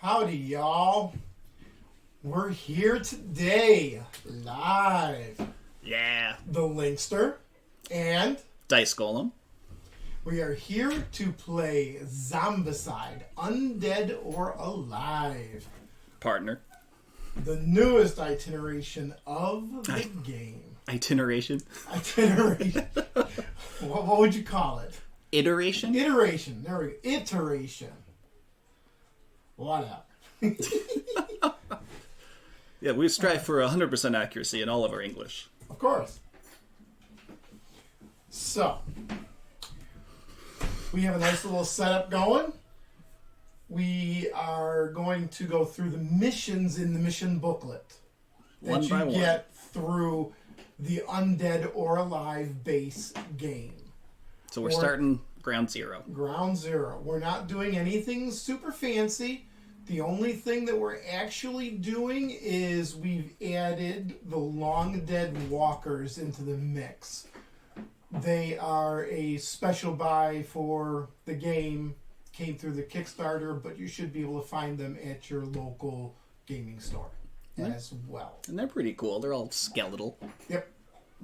Howdy, y'all. We're here today, live. Yeah. The Linkster and Dice Golem. We are here to play Zombicide, Undead or Alive. Partner. The newest iteration of the game. Itineration? Itineration. What would you call it? Iteration? Iteration. There we go. Iteration. Whatever. Yeah, we strive for 100% accuracy in all of our English. Of course. So, we have a nice little setup going. We are going to go through the missions in the mission booklet that you get through the Undead or Alive base game. So we're starting ground zero. Ground zero. We're not doing anything super fancy. The only thing that we're actually doing is we've added the long dead walkers into the mix. They are a special buy for the game. Came through the Kickstarter, but you should be able to find them at your local gaming store as well. And they're pretty cool. They're all skeletal. Yep,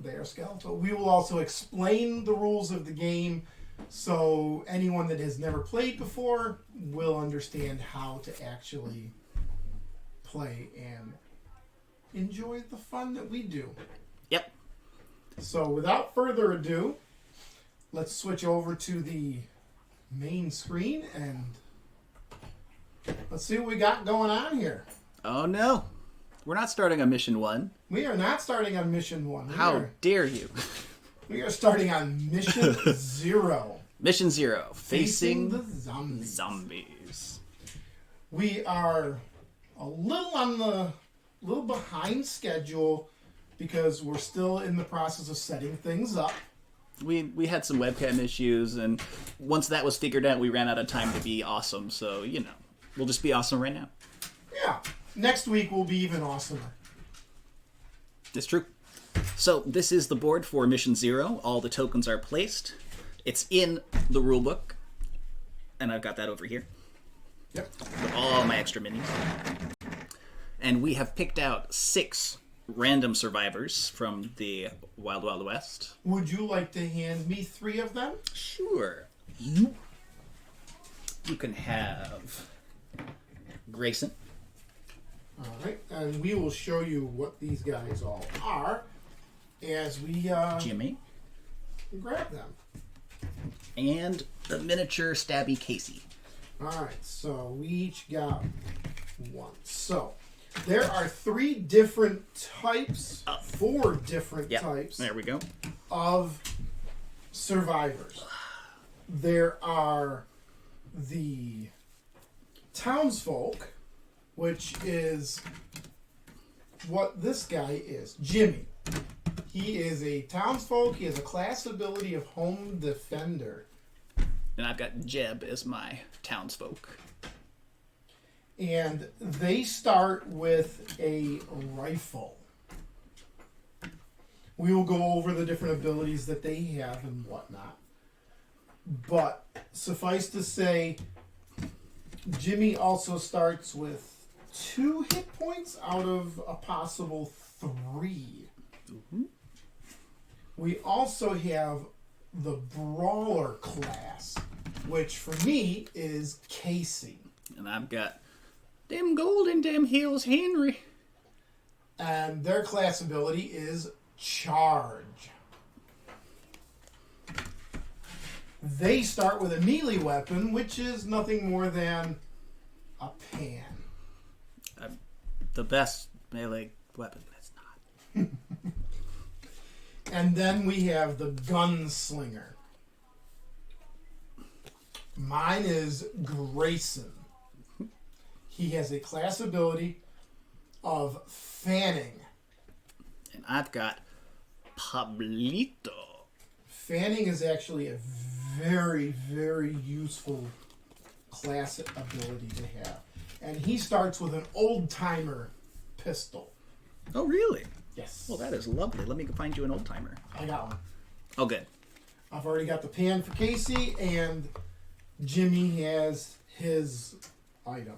they are skeletal. We will also explain the rules of the game, so anyone that has never played before will understand how to actually play and enjoy the fun that we do. Yep. So without further ado, let's switch over to the main screen and let's see what we got going on here. Oh no. We're not starting on mission 1. We are not starting on mission 1. How dare you? We are starting on mission 0. Mission 0. Facing the zombies. We are a little behind schedule because we're still in the process of setting things up. We had some webcam issues, and once that was figured out, we ran out of time to be awesome. So, we'll just be awesome right now. Yeah. Next week will be even awesomer. It's true. So, this is the board for Mission 0. All the tokens are placed. It's in the rulebook. And I've got that over here. Yep. With all my extra minis. And we have picked out 6 random survivors from the Wild Wild West. Would you like to hand me 3 of them? Sure. You can have Grayson. All right, and we will show you what these guys all are as we Jimmy. Grab them. And the miniature stabby Kassey. All right, so we each got 1. So there are 3 different types, 4 different types. There we go. Of survivors. There are the townsfolk, which is what this guy is, Jimmy. He is a townsfolk. He has a class ability of home defender. And I've got Jeb as my townsfolk. And they start with a rifle. We will go over the different abilities that they have and whatnot. But suffice to say, Jimmy also starts with 2 hit points out of a possible 3. Mm-hmm. We also have the Brawler class, which for me is Kassey. And I've got them golden damn heels Henry. And their class ability is Charge. They start with a melee weapon, which is nothing more than a pan. The best melee weapon, but it's not. And then we have the gunslinger. Mine is Grayson. He has a class ability of fanning. And I've got Pablito. Fanning is actually a very, very useful class ability to have. And he starts with an old-timer pistol. Oh, really? Yes. Well, that is lovely. Let me find you an old timer. I got one. Oh, good. I've already got the pan for Kassey, and Jimmy has his item.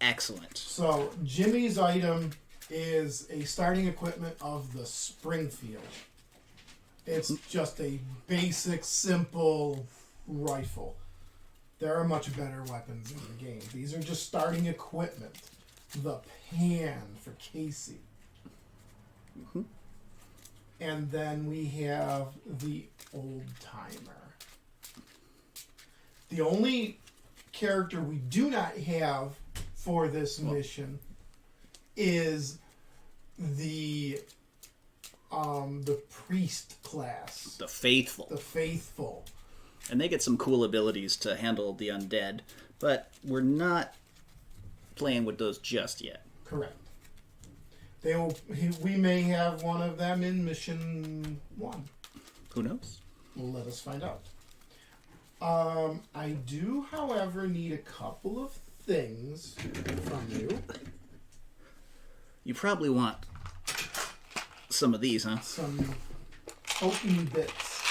Excellent. So, Jimmy's item is a starting equipment of the Springfield. It's just a basic, simple rifle. There are much better weapons in the game. These are just starting equipment. The pan for Kassey. Mm-hmm. And then we have the old timer. The only character we do not have for this mission is the priest class. The Faithful. The faithful. And they get some cool abilities to handle the undead, but we're not playing with those just yet. Correct. We may have one of them in mission 1. Who knows? Let us find out. I do, however, need a couple of things from you. You probably want some of these, huh? Some token bits.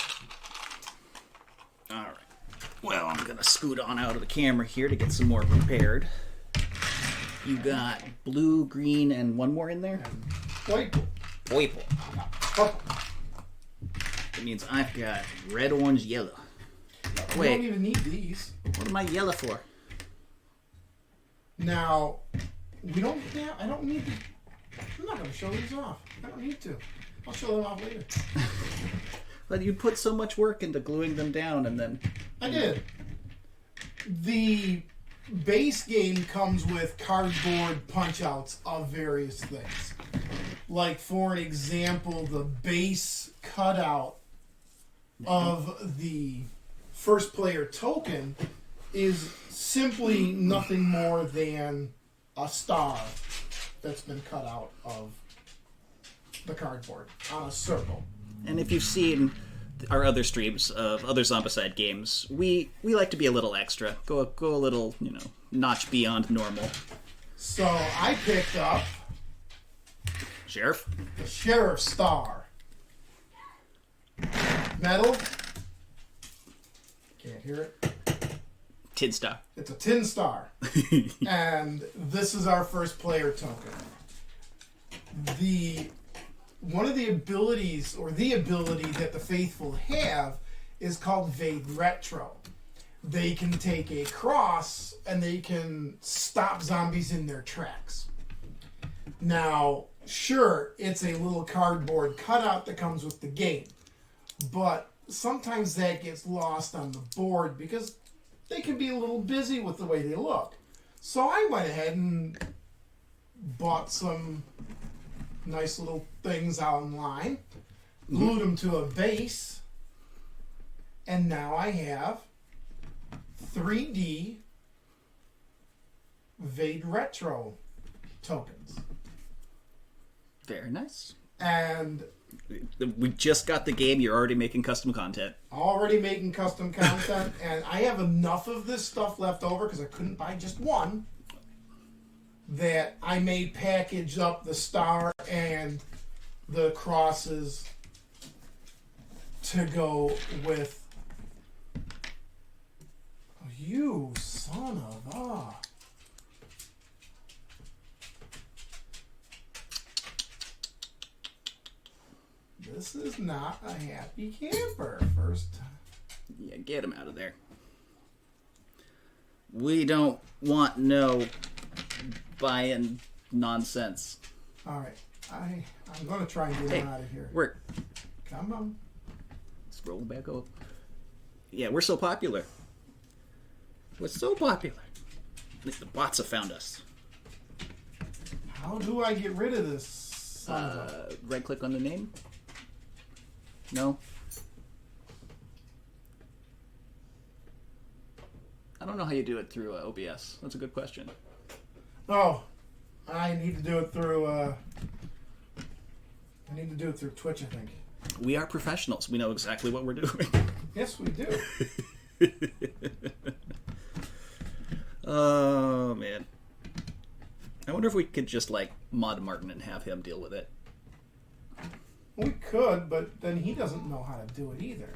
All right. Well, I'm going to scoot on out of the camera here to get some more prepared. You got blue, green, and one more in there? Purple. Purple. Purple. That means I've got red, orange, yellow. We don't even need these. What am I yellow for? Now, I don't need to. I'm not going to show these off. I don't need to. I'll show them off later. But you put so much work into gluing them down and then... I did. The base game comes with cardboard punch-outs of various things. Like, for an example, the base cutout of the first player token is simply nothing more than a star that's been cut out of the cardboard on a circle. And if you've seen our other streams of other Zombicide games, we like to be a little extra. Go a little, notch beyond normal. So I picked up Sheriff? the Sheriff Star. Metal. Can't hear it. Tin Star. It's a tin star. And this is our first player token. One of the abilities, or the ability that the Faithful have, is called Vade Retro. They can take a cross and they can stop zombies in their tracks. Now, sure, it's a little cardboard cutout that comes with the game, but sometimes that gets lost on the board because they can be a little busy with the way they look. So I went ahead and bought some nice little things online, glued them to a base, and now I have 3D Vade Retro tokens. Very nice. And we just got the game. You're already making custom content. already making custom content, and I have enough of this stuff left over because I couldn't buy just one, that I may package up the star and the crosses to go with. Oh, you son of a. This is not a happy camper. First. Yeah, get him out of there. We don't want no buying nonsense. All right. I'm going to try and get him out of here. Work. Come on. Let's roll back up. Yeah, we're so popular. We're so popular. At least the bots have found us. How do I get rid of this? Right click on the name? No? I don't know how you do it through OBS. That's a good question. Oh, I need to do it through. I need to do it through Twitch, I think. We are professionals. We know exactly what we're doing. Yes, we do. Oh, man. I wonder if we could just, like, mod Martin and have him deal with it. We could, but then he doesn't know how to do it either.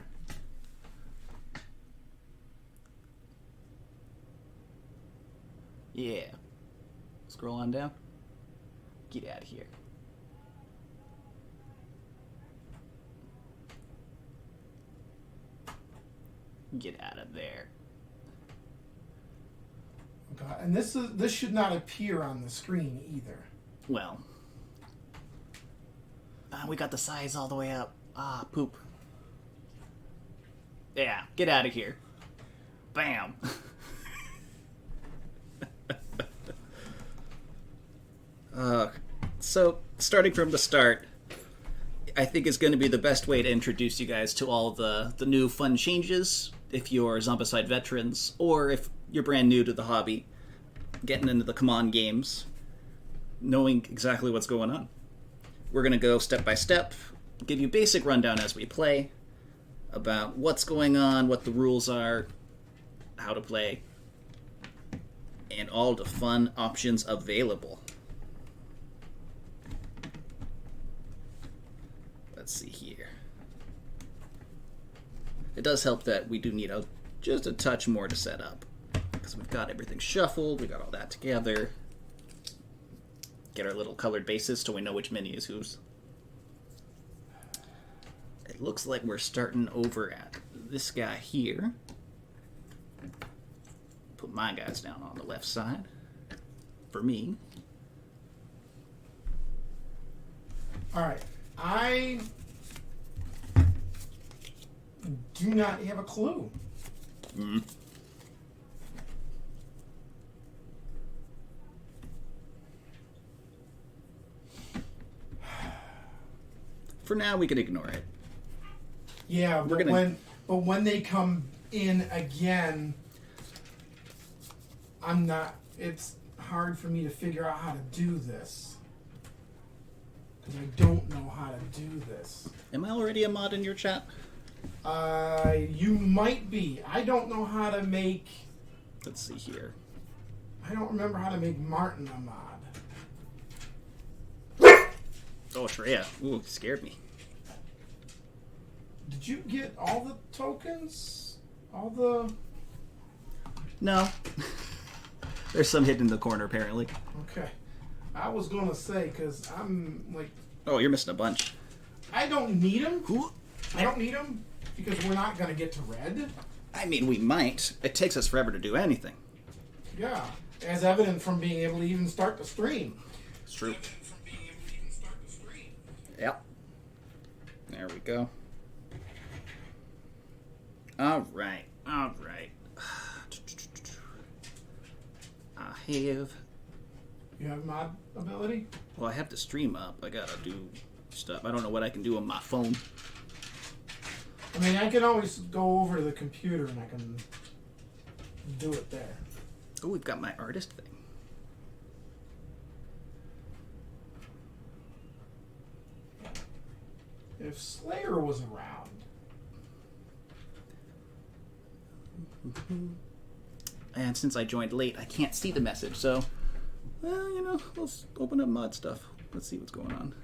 Yeah. Scroll on down. Get out of here. Get out of there. God, and this should not appear on the screen either. Well. We got the size all the way up. Ah, poop. Yeah, get out of here. Bam. So, starting from the start, I think is going to be the best way to introduce you guys to all the new fun changes, if you're Zombicide veterans, or if you're brand new to the hobby, getting into the command games, knowing exactly what's going on. We're going to go step by step, give you a basic rundown as we play, about what's going on, what the rules are, how to play, and all the fun options available. Let's see here. It does help that we do need just a touch more to set up, because we've got everything shuffled, we got all that together. Get our little colored bases so we know which mini is whose. It looks like we're starting over at this guy here. Put my guys down on the left side for me. Alright, I do not have a clue. For now, we can ignore it. Yeah, but when they come in again, it's hard for me to figure out how to do this. Because I don't know how to do this. Am I already a mod in your chat? You might be. I don't know how to make... Let's see here. I don't remember how to make Martin a mod. Oh, Shreya. Ooh, scared me. Did you get all the tokens? All the... No. There's some hidden in the corner, apparently. Okay. I was going to say, because I'm, like... Oh, you're missing a bunch. I don't need them. I don't need them because we're not going to get to red. I mean, we might. It takes us forever to do anything. Yeah. As evident from being able to even start the stream. It's true. Yep. There we go. Alright. Alright. I have... You have mod ability? Well, I have the stream up. I gotta do stuff. I don't know what I can do on my phone. I mean, I can always go over to the computer and I can do it there. Oh, we've got my artist thing. If Slayer was around. And since I joined late, I can't see the message, so... Well, you know, let's open up mod stuff. Let's see what's going on.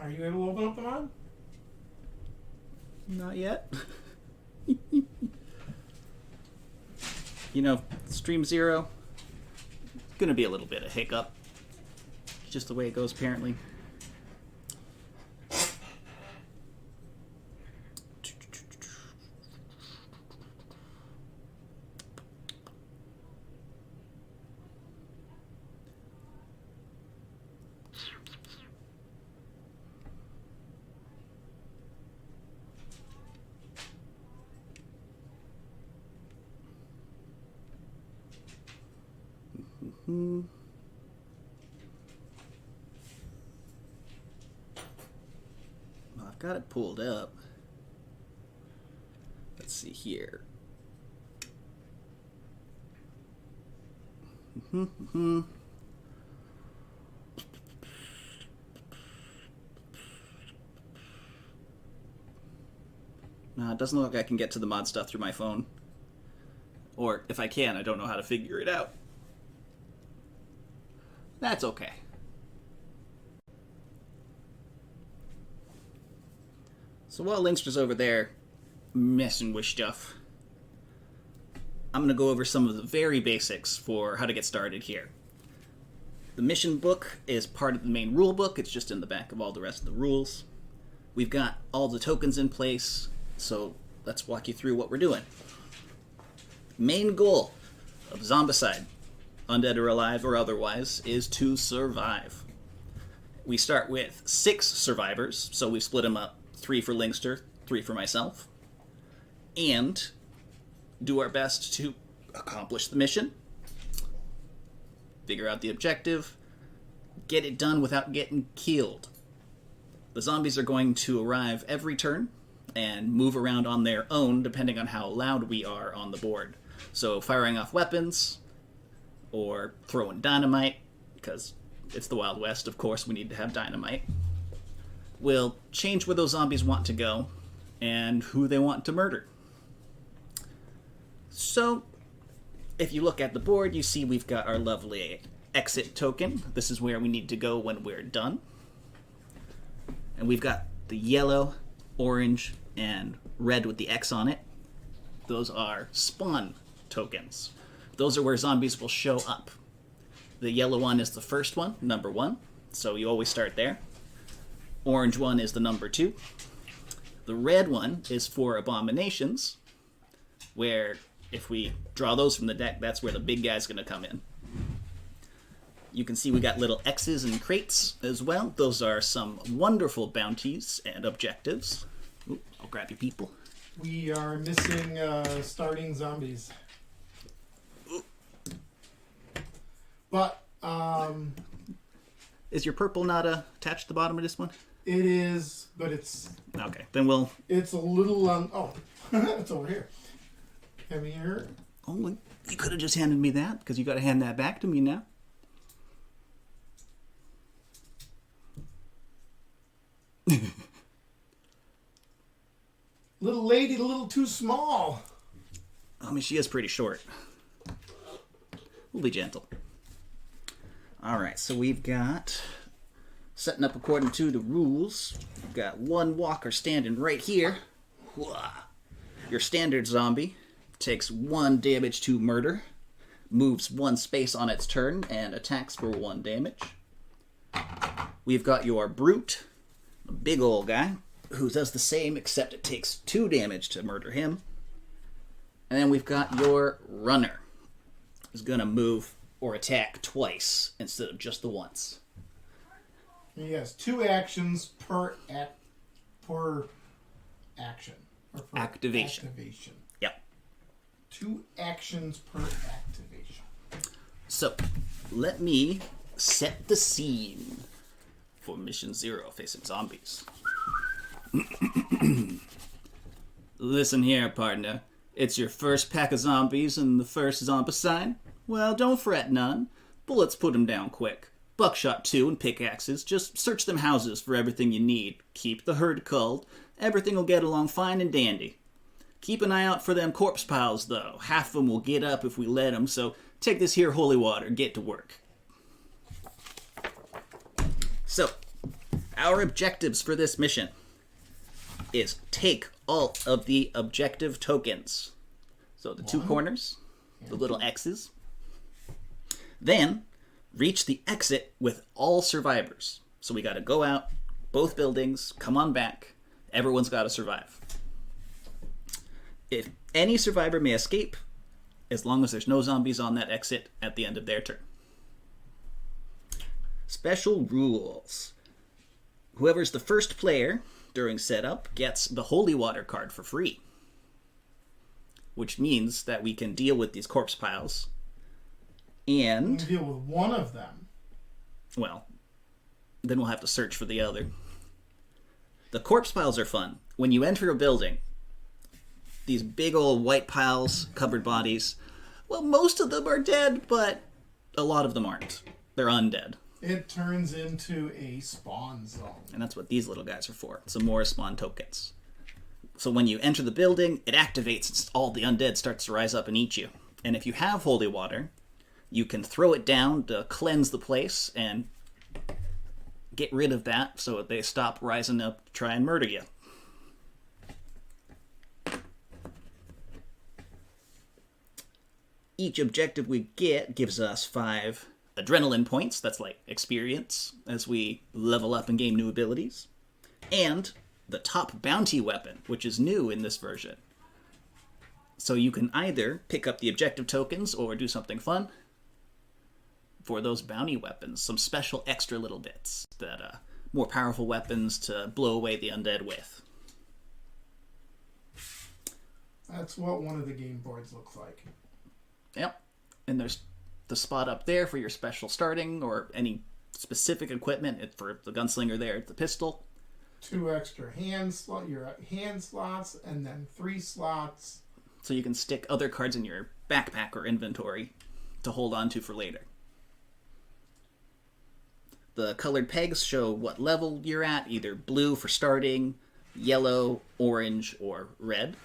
Are you able to open up the mod? Not yet. You know, Stream 0, gonna be a little bit of hiccup. Just the way it goes, apparently. Well, I've got it pulled up. Let's see here. No, it doesn't look like I can get to the mod stuff through my phone. Or, if I can, I don't know how to figure it out. That's okay. So while Linkster's over there messing with stuff, I'm going to go over some of the very basics for how to get started here. The mission book is part of the main rule book. It's just in the back of all the rest of the rules. We've got all the tokens in place, so let's walk you through what we're doing. Main goal of Zombicide, undead or alive or otherwise, is to survive. We start with 6 survivors, so we split them up, 3 for Linkster, 3 for myself, and do our best to accomplish the mission, figure out the objective, get it done without getting killed. The zombies are going to arrive every turn and move around on their own depending on how loud we are on the board. So firing off weapons or throwing dynamite, because it's the Wild West, of course we need to have dynamite, will change where those zombies want to go and who they want to murder. So, if you look at the board, you see we've got our lovely exit token. This is where we need to go when we're done. And we've got the yellow, orange, and red with the X on it. Those are spawn tokens. Those are where zombies will show up. The yellow one is the first one, number 1, so you always start there. Orange one is the number 2. The red one is for abominations, where if we draw those from the deck, that's where the big guy's going to come in. You can see we got little X's and crates as well. Those are some wonderful bounties and objectives. Ooh, I'll grab you people. We are missing starting zombies. But, is your purple not attached to the bottom of this one? It is, but it's... Okay, then we'll... It's a little... oh, it's over here. Come here. Oh, you could have just handed me that, because you got to hand that back to me now. Little lady, a little too small. I mean, she is pretty short. We'll be gentle. Alright, so we've got... Setting up according to the rules. We've got 1 walker standing right here. Your standard zombie takes 1 damage to murder, moves 1 space on its turn, and attacks for 1 damage. We've got your brute, a big old guy, who does the same except it takes 2 damage to murder him. And then we've got your runner, who's going to move or attack twice instead of just the once. He has 2 actions per action. Or per activation. Yep. 2 actions per activation. So, let me set the scene for Mission 0, facing zombies. Listen here, partner. It's your first pack of zombies and the first zombicide? Well, don't fret none. Bullets put 'em down quick. Buckshot too and pickaxes. Just search them houses for everything you need. Keep the herd culled. Everything will get along fine and dandy. Keep an eye out for them corpse piles, though. Half of them will get up if we let them, so take this here holy water. Get to work. So, our objectives for this mission is take all of the objective tokens. So the 2 corners, the little X's. Then, reach the exit with all survivors. So we got to go out, both buildings, come on back. Everyone's got to survive. If any survivor may escape, as long as there's no zombies on that exit at the end of their turn. Special rules. Whoever's the first player during setup gets the Holy Water card for free. Which means that we can deal with these corpse piles And deal with one of them. well, then we'll have to search for the other. The corpse piles are fun. When you enter a building, these big old white piles, covered bodies, well, most of them are dead, but a lot of them aren't. They're undead. It turns into a spawn zone. And that's what these little guys are for. Some more spawn tokens. So when you enter the building, it activates and all the undead starts to rise up and eat you. And if you have holy water, you can throw it down to cleanse the place and get rid of that so that they stop rising up to try and murder you. Each objective we get gives us 5 adrenaline points, that's like experience, as we level up and gain new abilities. And the top bounty weapon, which is new in this version. So you can either pick up the objective tokens or do something fun for those bounty weapons, some special extra little bits that more powerful weapons to blow away the undead with. That's what one of the game boards looks like. Yep. And there's the spot up there for your special starting or any specific equipment. For the gunslinger there, the pistol. 2 extra your hand slots, and then 3 slots. So you can stick other cards in your backpack or inventory to hold on to for later. The colored pegs show what level you're at, either blue for starting, yellow, orange, or red.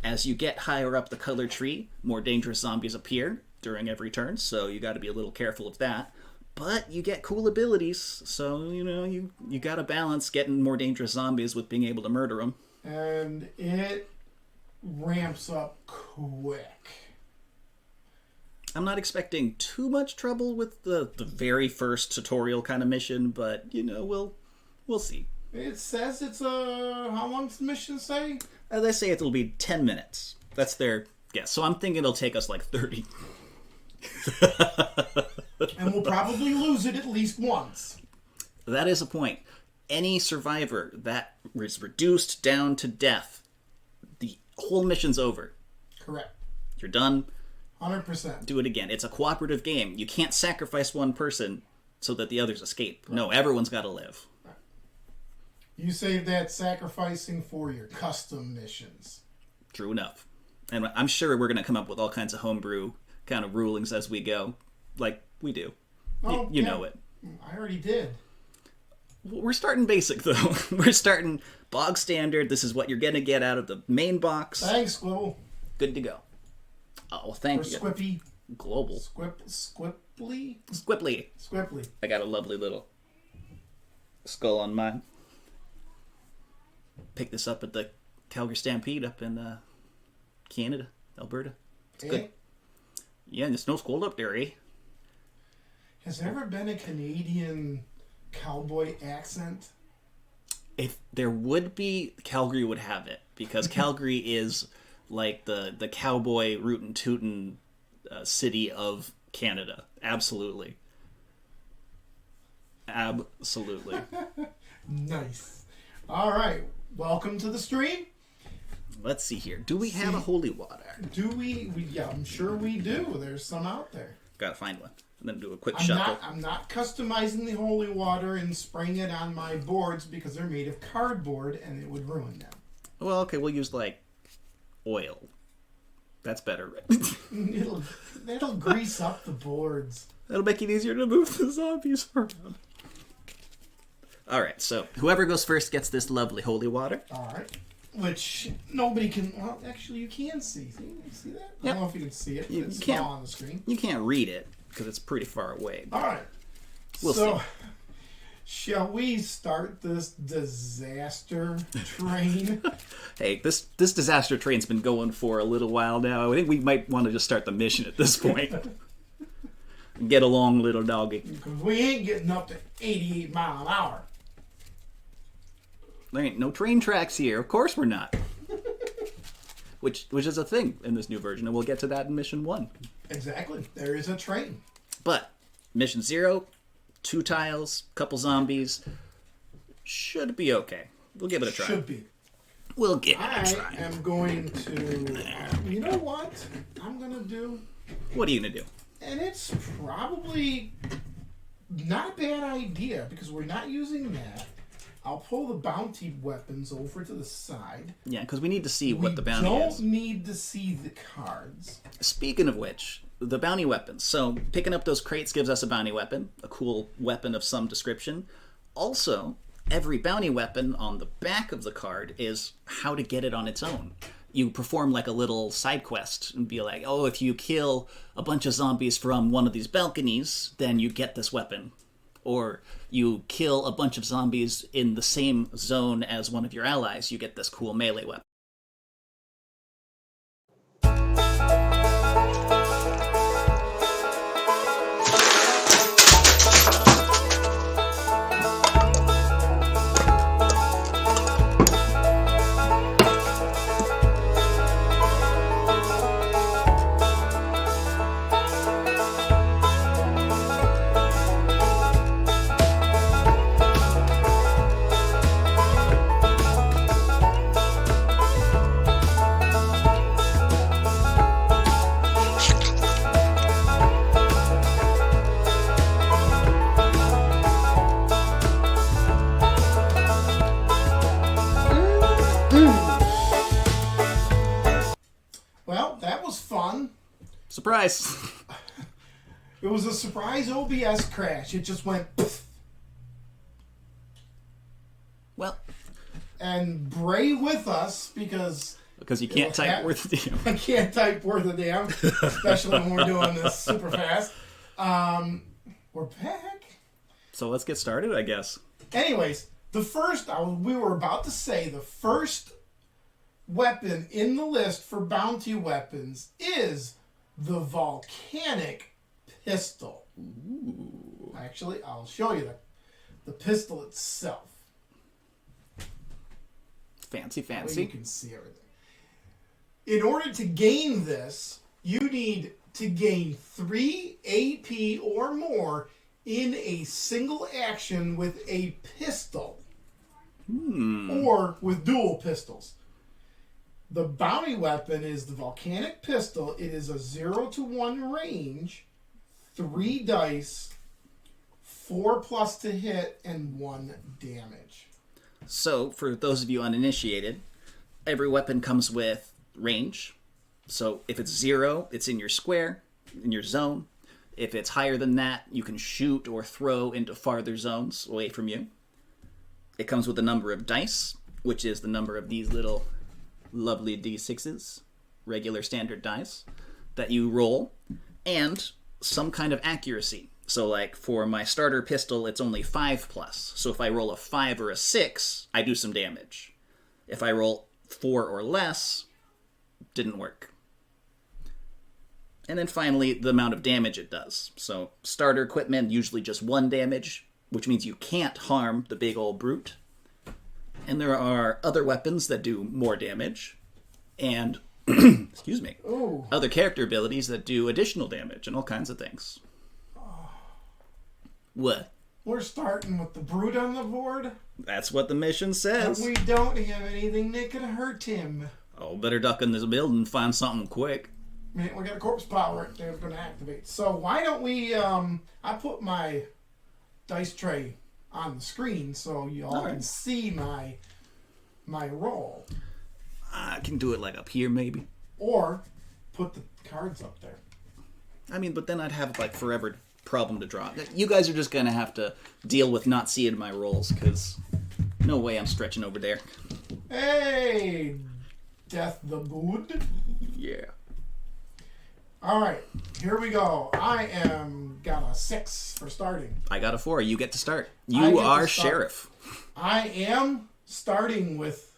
As you get higher up the color tree, more dangerous zombies appear during every turn, so you got to be a little careful of that. But you get cool abilities, so, you got to balance getting more dangerous zombies with being able to murder them. And it ramps up quick. I'm not expecting too much trouble with the very first tutorial kind of mission, but, we'll see. It says it's how long's the mission say? They say it'll be 10 minutes. That's their guess. So I'm thinking it'll take us like 30. And we'll probably lose it at least once. That is a point. Any survivor that is reduced down to death, the whole mission's over. Correct. You're done. 100%. Do it again. It's a cooperative game. You can't sacrifice one person so that the others escape. No, everyone's got to live. You save that sacrificing for your custom missions. True enough. And I'm sure we're going to come up with all kinds of homebrew kind of rulings as we go, like we do. Oh, you yeah. know it. I already did. We're starting basic, though. We're starting bog standard. This is what you're going to get out of the main box. Thanks, Squibble. Good to go. Oh, well, thank you. Squippy. Global. Squipply? Squipply. I got a lovely little skull on mine. Picked this up at the Calgary Stampede up in Canada, Alberta. It's good. Yeah, and the snow's cold up there, eh? Has there ever been a Canadian cowboy accent? If there would be, Calgary would have it. Because Calgary is like the cowboy rootin' tootin' city of Canada. Absolutely. Absolutely. Nice. All right. Welcome to the stream. Let's see here. Do we have a holy water? Do we? Yeah, I'm sure we do. There's some out there. Gotta find one. And then do a quick shuffle. I'm not customizing the holy water and spraying it on my boards because they're made of cardboard and it would ruin them. Well, okay, we'll use, like, oil. That's better, right? It'll grease up the boards. That'll make it easier to move the zombies around. Alright, so whoever goes first gets this lovely holy water. Alright. Which nobody can... Well, actually, you can see. See that? Yep. I don't know if you can see it. It's small on the screen. You can't read it, because it's pretty far away. Alright. We'll see. Shall we start this disaster train? Hey, this disaster train's been going for a little while now. I think we might want to just start the mission at this point. Get along, little doggy. Because we ain't getting up to 88 miles an hour. There ain't no train tracks here. Of course we're not. Which is a thing in this new version, and we'll get to that in Mission 1. Exactly. There is a train. But, Mission 0, 2 tiles, couple zombies, should be okay. We'll give it a try. Should be. We'll give it a try. I am going to... you know what I'm going to do? What are you going to do? And it's probably not a bad idea because we're not using that. I'll pull the bounty weapons over to the side. Yeah, because we need to see what the bounty is. We don't need to see the cards. Speaking of which, the bounty weapons. So picking up those crates gives us a bounty weapon, a cool weapon of some description. Also, every bounty weapon on the back of the card is how to get it on its own. You perform like a little side quest and be like, oh, if you kill a bunch of zombies from one of these balconies, then you get this weapon. Or you kill a bunch of zombies in the same zone as one of your allies, you get this cool melee weapon. Well, that was fun. Surprise! It was a surprise OBS crash. It just went pfft. Well, And Bray with us because you can't type worth a damn. I can't type worth a damn, especially when we're doing this super fast. We're back. So let's get started, I guess. Anyways, we were about to say the first weapon in the list for bounty weapons is the volcanic pistol. Ooh. Actually, I'll show you the pistol itself. Fancy, Well, you fancy. can see everything. In order to gain this, you need to gain 3 AP or more in a single action with a pistol. Or with dual pistols. The bounty weapon is the volcanic pistol. It is a 0 to 1 range, 3 dice, 4+ to hit, and 1 damage. So, for those of you uninitiated, every weapon comes with range. So, if it's 0, it's in your square, in your zone. If it's higher than that, you can shoot or throw into farther zones away from you. It comes with a number of dice, which is the number of these little lovely D6s, regular standard dice, that you roll, and some kind of accuracy. So, like, for my starter pistol, it's only 5+. So if I roll a 5 or a 6, I do some damage. If I roll 4 or less, didn't work. And then finally, the amount of damage it does. So starter equipment, usually just 1 damage, which means you can't harm the big old brute. And there are other weapons that do more damage, and, excuse me, Ooh. other character abilities that do additional damage and all kinds of things. What? We're starting with the brute on the board. That's what the mission But says. we don't have anything that could hurt him. Oh, better duck in this building and find something quick. Man, we got a corpse power that's going to activate. So why don't we, I put my dice tray on the screen so you all can see my roll. I can do it like up here, maybe. Or put the cards up there. I mean, but then I'd have like forever problem to draw. You guys are just gonna have to deal with not seeing my rolls, because no way I'm stretching over there. Hey, Death the Good. Yeah. All right, here we go. I got a 6 for starting. I got a 4. You get to start. I You get to are start. sheriff. I am starting with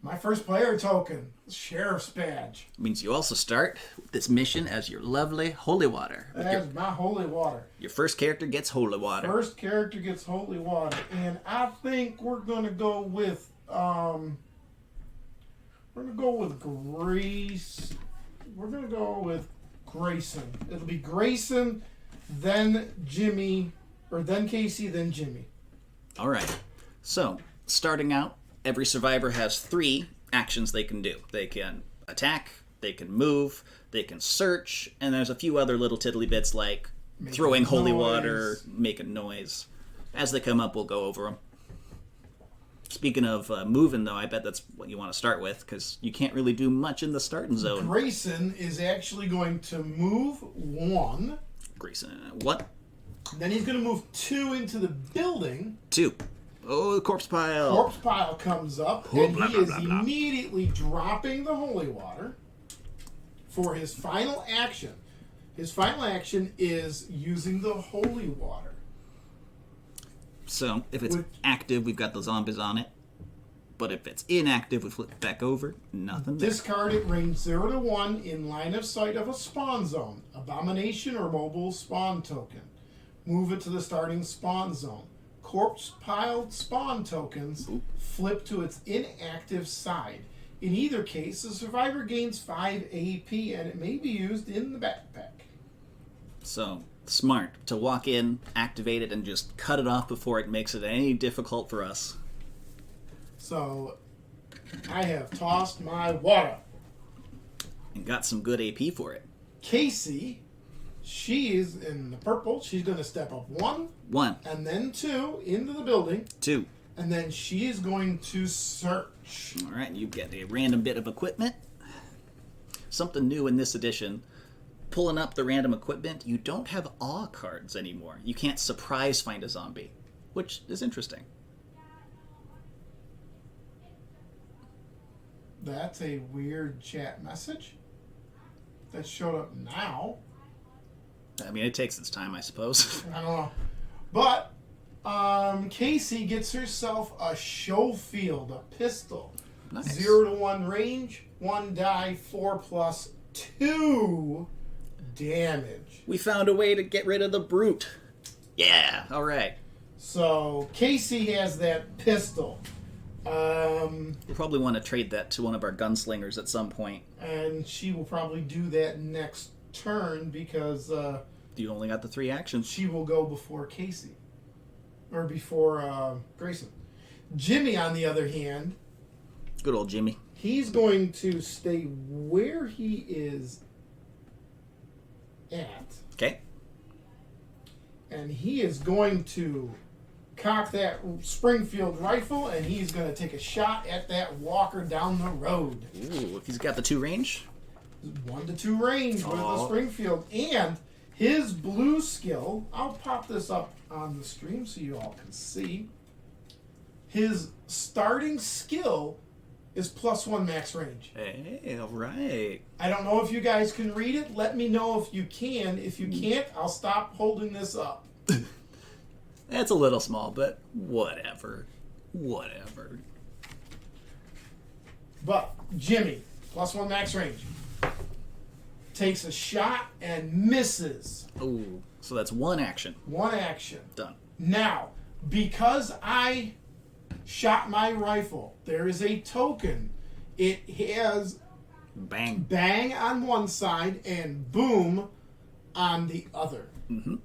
my first player token, Sheriff's Badge. Means you also start with this mission as your lovely holy water. That's my holy water. Your first character gets holy water. First character gets holy water, and I think we're gonna go with Grace. We're gonna go with Grayson. It'll be Grayson, then Jimmy, or then Casey, then Jimmy. All right. So, starting out, every survivor has 3 actions they can do. They can attack, They can move, they can search, and there's a few other little tiddly bits like throwing holy water, making noise. As they come up, we'll go over them. Speaking of moving, though, I bet that's what you want to start with, because you can't really do much in the starting zone. Grayson is actually going to move 1. Grayson, what? Then he's going to move 2 into the building. 2. Oh, the corpse pile. Corpse pile comes up, and he is immediately dropping the holy water for his final action. His final action is using the holy water. So, if it's active, we've got the zombies on it. But if it's inactive, we flip it back over. Nothing there. Discard it range 0 to 1 in line of sight of a spawn zone. Abomination or mobile spawn token. Move it to the starting spawn zone. Corpse piled spawn tokens flip to its inactive side. In either case, the survivor gains 5 AP and it may be used in the backpack. So, smart to walk in, activate it, and just cut it off before it makes it any difficult for us. So, I have tossed my water. And got some good AP for it. Kassey, she is in the purple. She's going to step up 1. 1. And then 2 into the building. 2. And then she is going to search. Alright, you get a random bit of equipment. Something new in this edition. Pulling up the random equipment, you don't have awe cards anymore. You can't surprise find a zombie, which is interesting. That's a weird chat message that showed up now. I mean, it takes its time, I suppose. I don't know. But Kassey gets herself a Schofield, a pistol. Nice. 0 to 1 range, 1 die, 4 plus 2 damage. We found a way to get rid of the brute. Yeah, alright. So Kassey has that pistol. We'll probably want to trade that to one of our gunslingers at some point. And she will probably do that next turn because You only got the 3 actions. she will go before Kassey. Or before Grayson. Jimmy, on the other hand, Good old Jimmy. he's going to stay where he is at. Okay. And he is going to cock that Springfield rifle, and he's going to take a shot at that walker down the road. Ooh, if he's got the 2 range. 1 to 2 range with the Springfield. And his blue skill, I'll pop this up on the stream so you all can see. His starting skill is +1 max range. Hey, alright. I don't know if you guys can read it. Let me know if you can. If you can't, I'll stop holding this up. It's a little small, but whatever. Whatever. But Jimmy, +1 max range, takes a shot and misses. Ooh, so that's 1 action. 1 action. Done. Now, because I shot my rifle, there is a token. It has Bang. bang on one side and boom on the other. Mm-hmm.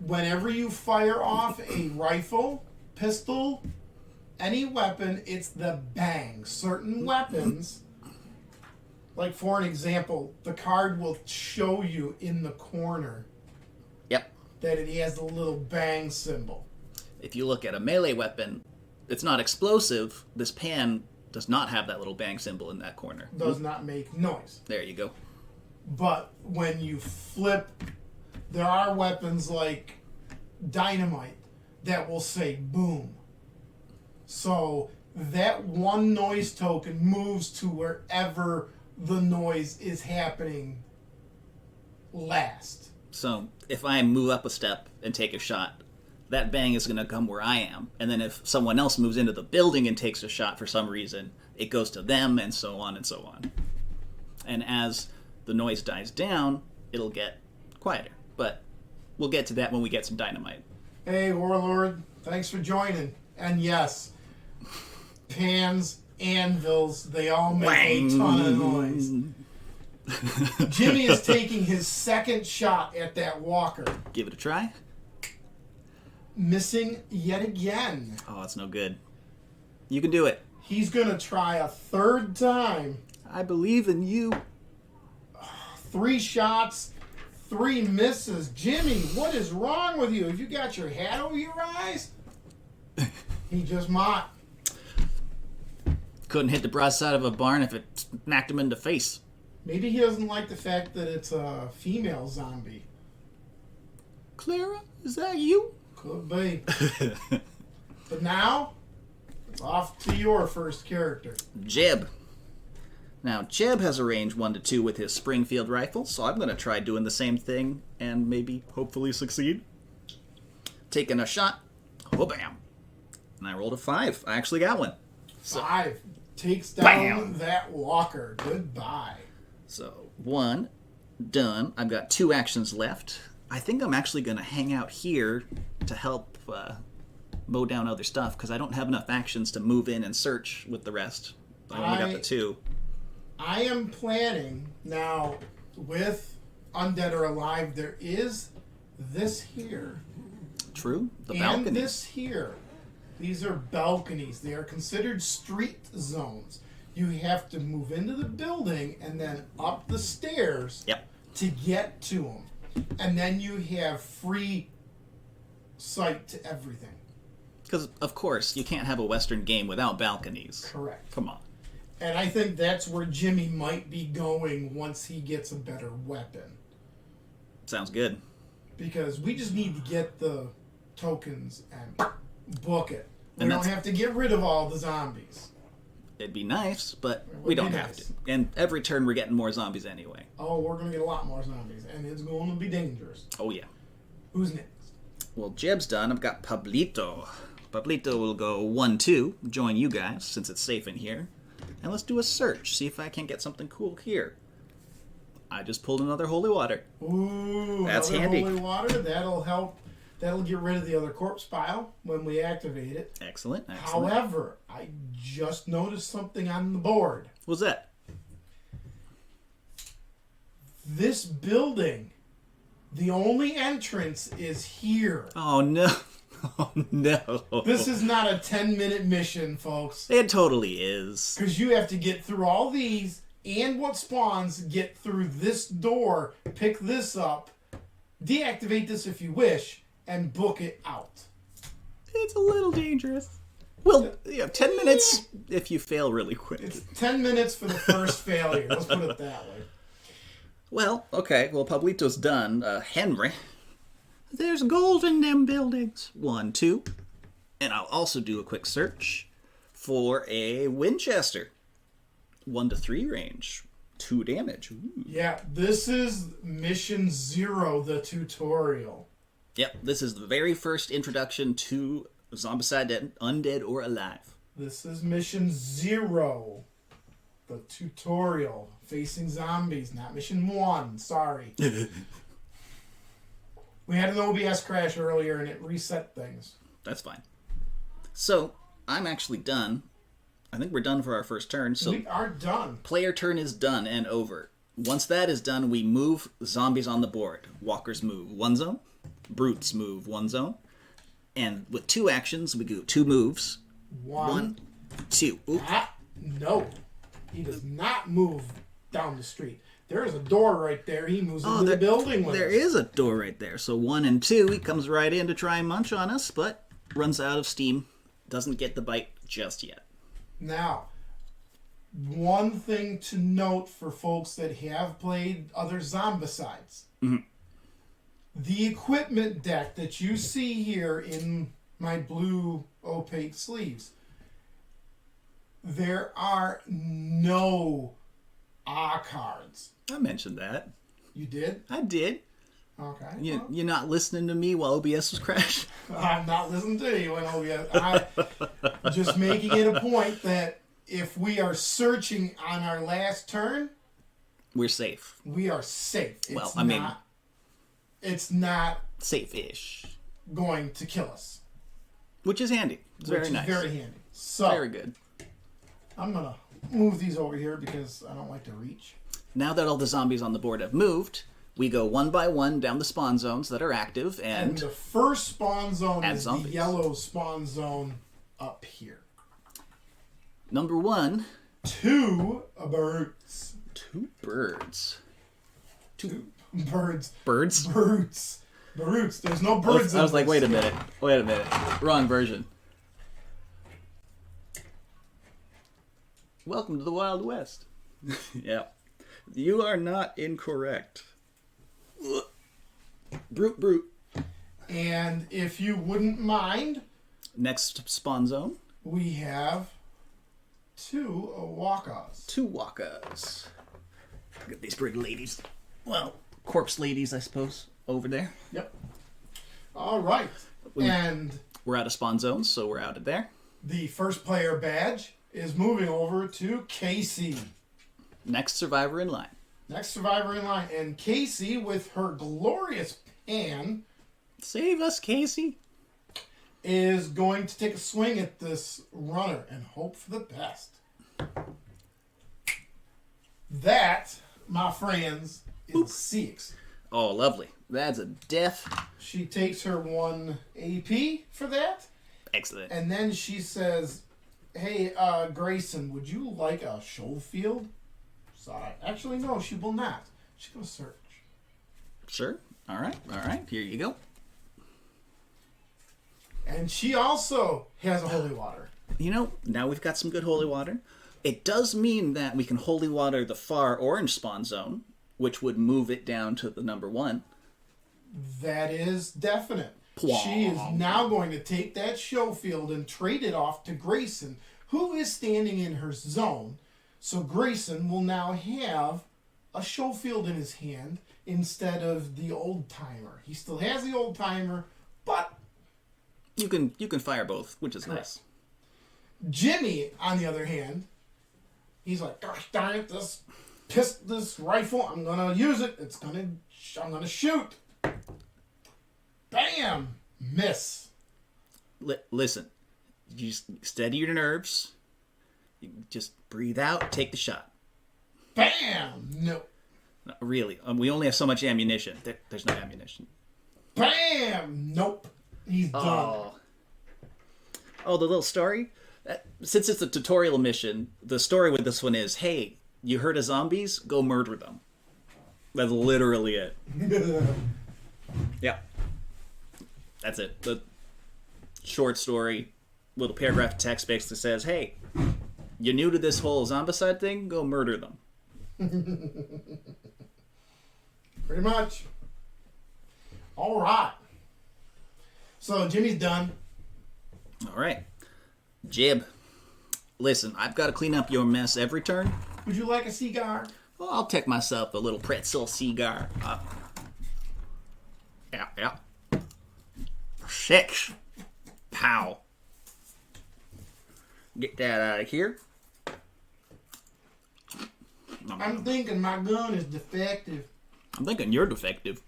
Whenever you fire off a rifle, pistol, any weapon, it's the bang. Certain weapons, like for an example, the card will show you in the corner Yep. that it has the little bang symbol. If you look at a melee weapon, it's not explosive. This pan does not have that little bang symbol in that corner. Does not make noise. There you go. But when you flip, there are weapons like dynamite that will say boom. So that one noise token moves to wherever the noise is happening last. So if I move up a step and take a shot, that bang is going to come where I am. And then if someone else moves into the building and takes a shot for some reason, it goes to them, and so on and so on. And as the noise dies down, it'll get quieter. But we'll get to that when we get some dynamite. Hey, Warlord, thanks for joining. And yes, pans, anvils, they all make a ton of noise. Jimmy is taking his second shot at that walker. Give it a try. Missing yet again. Oh, that's no good. You can do it. He's going to try a third time. I believe in you. 3 shots, 3 misses. Jimmy, what is wrong with you? Have you got your hat over your eyes? He just might. Couldn't hit the broadside of a barn if it smacked him in the face. Maybe he doesn't like the fact that it's a female zombie. Clara, is that you? Could be. But now, it's off to your first character. Jeb. Now, Jeb has a range 1 to 2 with his Springfield rifle, so I'm going to try doing the same thing and maybe, hopefully, succeed. Taking a shot. Oh, bam. And I rolled a 5. I actually got one. 5 takes down Bam. that walker. Goodbye. So, 1 done. I've got 2 actions left. I think I'm actually going to hang out here to help mow down other stuff because I don't have enough actions to move in and search with the rest. I only got the 2. I am planning now with Undead or Alive. There is this here. True. The and balcony. this here. These are balconies. They are considered street zones. You have to move into the building and then up the stairs to get to them. And then you have free sight to everything. Because, of course, you can't have a Western game without balconies. Correct. Come on. And I think that's where Jimmy might be going once he gets a better weapon. Sounds good. Because we just need to get the tokens and book it. We And don't have to get rid of all the zombies. It'd be nice, but It would we don't be have nice. to. And every turn we're getting more zombies anyway. Oh, we're going to get a lot more zombies. And it's going to be dangerous. Oh, yeah. Who's next? Well, Jeb's done. I've got Pablito. Pablito will go 1-2, join you guys, since it's safe in here. And let's do a search, see if I can get something cool here. I just pulled another holy water. Ooh, That's another handy. holy water. That'll help. That'll get rid of the other corpse pile when we activate it. Excellent, excellent. However, I just noticed something on the board. What's that? This building, the only entrance is here. Oh, no. Oh, no. This is not a 10-minute mission, folks. It totally is. Because you have to get through all these and what spawns, get through this door, pick this up, deactivate this if you wish, and book it out. It's a little dangerous. Well, yeah, 10 minutes if you fail really quick. It's 10 minutes for the first failure. Let's put it that way. Well, okay. Well, Pablito's done. Henry. There's gold in them buildings. 1, 2. And I'll also do a quick search for a Winchester. 1 to 3 range. 2 damage. Ooh. Yeah, this is Mission 0, the tutorial. Yep, this is the very first introduction to Zombicide Undead or Alive. This is Mission 0, the tutorial. Facing zombies, not Mission 1. Sorry. We had an OBS crash earlier and it reset things. That's fine. So, I'm actually done. I think we're done for our first turn. So We are done. player turn is done and over. Once that is done, we move zombies on the board. Walkers move 1 zone. Brutes move 1 zone. And with 2 actions, we do 2 moves. 1, 2. Oop. No. He does not move down the street. There is a door right there. He moves into the building with There us. is a door right there. So 1 and 2, he comes right in to try and munch on us, but runs out of steam. Doesn't get the bite just yet. Now, one thing to note for folks that have played other Zombicides. Mm-hmm. The equipment deck that you see here in my blue opaque sleeves, there are no A cards. I mentioned that. You did? I did. Okay. You're not listening to me while OBS was crashed? I'm not listening to you. I'm just making it a point that if we are searching on our last turn, We're safe. we are safe. It's not Safe-ish. going to kill us. Which is handy. It's Which very is nice. very handy. So Very good. I'm gonna move these over here because I don't like to reach. Now that all the zombies on the board have moved, we go 1 by 1 down the spawn zones that are active, And and the first spawn zone add is zombies. the yellow spawn zone up here. number 1 2 birds. 2 birds. Two birds. Birds? Birds. Birds. There's no birds. I was like, wait a minute. Wrong version. Welcome to the Wild West. Yeah. You are not incorrect. Brute. And if you wouldn't mind, next spawn zone, we have 2 wakas. 2 wakas. Look at these pretty ladies. Well, corpse ladies, I suppose, over there. Yep. All right. And we're out of spawn zones, so we're out of there. The first player badge is moving over to Kassey. Next survivor in line. And Kassey, with her glorious pan... Save us, Kassey. ...is going to take a swing at this runner and hope for the best. That, my friends, is 6. Oh, lovely. That's a death. She takes her 1 AP for that. Excellent. And then she says, hey, Grayson, would you like a show field? Sorry. Actually, no, she will not. She's going to search. Sure. All right. Here you go. And she also has a holy water. You know, now we've got some good holy water. It does mean that we can holy water the far orange spawn zone, which would move it down to the number 1. That is definite. Pwah. She is now going to take that show field and trade it off to Grayson, who is standing in her zone. So Grayson will now have a show field in his hand instead of the old timer. He still has the old timer, but you can fire both, which is nice. Jimmy, on the other hand, he's like, gosh darn it, this rifle, I'm gonna use it. I'm gonna shoot. Bam! Miss. Listen, you just steady your nerves. You just breathe out, take the shot. Bam! No. No, really, we only have so much ammunition. There's no ammunition. Bam! Nope. He's done. Oh, the little story? Since it's a tutorial mission, the story with this one is, hey, you heard of zombies? Go murder them. That's literally it. Yeah. That's it. The short story, little paragraph of text basically says, hey, you're new to this whole zombicide thing? Go murder them. Pretty much. All right. So Jimmy's done. All right. Jib, listen, I've got to clean up your mess every turn. Would you like a cigar? Well, I'll take myself a little pretzel cigar. Yeah. 6. Pow. Get that out of here. I'm thinking my gun is defective. I'm thinking you're defective.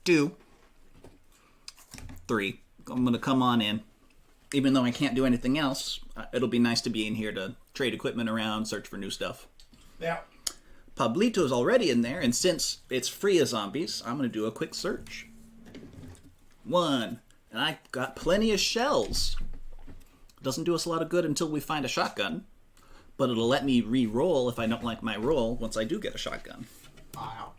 2. 3. I'm going to come on in. Even though I can't do anything else, it'll be nice to be in here to trade equipment around, search for new stuff. Yeah. Pablito's already in there, and since it's free of zombies, I'm going to do a quick search. 1. And I got plenty of shells. Doesn't do us a lot of good until we find a shotgun, but it'll let me re-roll if I don't like my roll once I do get a shotgun. Wow.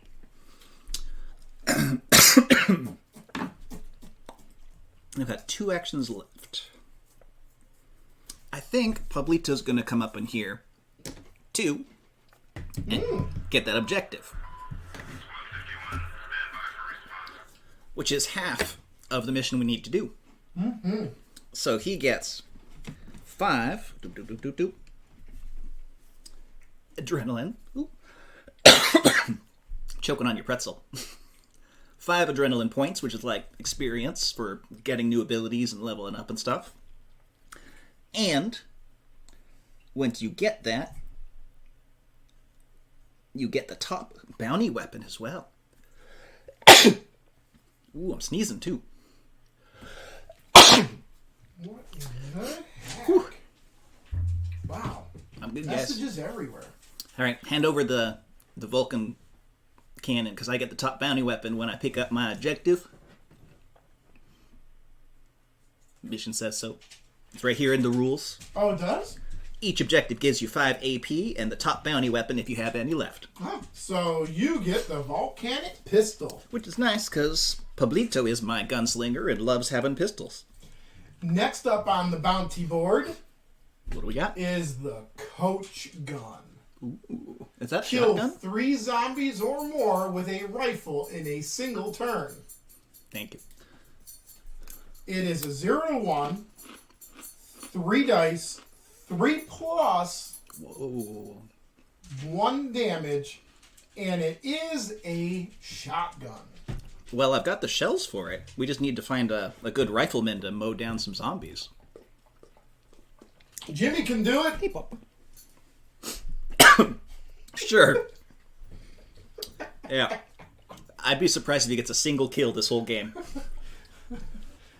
I've got 2 actions left. I think Pablito's going to come up in here, too, and get that objective. Which is half of the mission we need to do. Mm-hmm. So he gets 5 adrenaline. Ooh. Choking on your pretzel. 5 adrenaline points, which is like experience for getting new abilities and leveling up and stuff. And once you get that, you get the top bounty weapon as well. Ooh, I'm sneezing too. What in the heck? Wow. I'm good, guys. Messages everywhere. All right, hand over the Vulcan cannon, because I get the top bounty weapon when I pick up my objective. Mission says so. It's right here in the rules. Oh, it does? Each objective gives you 5 AP and the top bounty weapon if you have any left. Oh, so you get the volcanic pistol. Which is nice, because Pablito is my gunslinger and loves having pistols. Next up on the bounty board... What do we got? Is the coach gun. Ooh, is that Kill shotgun? 3 zombies or more with a rifle in a single turn. Thank you. It is a 0 to 1, 3 dice, 3 plus, Whoa. 1 damage, and it is a shotgun. Well, I've got the shells for it. We just need to find a good rifleman to mow down some zombies. Jimmy can do it. Hey, Pop. Sure. Yeah. I'd be surprised if he gets a single kill this whole game.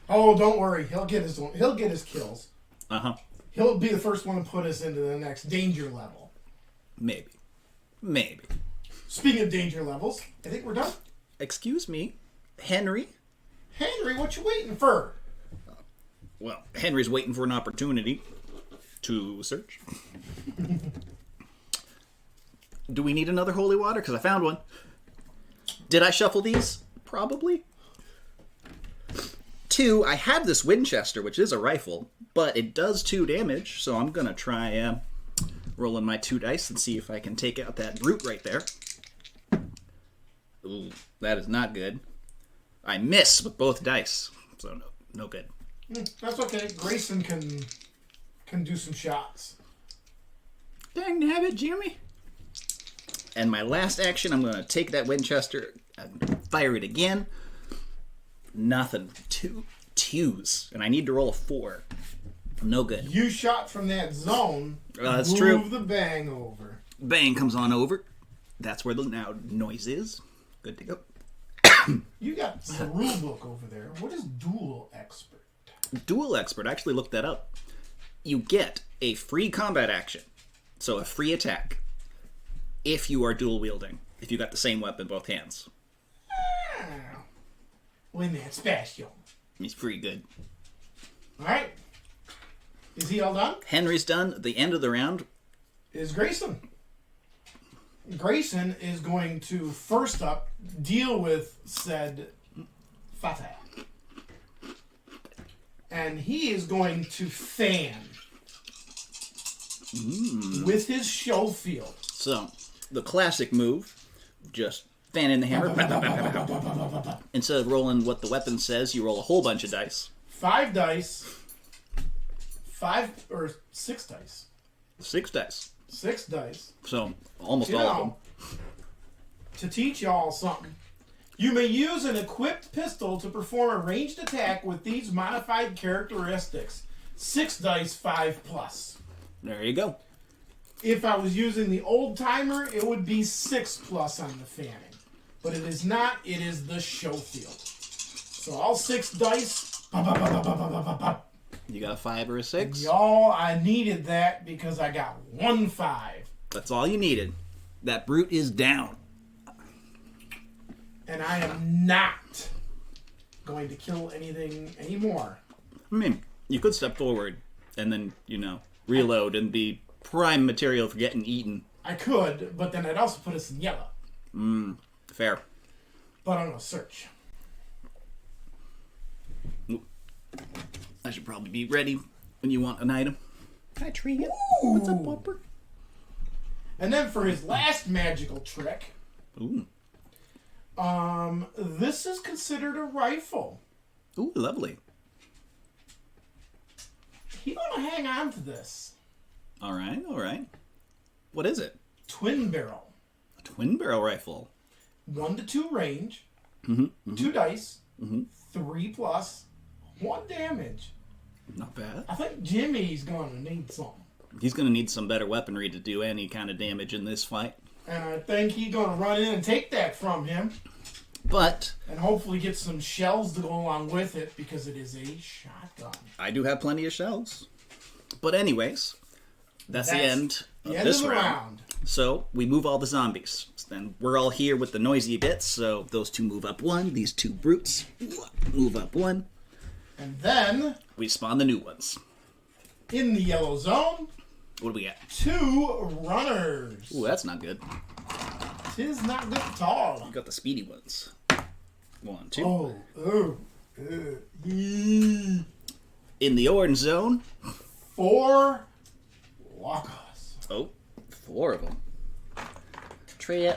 Oh, don't worry. He'll get his kills. Uh-huh. He'll be the first one to put us into the next danger level. Maybe. Speaking of danger levels, I think we're done. Excuse me, Henry? Henry, what you waiting for? Well, Henry's waiting for an opportunity to search. Do we need another holy water? Because I found one. Did I shuffle these? Probably. 2, I have this Winchester, which is a rifle, but it does 2 damage, so I'm going to try rolling my 2 dice and see if I can take out that brute right there. Ooh, that is not good. I miss with both dice, so no good. That's okay. Grayson can do some shots. Dang nabbit, Jimmy. And my last action, I'm going to take that Winchester and fire it again. Nothing. 2 twos. And I need to roll a 4. No good. You shot from that zone. That's move true. Move the bang over. Bang comes on over. That's where the now noise is. Good to go. You got the rule book over there. What is Duel Expert? Duel Expert. I actually looked that up. You get a free combat action. So a free attack. If you are dual wielding. If you got the same weapon in both hands. When that's special. He's pretty good. Alright. Is he all done? Henry's done. The end of the round. Is Grayson. Grayson is going to, first up, deal with said Fatah. And he is going to fan with his show field. So, the classic move, just fan in the hammer. Instead of rolling what the weapon says, you roll a whole bunch of dice. 5 dice. 6 dice. 6 dice. 6 dice. So, almost all of them. To teach y'all something, you may use an equipped pistol to perform a ranged attack with these modified characteristics. 6 dice, 5 plus. There you go. If I was using the old timer, it would be 6 plus on the fanning. But it is not, it is the show field. So all 6 dice. You got a 5 or a 6? Y'all, I needed that because I got 1 5. That's all you needed. That brute is down. And I am not going to kill anything anymore. I mean, you could step forward and then, reload and be prime material for getting eaten. I could, but then I'd also put us in yellow. Fair. But I'm going to search. I should probably be ready when you want an item. Hi, Tree. Ooh. What's up, Whopper? And then for his last magical trick, Ooh. this is considered a rifle. Ooh, lovely. He's going to hang on to this. All right. What is it? Twin barrel. A twin barrel rifle. 1 to 2 range. 2 2 dice. 3 plus. 1 damage. Not bad. I think Jimmy's going to need something. He's going to need some better weaponry to do any kind of damage in this fight. And I think he's going to run in and take that from him. But And hopefully get some shells to go along with it because it is a shotgun. I do have plenty of shells. But anyways, that's the end of The end this of the round. round. So we move all the zombies. Then we're all here with the noisy bits. So those 2 move up 1. These 2 brutes move up 1. And then we spawn the new ones. in the yellow zone, What do we got? 2 runners. Ooh, that's not good. Tis not good at all. You got the speedy ones. 1, 2. Yee. In the orange zone. 4 walkers. Oh, 4 of them. Treya,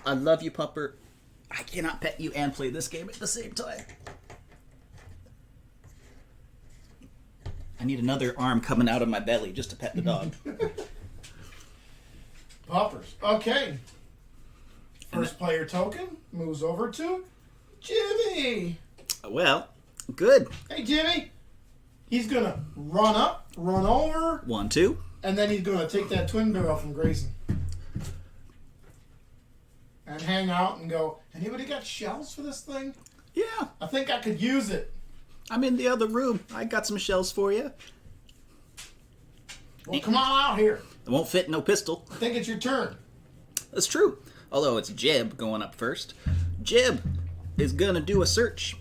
I love you, pupper. I cannot pet you and play this game at the same time. I need another arm coming out of my belly just to pet the dog. Puppers. Okay. First player token moves over to Jimmy. Well, good. Hey, Jimmy. He's going to run up, run over, 1, 2. and then he's going to take that twin barrel from Grayson. And hang out and go, anybody got shells for this thing? Yeah, I think I could use it. I'm in the other room. I got some shells for you. Well, come on out here. It won't fit no pistol. I think it's your turn. That's true. Although it's Jib going up first. Jib is going to do a search.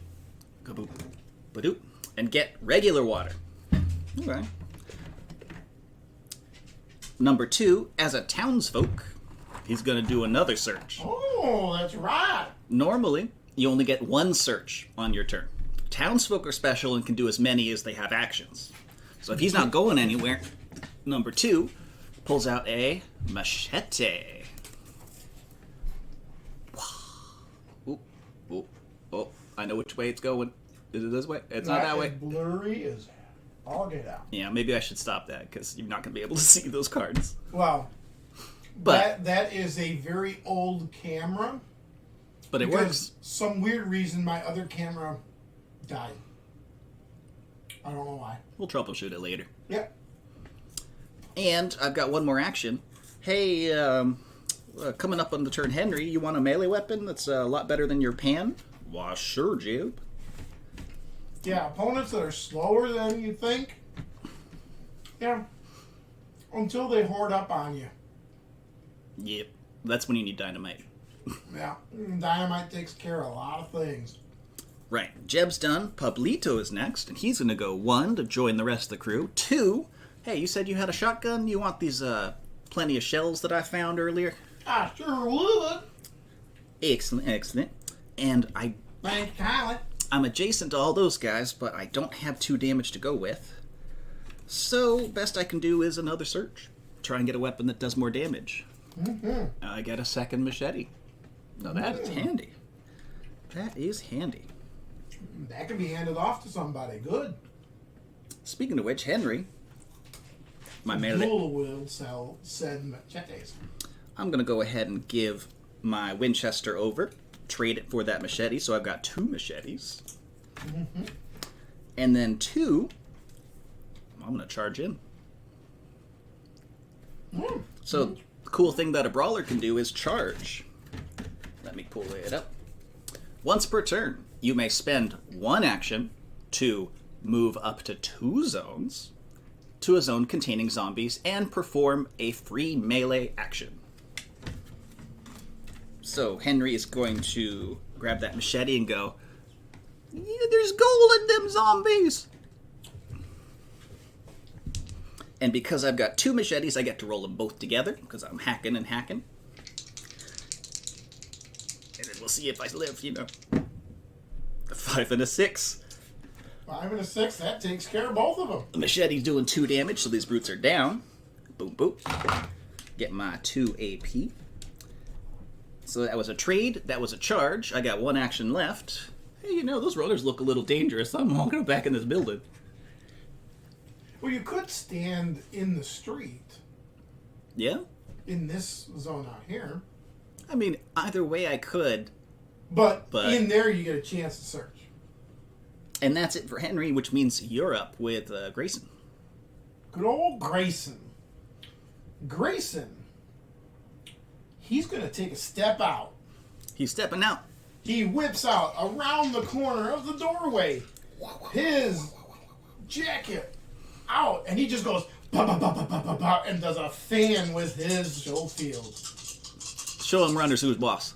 Kaboop. Badoop. And get regular water. Okay. Number 2, as a townsfolk, he's going to do another search. Oh, that's right. Normally, you only get 1 search on your turn. Townsfolk are special and can do as many as they have actions. So if he's not going anywhere, number 2 pulls out a machete. Oop, oop, oh, I know which way it's going. Is it this way? It's not that way. Blurry as all get out. Yeah, maybe I should stop that because you're not going to be able to see those cards. Well, But that is a very old camera. But it works. Some weird reason my other camera died. I don't know why. We'll troubleshoot it later. Yep. And I've got one more action. Hey, coming up on the turn, Henry, you want a melee weapon that's a lot better than your pan? Why, sure, Jib. Yeah, opponents that are slower than you think. Yeah. Until they hoard up on you. Yep. That's when you need dynamite. Yeah. Dynamite takes care of a lot of things. Right. Jeb's done. Pablito is next, and he's going to go 1 to join the rest of the crew. 2, hey, you said you had a shotgun? You want these plenty of shells that I found earlier? I sure would. Excellent, excellent. And Thank you kindly. I'm adjacent to all those guys, but I don't have 2 damage to go with. So, best I can do is another search. Try and get a weapon that does more damage. Mm-hmm. I get a second machete. Now that is handy. That is handy. That can be handed off to somebody. Good. Speaking of which, Henry, my melee, Dual will sell said machetes. I'm going to go ahead and give my Winchester over, trade it for that machete, so I've got 2 machetes. Mm-hmm. And then 2, I'm going to charge in. So the cool thing that a brawler can do is charge. Let me pull it up. Once per turn, you may spend 1 action to move up to 2 zones to a zone containing zombies and perform a free melee action. So Henry is going to grab that machete and go, yeah, there's gold in them zombies! And because I've got 2 machetes, I get to roll them both together, because I'm hacking and hacking. And then we'll see if I live, you know. A 5 and a 6. 5 and a 6, that takes care of both of them. The machete's doing 2 damage, so these brutes are down. Boom, boom. Get my 2 AP. So that was a trade, that was a charge. I got 1 action left. Hey, you know, those runners look a little dangerous. I'm walking back in this building. Well, you could stand in the street. Yeah? In this zone out here. I mean, either way I could. But in there, you get a chance to search. And that's it for Henry, which means you're up with Grayson. Good old Grayson. Grayson. He's going to take a step out. He's stepping out. He whips out around the corner of the doorway his jacket out, and he just goes bah, bah, bah, bah, bah, bah, bah, and does a fan with his show field. Show him runners who's boss.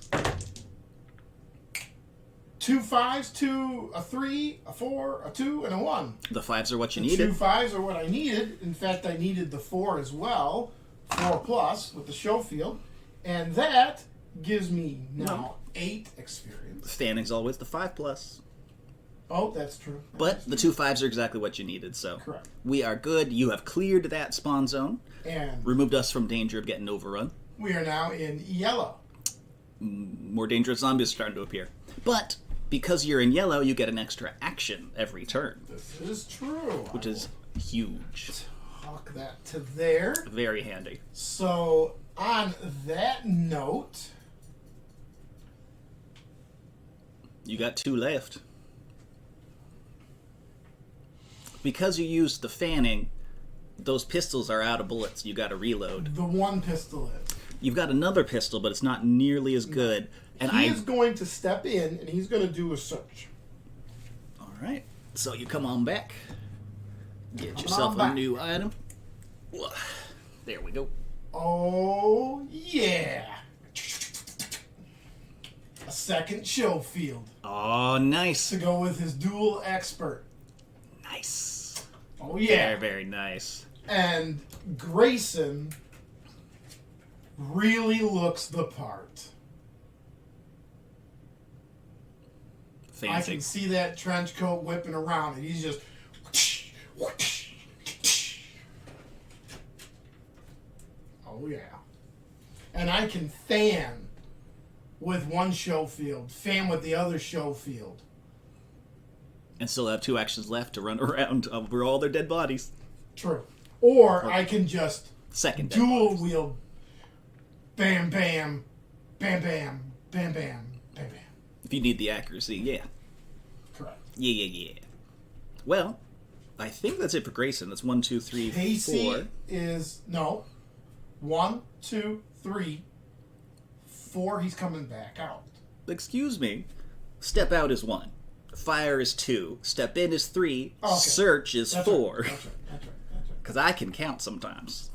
2 5s, 2, a 3, a 4, a 2, and a 1. The 5s are what you The needed. 2 5s are what I needed. In fact, I needed the 4 as well. 4 plus with the show field. And that gives me now 8 experience. Standing's always the 5+. Oh, that's true. But the 2 5s are exactly what you needed, so Correct. we are good. You have cleared that spawn zone, And removed us from danger of getting overrun. we are now in yellow. More dangerous zombies are starting to appear. But because you're in yellow, you get an extra action every turn, This is true. which is huge. Tuck that to there. Very handy. So, on that note, You got 2 left. Because you used the fanning, those pistols are out of bullets. You got to reload. the one pistol is. You've got another pistol, but it's not nearly as good. And He is going to step in and he's going to do a search. All right. So you come on back. Get Come yourself on a back. new item. There we go. Oh, yeah. A second show field Oh, nice. to go with his dual expert. Nice. Oh, yeah. Very, very nice. And Grayson really looks the part. I Fancy. can see that trench coat whipping around, and he's just. Oh, yeah. And I can fan with one show field, fan with the other show field. And still have 2 actions left to run around over all their dead bodies. True. Or I can just Second dead dual bodies. wield. Bam, bam, bam, bam, bam, bam, bam, bam. If you need the accuracy, yeah. Correct. Yeah. Well, I think that's it for Grayson. That's 1, 2, 3, Kassey 4. is no 1, 2, 3, 4. He's coming back out. Excuse me. Step out is 1. Fire is 2. Step in is 3. Okay. Search is That's 4. Right. That's right. That's right. That's right. Because I can count sometimes.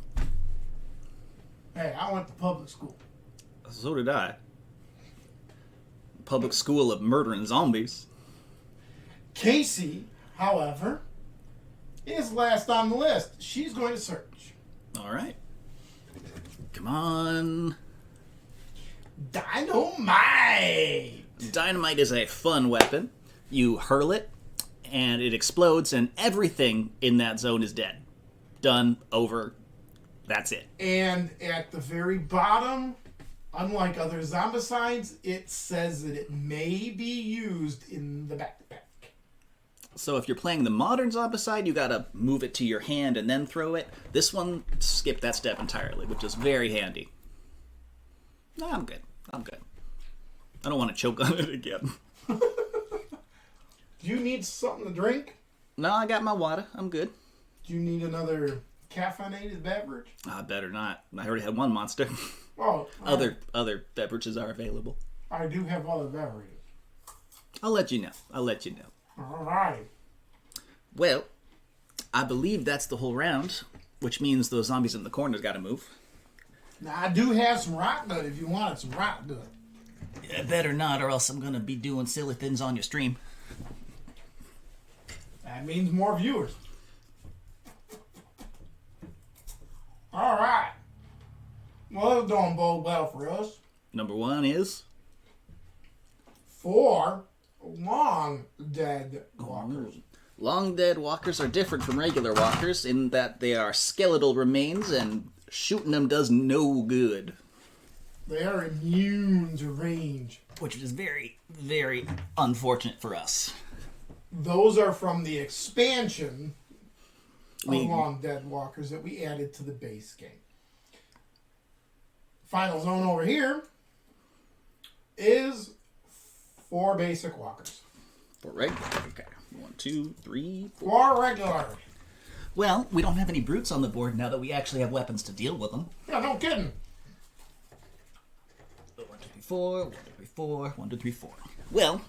Hey, I went to public school. So did I. Public school of murdering zombies. Kassey, however, is last on the list. She's going to search. All right. Come on. Dynamite. Dynamite is a fun weapon. You hurl it, and it explodes, and everything in that zone is dead. Done. Over. That's it. And at the very bottom, unlike other zombicides, it says that it may be used in the backpack. So if you're playing the modern Zombicide, you gotta move it to your hand and then throw it. This one, skip that step entirely, which is very handy. No, I'm good. I don't want to choke on it again. Do you need something to drink? No, I got my water. I'm good. Do you need another caffeinated beverage? I better not. I already had one monster. Oh, Other beverages are available. I do have other beverages. I'll let you know. All right. Well, I believe that's the whole round, which means those zombies in the corner's got to move. Now, I do have some rock good if you want some rock good. Yeah, better not, or else I'm gonna be doing silly things on your stream. That means more viewers. All right. Well, it's doing bode well for us. Number 1 is 4 long dead walkers. long dead walkers are different from regular walkers in that they are skeletal remains, and shooting them does no good. They are immune to range. Which is very, very unfortunate for us. Those are from the expansion of We- long dead walkers that we added to the base game. Final zone over here is 4 basic walkers. For regular, okay. 1, 2, 3, 4. 4 regular. Well, we don't have any brutes on the board now that we actually have weapons to deal with them. Yeah, no kidding. 1, 2, 3, 4. 1, 2, 3, 4. 1, 2, 3, 4. Well,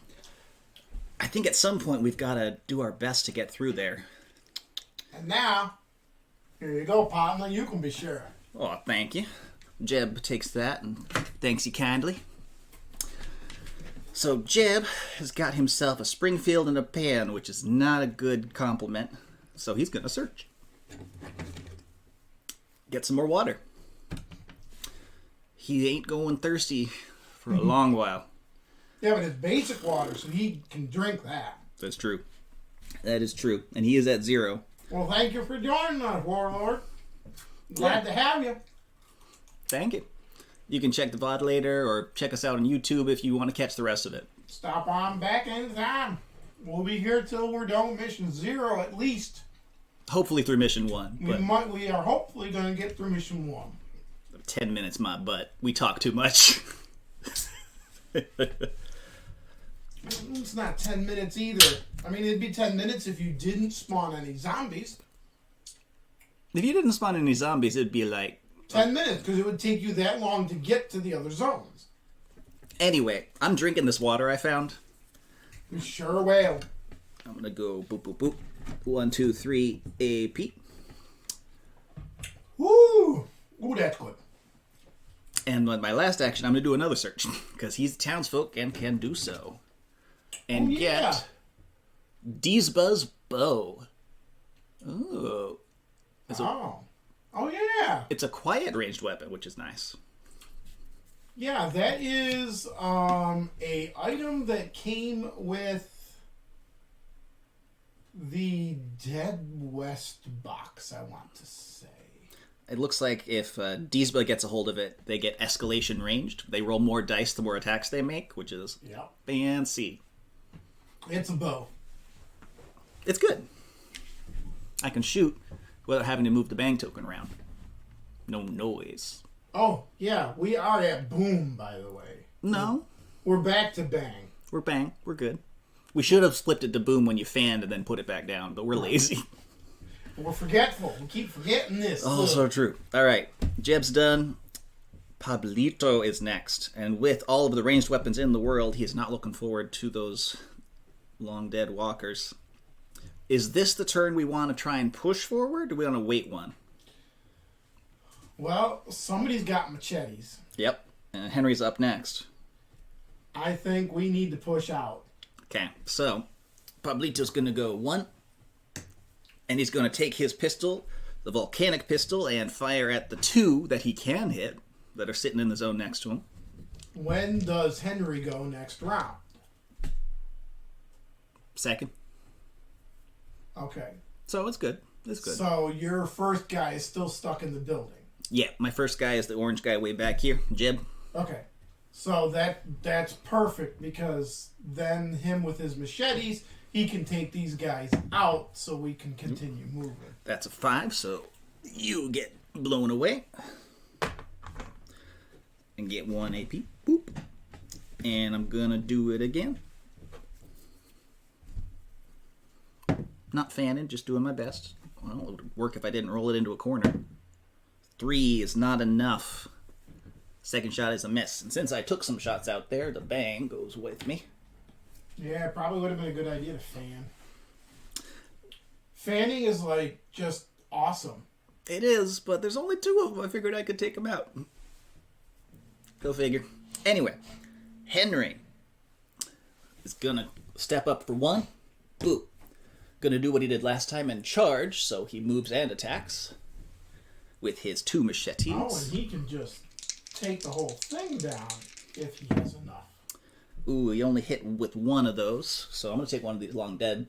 I think at some point we've got to do our best to get through there. And now, here you go, partner. You can be sure. Oh, thank you. Jeb takes that and thanks you kindly. So Jeb has got himself a Springfield in a pan, which is not a good compliment. So he's going to search. Get some more water. He ain't going thirsty for a long while. Yeah, but it's basic water, so he can drink that. That's true. That is true. And he is at 0. Well, thank you for joining us, Warlord. Glad to have you. Thank you. You can check the VOD later or check us out on YouTube if you want to catch the rest of it. Stop on back anytime. We'll be here till we're done with mission 0 at least. Hopefully through mission 1. We are hopefully going to get through mission 1. 10 minutes, my butt. We talk too much. It's not 10 minutes either. I mean, it'd be 10 minutes if you didn't spawn any zombies. If you didn't spawn any zombies, it'd be like 10 minutes, because it would take you that long to get to the other zones. Anyway, I'm drinking this water I found. You sure will. I'm going to go boop, boop, boop. 1, 2, 3, AP. Woo! Ooh, that's good. And with my last action, I'm going to do another search. Because he's townsfolk and can do so. And get Deesba's bow. Ooh. Oh, yeah. It's a quiet ranged weapon, which is nice. Yeah, that is a item that came with the Dead West box, I want to say. It looks like if Deesba gets a hold of it, they get escalation ranged. They roll more dice the more attacks they make, which is fancy. It's a bow. It's good. I can shoot without having to move the bang token around. No noise. Oh, yeah, we are at boom, by the way. No. We're back to bang. We're bang. We're good. We should have flipped it to boom when you fanned and then put it back down, but we're lazy. We're forgetful. We keep forgetting this. Oh, so true. All right. Jeb's done. Pablito is next. And with all of the ranged weapons in the world, he is not looking forward to those long dead walkers. Is this the turn we want to try and push forward, or do we want to wait one? Well, somebody's got machetes. Yep. And Henry's up next. I think we need to push out. Okay. So, Pablito's going to go 1. And he's going to take his pistol, the volcanic pistol, and fire at the 2 that he can hit that are sitting in the zone next to him. When does Henry go next round? Second. Okay. So it's good. It's good. So your first guy is still stuck in the building. Yeah, my first guy is the orange guy way back here, Jeb. Okay. So that's perfect, because then him with his machetes, he can take these guys out so we can continue moving. That's a 5, so you get blown away. And get 1 AP. Boop. And I'm going to do it again. Not fanning, just doing my best. Well, it would work if I didn't roll it into a corner. 3 is not enough. Second shot is a miss. And since I took some shots out there, the bang goes with me. Yeah, it probably would have been a good idea to fan. Fanning is, like, just awesome. It is, but there's only 2 of them. I figured I could take them out. Go figure. Anyway, Henry is gonna step up for 1. Boop. Gonna do what he did last time and charge, so he moves and attacks with his 2 machetes. Oh, and he can just take the whole thing down if he has enough. Ooh, he only hit with 1 of those, so I'm gonna take one of these long dead.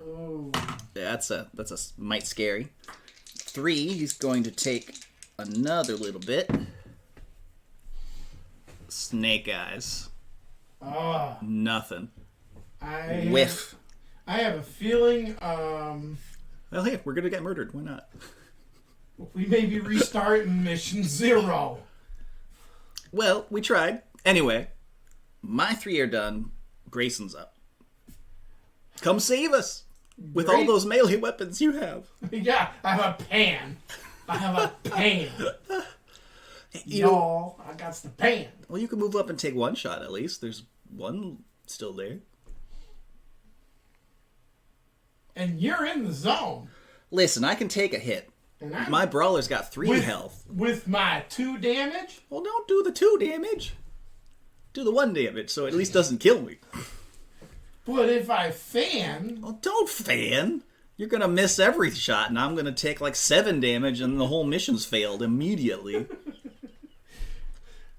Ooh. Yeah, that's a mite scary. 3, he's going to take another little bit. Snake eyes. Nothing. Whiff. I have a feeling Well, hey, we're gonna get murdered. Why not? we may be restarting mission 0. Well, we tried. Anyway, my 3 are done. Grayson's up. Come save us with all those melee weapons you have. Yeah, I have a pan. I have a pan. Y'all, I got the pan. Well, you can move up and take 1 shot at least. There's 1 still there. And you're in the zone. Listen, I can take a hit. My brawler's got 3 health. With my 2 damage? Well, don't do the 2 damage. Do the 1 damage, so it at least doesn't kill me. But if I fan... Well, don't fan. You're going to miss every shot, and I'm going to take like 7 damage, and the whole mission's failed immediately.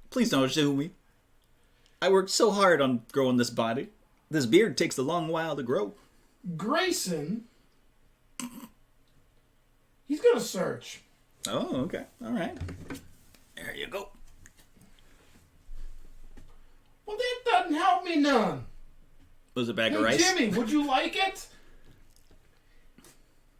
Please don't sue me. I worked so hard on growing this body. This beard takes a long while to grow. Grayson... He's going to search. Oh, okay. All right. There you go. Well, that doesn't help me none. Was it a bag of Hey, rice? Jimmy, would you like it?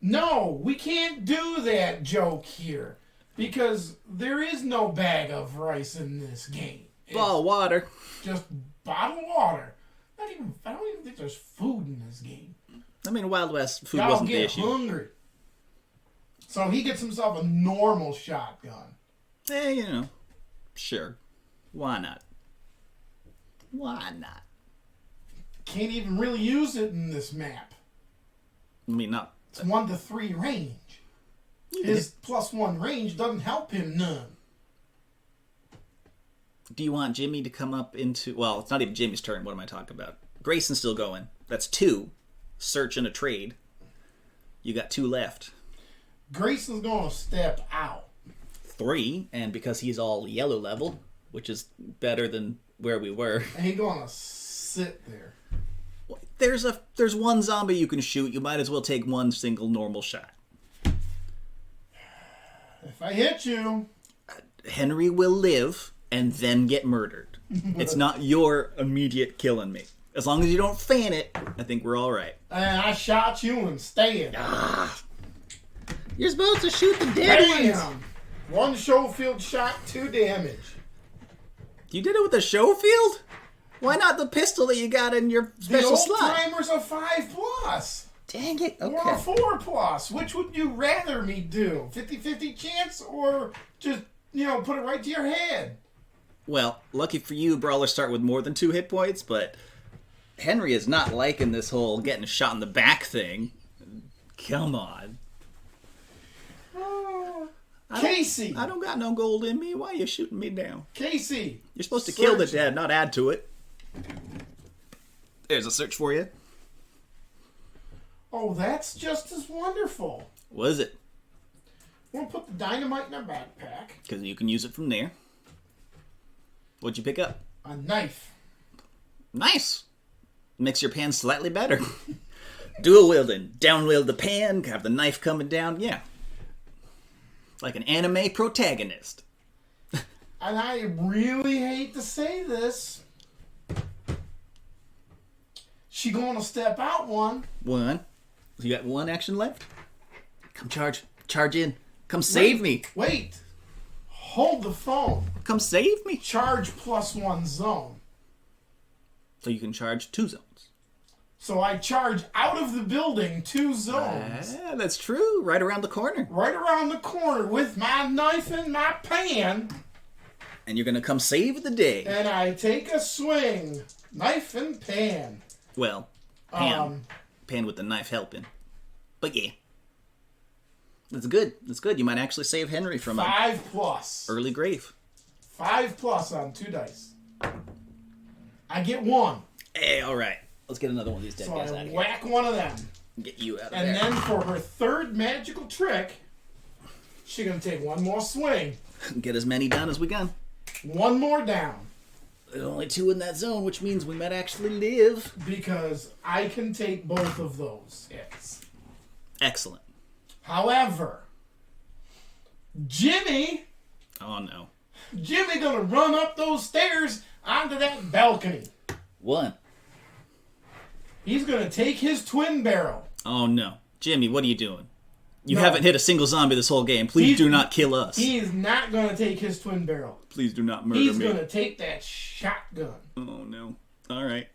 No, we can't do that joke here. Because there is no bag of rice in this game. Ball of water. Just bottled water. I don't even think there's food in this game. I mean, Wild West food Y'all wasn't the get issue. hungry. So he gets himself a normal shotgun. You know. Sure. Why not? Why not? Can't even really use it in this map. I mean, not... It's 1 to 3 range. His +1 range doesn't help him none. Do you want Jimmy to come up into... Well, it's not even Jimmy's turn. What am I talking about? Grayson's still going. That's 2. Search and a trade. You got 2 left. Grayson's going to step out. 3, and because he's all yellow level, which is better than where we were. And he's going to sit there. There's 1 zombie you can shoot. You might as well take 1 single normal shot. If I hit you... Henry will live and then get murdered. It's not your immediate killing me. As long as you don't fan it, I think we're all right. And I shot you instead. You're supposed to shoot the dead ones. Bam! 1 Schofield shot, 2 damage. You did it with the Schofield? Why not the pistol that you got in your special the slot? old timer's a 5+. Dang it, okay. Or a 4+. Which would you rather me do? 50-50 chance or just, put it right to your head? Well, lucky for you, brawlers start with more than 2 hit points, but Henry is not liking this whole getting shot in the back thing. Come on. Kassey! I don't got no gold in me. Why are you shooting me down? Kassey! You're supposed to kill the dead, not add to it. There's a search for you. Oh, that's just as wonderful. What is it? We'll put the dynamite in our backpack. Because you can use it from there. What'd you pick up? A knife. Nice. Makes your pan slightly better. Dual wielding. Down wield the pan, have the knife coming down. Yeah. Like an anime protagonist. And I really hate to say this. She gonna step out 1. 1. You got 1 action left? Come charge. Charge in. Come save me. Wait. Hold the phone. Come save me. Charge +1 zone. So you can charge 2 zones. So I charge out of the building 2 zones. Yeah, that's true. Right around the corner. Right around the corner with my knife and my pan. And you're going to come save the day. And I take a swing. Knife and pan. Well, pan. Pan with the knife helping. But yeah. That's good. That's good. You might actually save Henry from 5+. Early grave. 5+ on 2 dice. I get 1. Hey, all right. Let's get another one of these dead guys out of here. Whack 1 of them. Get you out of And there. then for her 3rd magical trick, she's going to take 1 more swing. Get as many done as we can. 1 more down. There's only 2 in that zone, which means we might actually live. Because I can take both of those hits. Excellent. However, Jimmy gonna run up those stairs onto that balcony. 1. He's gonna take his twin barrel. Oh no. Jimmy, what are you doing? You haven't hit a single zombie this whole game. Please do not kill us. He is not gonna take his twin barrel. Please do not murder me. He's gonna take that shotgun. Oh no. Alright.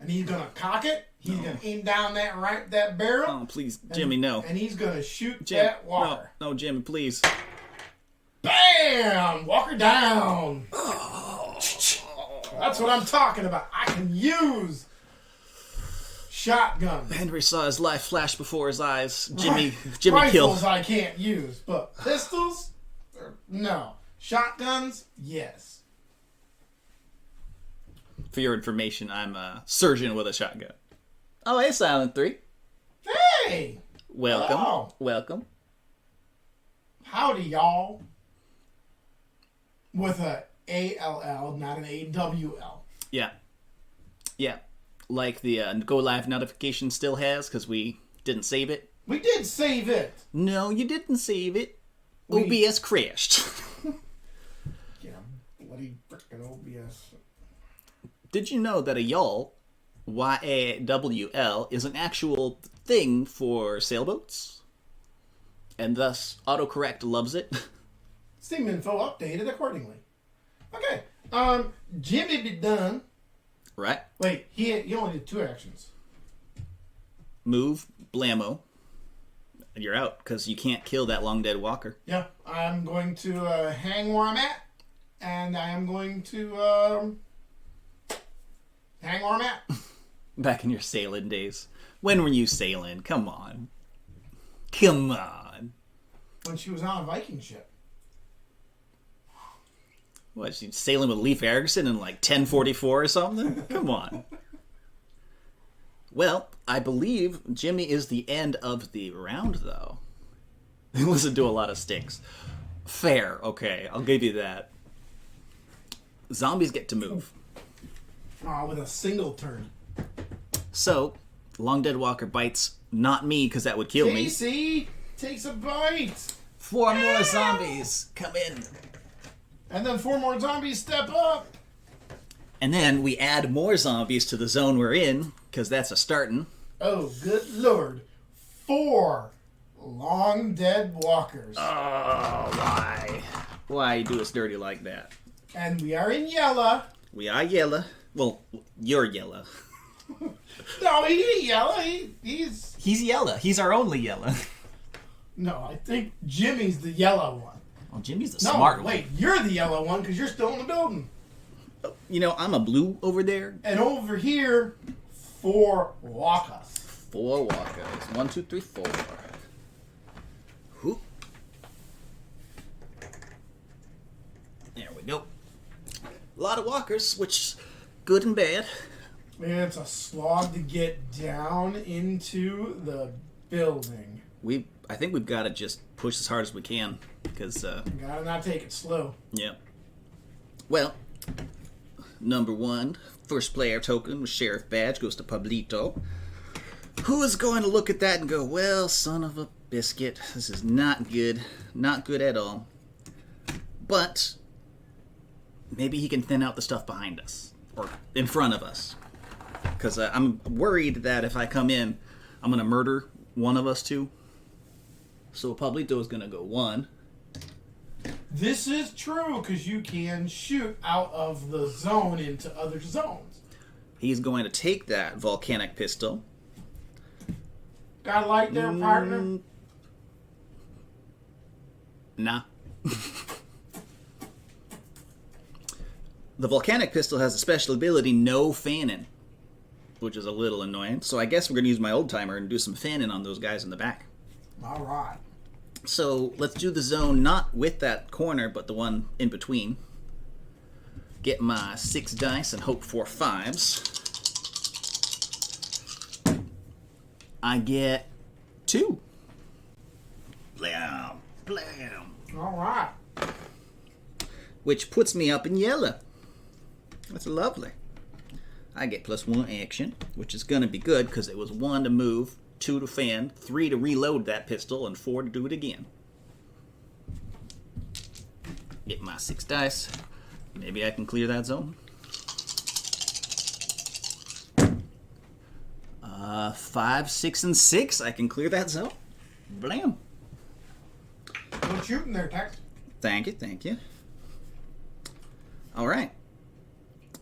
And he's gonna cock it. He's gonna aim down that barrel. Oh, please. Jimmy, no. And he's gonna shoot Jim, that walker. No, Jimmy, please. Bam! Walker down. That's what I'm talking about. I can use shotgun. Henry saw his life flash before his eyes. Jimmy Rifles killed. I can't use, but pistols? No. Shotguns? Yes. For your information, I'm a surgeon with a shotgun. Oh, hey, Silent 3. Hey! Welcome. Hello. Welcome. Howdy, y'all. With a A-L-L, not an A-W-L. Yeah. Yeah. Like the Go Live notification still has, because we didn't save it. We did save it. No, you didn't save it. OBS crashed. Yeah, bloody frickin' OBS. Did you know that a yawl, Y-A-W-L, is an actual thing for sailboats? And thus, autocorrect loves it? Steam info updated accordingly. Okay, Jimmy be done. Right? Wait, he only did 2 actions. Move, blammo. You're out, because you can't kill that long dead walker. Yeah, I'm going to hang where I'm at, and I am going to hang where I'm at. Back in your sailing days. When were you sailing? Come on. Come on. When she was on a Viking ship. What, she sailing with Leif Erikson in like 1044 or something? Come on. Well, I believe Jimmy is the end of the round, though. He listened to a lot of stinks. Fair, okay, I'll give you that. Zombies get to move. With a single turn. So, Long Dead Walker bites not me, because that would kill me. Casey takes a bite. 4 more zombies come in. And then 4 more zombies step up. And then we add more zombies to the zone we're in, because that's a starting. Oh, good lord. 4 long dead walkers. Oh, why? Why do us dirty like that? And we are in yellow. We are yellow. Well, you're yellow. No, he ain't yellow. He's... He's yellow. He's our only yellow. No, I think Jimmy's the yellow one. Well, Jimmy's the No, smart one. wait, you're the yellow one because you're still in the building. You know, I'm a blue over there. And over here, 4 walkers. 4 walkers. 1, 2, 3, 4. Whoop. There we go. A lot of walkers, which good and bad. And it's a slog to get down into the building. I think we've got to just push as hard as we can, because Gotta not take it slow. yeah. Well, number 1, first player token with Sheriff Badge goes to Pablito. Who is going to look at that and go, well, son of a biscuit, this is not good. Not good at all. But maybe he can thin out the stuff behind us, or in front of us. Because I'm worried that if I come in, I'm going to murder one of us two. So Pablito is going to go 1. This is true because you can shoot out of the zone into other zones. He's going to take that volcanic pistol. Got a light there, partner? Nah. The volcanic pistol has a special ability, no fanning, which is a little annoying. So I guess we're going to use my old timer and do some fanning on those guys in the back. All right. So let's do the zone not with that corner, but the one in between. Get my 6 dice and hope for 5s. I get 2. Blam, blam. All right. Which puts me up in yellow. That's lovely. I get +1 action, which is going to be good because it was 1 to move, 2 to fan, 3 to reload that pistol, and 4 to do it again. Get my 6 dice. Maybe I can clear that zone. 5, 6, and 6. I can clear that zone. Blam. Good shooting there, Tex. Thank you, thank you. All right.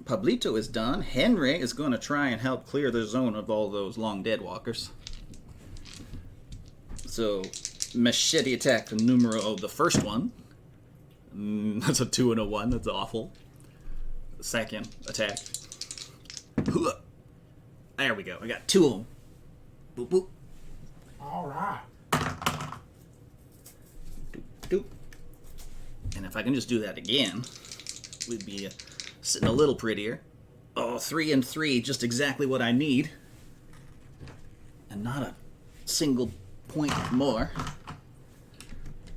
Pablito is done. Henry is going to try and help clear the zone of all those long dead walkers. So, machete attack numero, the first one. That's a 2 and a 1. That's awful. The second attack. There we go. I got 2 of them. Boop, boop. All right. Doop, doop. And if I can just do that again, we'd be sitting a little prettier. Oh, 3 and 3, just exactly what I need. And not a single point more.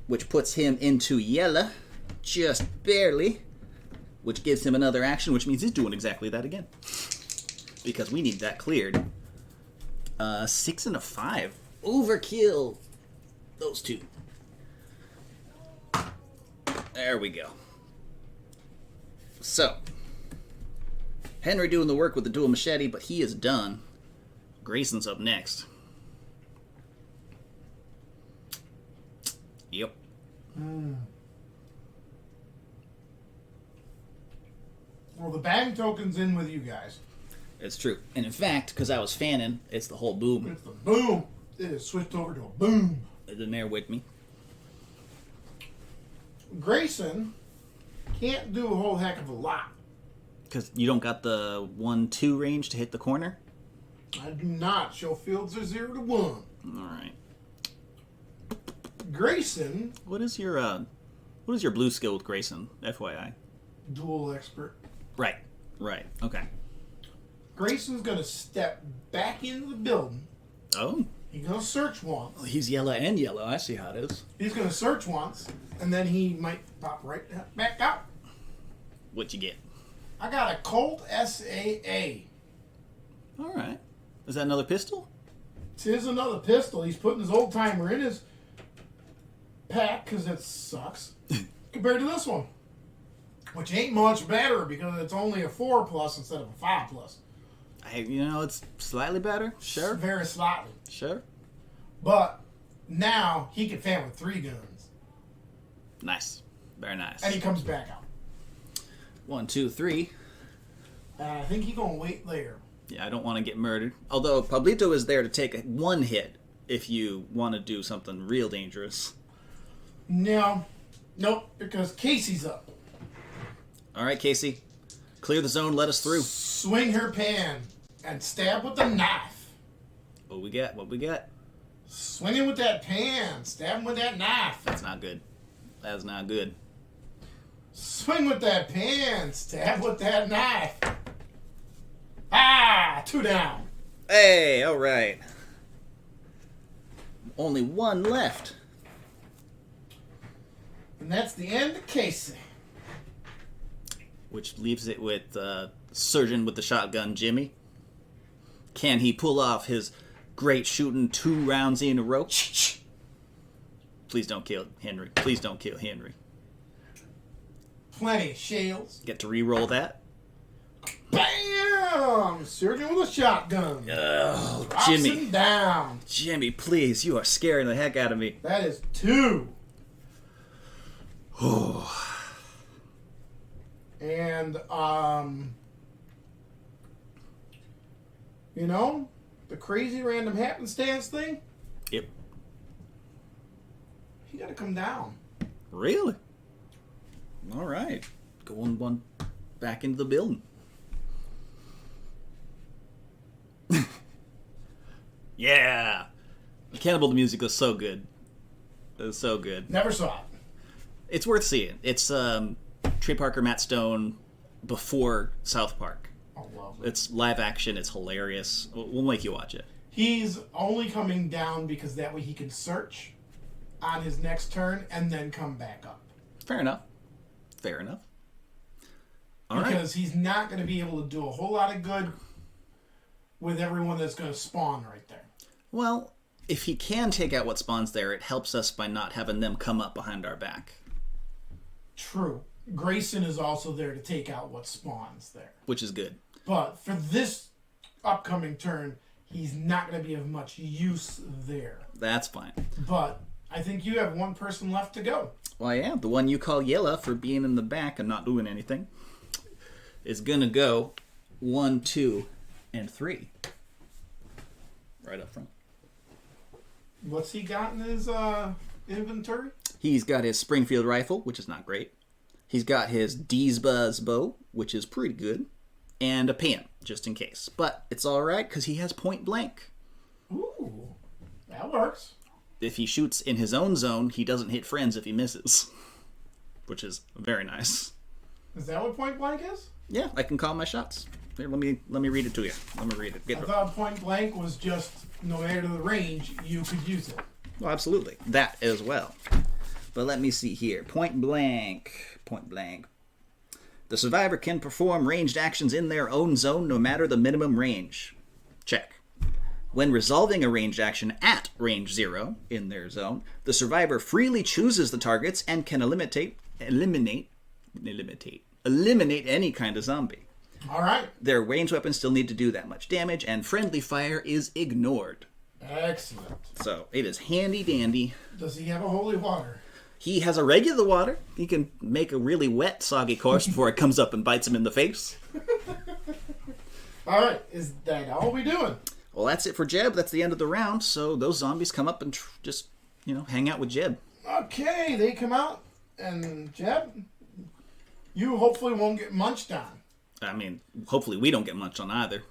Which puts him into yellow, just barely. Which gives him another action, which means he's doing exactly that again. Because we need that cleared. 6 and a 5. Overkill. Those two. There we go. So, Henry doing the work with the dual machete, but he is done. Grayson's up next. Yep. Well, the bang token's in with you guys. It's true. And in fact, because I was fanning, it's the whole boom. It's the boom. It has switched over to a boom. It's in there with me. Grayson can't do a whole heck of a lot. Because you don't got the 1-2 range to hit the corner? I do not. Show fields are 0 to 1. Alright. Grayson, What is your blue skill with Grayson, FYI? dual expert. Right. Okay. Grayson's going to step back into the building. Oh. He's going to search once. He's yellow and yellow. I see how it is. He's going to search once, and then he might pop right back out. What you get? I got a Colt SAA. Alright. Is that another pistol? Tis another pistol. He's putting his old timer in his pack because it sucks compared to this one, which ain't much better because it's only a 4+ instead of a 5+. It's slightly better. Sure. Very slightly. Sure. But now he can fan with 3 guns. Nice. Very nice. And he comes back out. 1, 2, 3. And I think he's going to wait there. Yeah, I don't want to get murdered. Although Pablito is there to take 1 hit if you want to do something real dangerous. No. Nope, because Casey's up. Alright, Kassey. Clear the zone, let us through. Swing her pan and stab with the knife. What we got? Swing him with that pan. Stab him with that knife. That's not good. That's not good. Swing with that pan. Stab with that knife. Ah! 2 down. Hey, alright. Only 1 left. And that's the end of Kassey. Which leaves it with Surgeon with the shotgun, Jimmy. Can he pull off his great shooting 2 rounds in a row? Please don't kill Henry. Please don't kill Henry. Plenty of shells. Get to re-roll that. Bam! Surgeon with a shotgun. Oh, Drops Jimmy. him down. Jimmy, please. You are scaring the heck out of me. That is 2. And, the crazy random happenstance thing, Yep. he got to come down. Really? Alright. Going 1 back into the building. Yeah! Cannibal, the music was so good. It was so good. Never saw it. It's worth seeing. It's Trey Parker, Matt Stone before South Park. Oh, lovely. It's live action. It's hilarious. We'll make you watch it. He's only coming down because that way he can search on his next turn and then come back up. Fair enough. All right. Because he's not going to be able to do a whole lot of good with everyone that's going to spawn right there. Well, if he can take out what spawns there, it helps us by not having them come up behind our back. True. Grayson is also there to take out what spawns there. Which is good. But for this upcoming turn, he's not going to be of much use there. That's fine. But I think you have 1 person left to go. Well, yeah, the one you call Yella for being in the back and not doing anything is going to go 1, 2, and 3. Right up front. What's he got in his inventory? He's got his Springfield rifle, which is not great. He's got his D's Buzz bow, which is pretty good. And a pan, just in case. But it's alright, because he has point blank. Ooh, that works. If he shoots in his own zone, he doesn't hit friends if he misses. Which is very nice. Is that what point blank is? Yeah, I can call my shots. Here, let me read it to you. Let me read it. I thought point blank was just no matter the range, you could use it. Well, absolutely. That as well. But let me see here. Point blank. The survivor can perform ranged actions in their own zone no matter the minimum range. Check. When resolving a ranged action at range 0 in their zone, the survivor freely chooses the targets and can eliminate any kind of zombie. All right. Their ranged weapons still need to do that much damage, and friendly fire is ignored. Excellent. So it is handy dandy. Does he have a holy water? He has a regular water. He can make a really wet, soggy course before it comes up and bites him in the face. All right. Is that all we doing? Well, that's it for Jeb. That's the end of the round. So those zombies come up and just, hang out with Jeb. Okay, they come out, and Jeb, you hopefully won't get munched on. I mean, hopefully we don't get munched on either.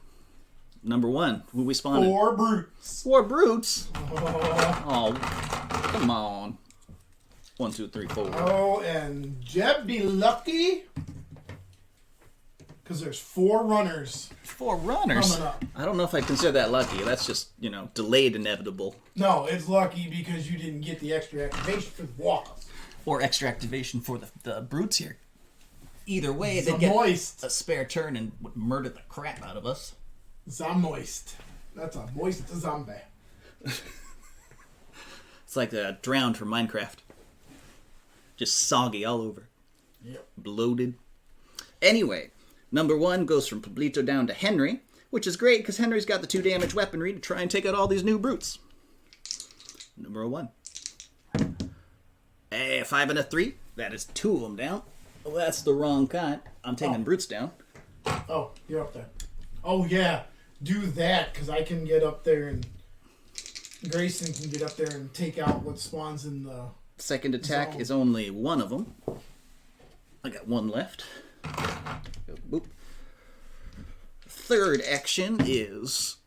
Number 1, who we spawning? 4 brutes. 4 brutes? Oh. Oh, come on. 1, 2, 3, 4. Oh, and Jeb be lucky, because there's 4 runners. 4 runners? Coming up. I don't know if I consider that lucky. That's just, delayed inevitable. No, it's lucky because you didn't get the extra activation for the walk-ups. Or extra activation for the brutes here. Either way, It's they'd get moist. a spare turn and would murder the crap out of us. Moist. That's a moist zombie. It's like the drowned from Minecraft. Just soggy all over. Yep. Bloated. Anyway, number 1 goes from Pablito down to Henry, which is great because Henry's got the 2 damage weaponry to try and take out all these new brutes. Number 1. A 5 and a 3. That is 2 of them down. Well, that's the wrong kind. I'm taking brutes down. Oh, you're up there. Oh, yeah. Do that, because I can get up there and Grayson can get up there and take out what spawns in the... Second attack zone. is only 1 of them. I got 1 left. Boop. Third action is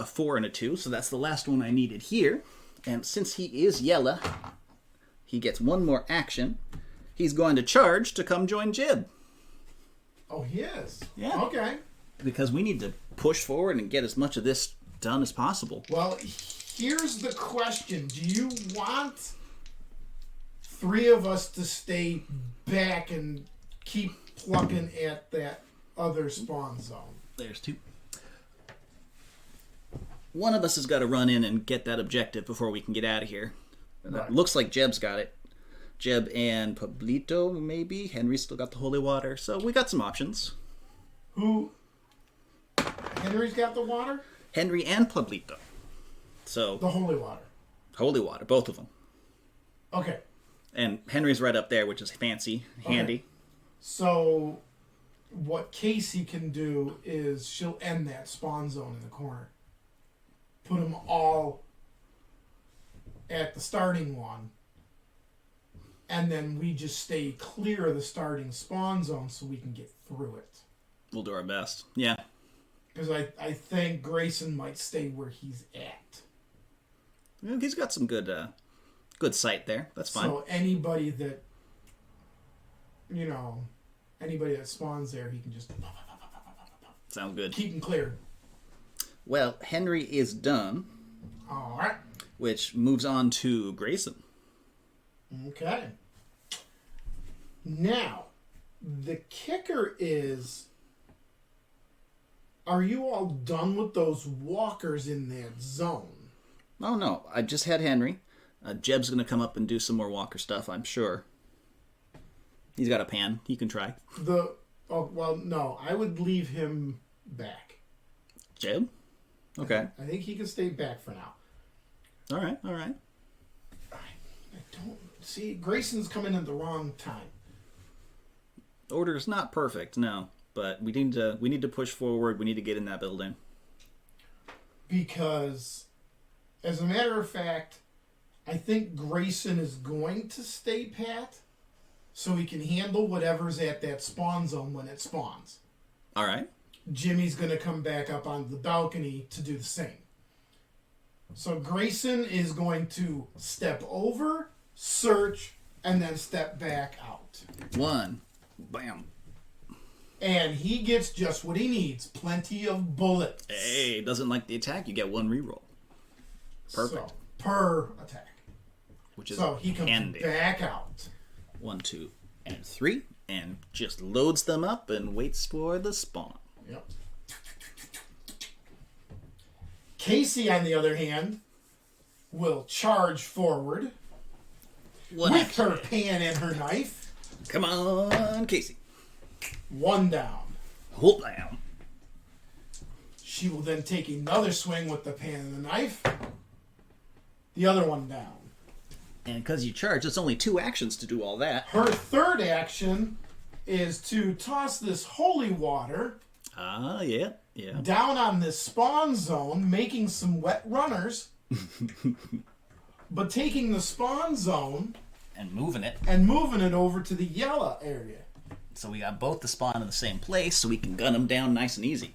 a 4 and a 2, so that's the last one I needed here. And since he is yellow, he gets 1 more action. He's going to charge to come join Jib. Oh, he is? Yeah. Okay. Because we need to push forward and get as much of this done as possible. Well, here's the question. Do you want 3 of us to stay back and keep plucking at that other spawn zone? There's 2. One of us has got to run in and get that objective before we can get out of here. Right. Looks like Jeb's got it. Jeb and Pablito, maybe. Henry's still got the holy water. So we got some options. Who? Henry's got the water? Henry and Pablito. So, The holy water. holy water, both of them. Okay. And Henry's right up there, which is fancy, handy. Okay. So, what Kassey can do is she'll end that spawn zone in the corner. Put them all at the starting one. And then we just stay clear of the starting spawn zone so we can get through it. We'll do our best. Yeah. Because I think Grayson might stay where he's at. Well, he's got some good sight there. That's fine. So anybody that, anybody that spawns there, he can just Sounds good. keep them cleared. Well, Henry is done, All right. which moves on to Grayson. Okay. Now, the kicker is, are you all done with those walkers in that zone? Oh, no. I just had Henry. Jeb's going to come up and do some more walker stuff, I'm sure. He's got a pan. He can try. No. I would leave him back. Jeb? Okay. I think he can stay back for now. All right. All right. I don't... See, Grayson's coming at the wrong time. Order is not perfect, no. But we need to push forward. We need to get in that building. Because, as a matter of fact, I think Grayson is going to stay pat so he can handle whatever's at that spawn zone when it spawns. All right. Jimmy's going to come back up on the balcony to do the same. So Grayson is going to step over, search, and then step back out. 1. Bam. And he gets just what he needs. Plenty of bullets. Hey, doesn't like the attack, you get 1 reroll. Perfect. So, per attack. Which is so he comes handy. back out. 1, 2, and 3. And just loads them up and waits for the spawn. Yep. Kassey, on the other hand, will charge forward with her pan and her knife. Come on, Kassey. 1 down. Hold down. She will then take another swing with the pan and the knife. The other 1 down. And because you charge, it's only 2 actions to do all that. Her third action is to toss this holy water Yeah. down on this spawn zone, making some wet runners, but taking the spawn zone And moving it. and moving it over to the yellow area. So we got both the spawn in the same place, so we can gun them down nice and easy.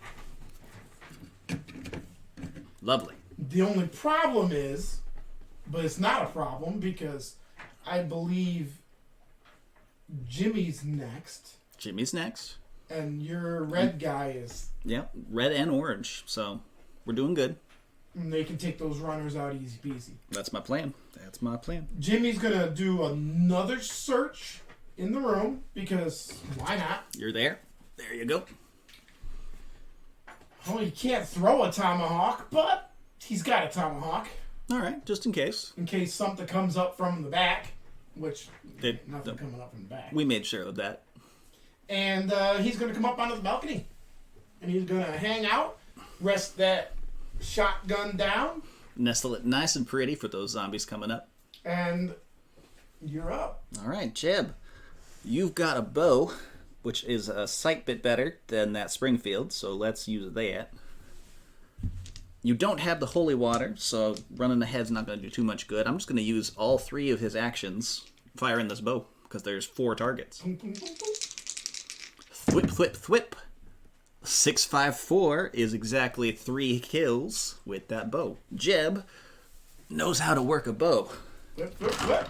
Lovely. The only problem is, but it's not a problem because I believe Jimmy's next, Jimmy's next. and your red guy is. Yep, red and orange. So we're doing good. And they can take those runners out easy peasy. That's my plan. That's my plan. Jimmy's gonna do another search in the room because why not? You're there. There you go. Oh, he can't throw a tomahawk, but he's got a tomahawk All right, just in case. in case something comes up from the back, which Did- nothing coming up from the back. We made sure of that. And he's going to come up onto the balcony, and he's going to hang out, rest that shotgun down, Nestle it nice and pretty for those zombies coming up. and you're up. All right, Jeb. You've got a bow, which is a sight bit better than that Springfield, so let's use that. You don't have the holy water, so running ahead's not going to do too much good. I'm just going to use all 3 of his actions firing this bow, because there's 4 targets. Thwip, thwip, thwip. 654 is exactly 3 kills with that bow. Jeb knows how to work a bow. Whip, whip, whip.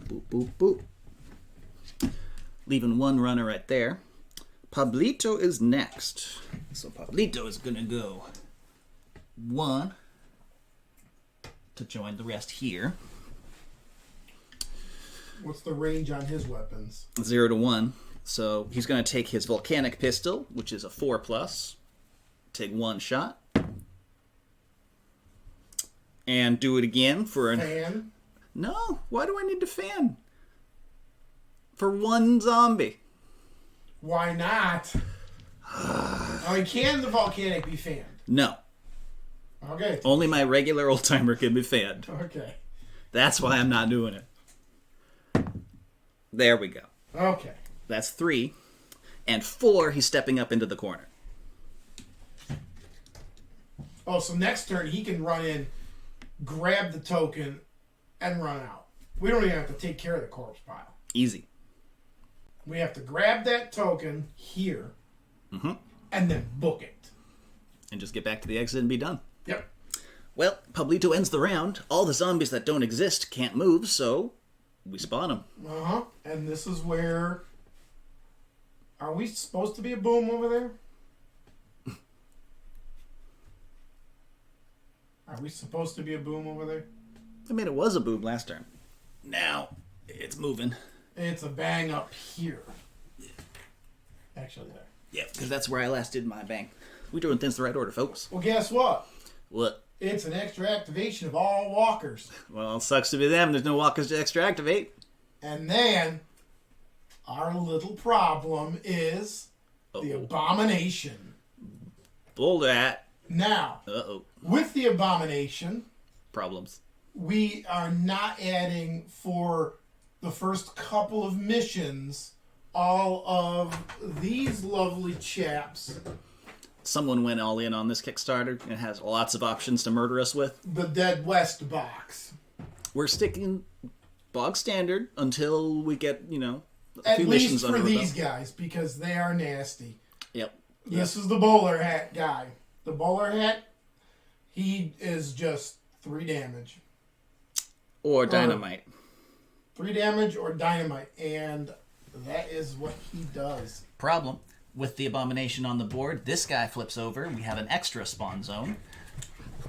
Boop, boop, boop. Leaving 1 runner right there. Pablito is next. So Pablito is going to go 1 to join the rest here. What's the range on his weapons? 0 to 1. So he's going to take his volcanic pistol, which is a 4+. Take 1 shot. And do it again for an... Fan. No, why do I need to fan? For 1 zombie. Why not? I mean, can the volcanic be fanned? No. Okay. Only my regular old timer can be fanned. Okay. That's why I'm not doing it. There we go. Okay. That's 3. And 4, he's stepping up into the corner. Oh, so next turn he can run in, grab the token, and run out. We don't even have to take care of the corpse pile. Easy. We have to grab that token here, and then book it. And just get back to the exit and be done. Yep. Well, Pablito ends the round. All the zombies that don't exist can't move, so we spawn them. And this is where... Are we supposed to be a boom over there? Are we supposed to be a boom over there? I mean, it was a boom last turn. Now, it's moving. It's a bang up here. Actually, there. Yeah, because that's where I last did my bang. We're doing things the right order, folks. Well, guess what? What? It's an extra activation of all walkers. Well, it sucks to be them. There's no walkers to extra activate. And then, our little problem is the Abomination. Bowler Hat. Now, Uh-oh. with the Abomination, Problems. we are not adding for the first couple of missions all of these lovely chaps. Someone went all in on this Kickstarter and has lots of options to murder us with. The Dead West box. We're sticking bog standard until we get, a At few least missions for under our these belt. guys, because they are nasty. Yep. This is the Bowler Hat guy. The Bowler Hat, he is just 3 damage. Or dynamite. 3 damage or dynamite. And that is what he does. Problem. With the Abomination on the board, this guy flips over. We have an extra spawn zone,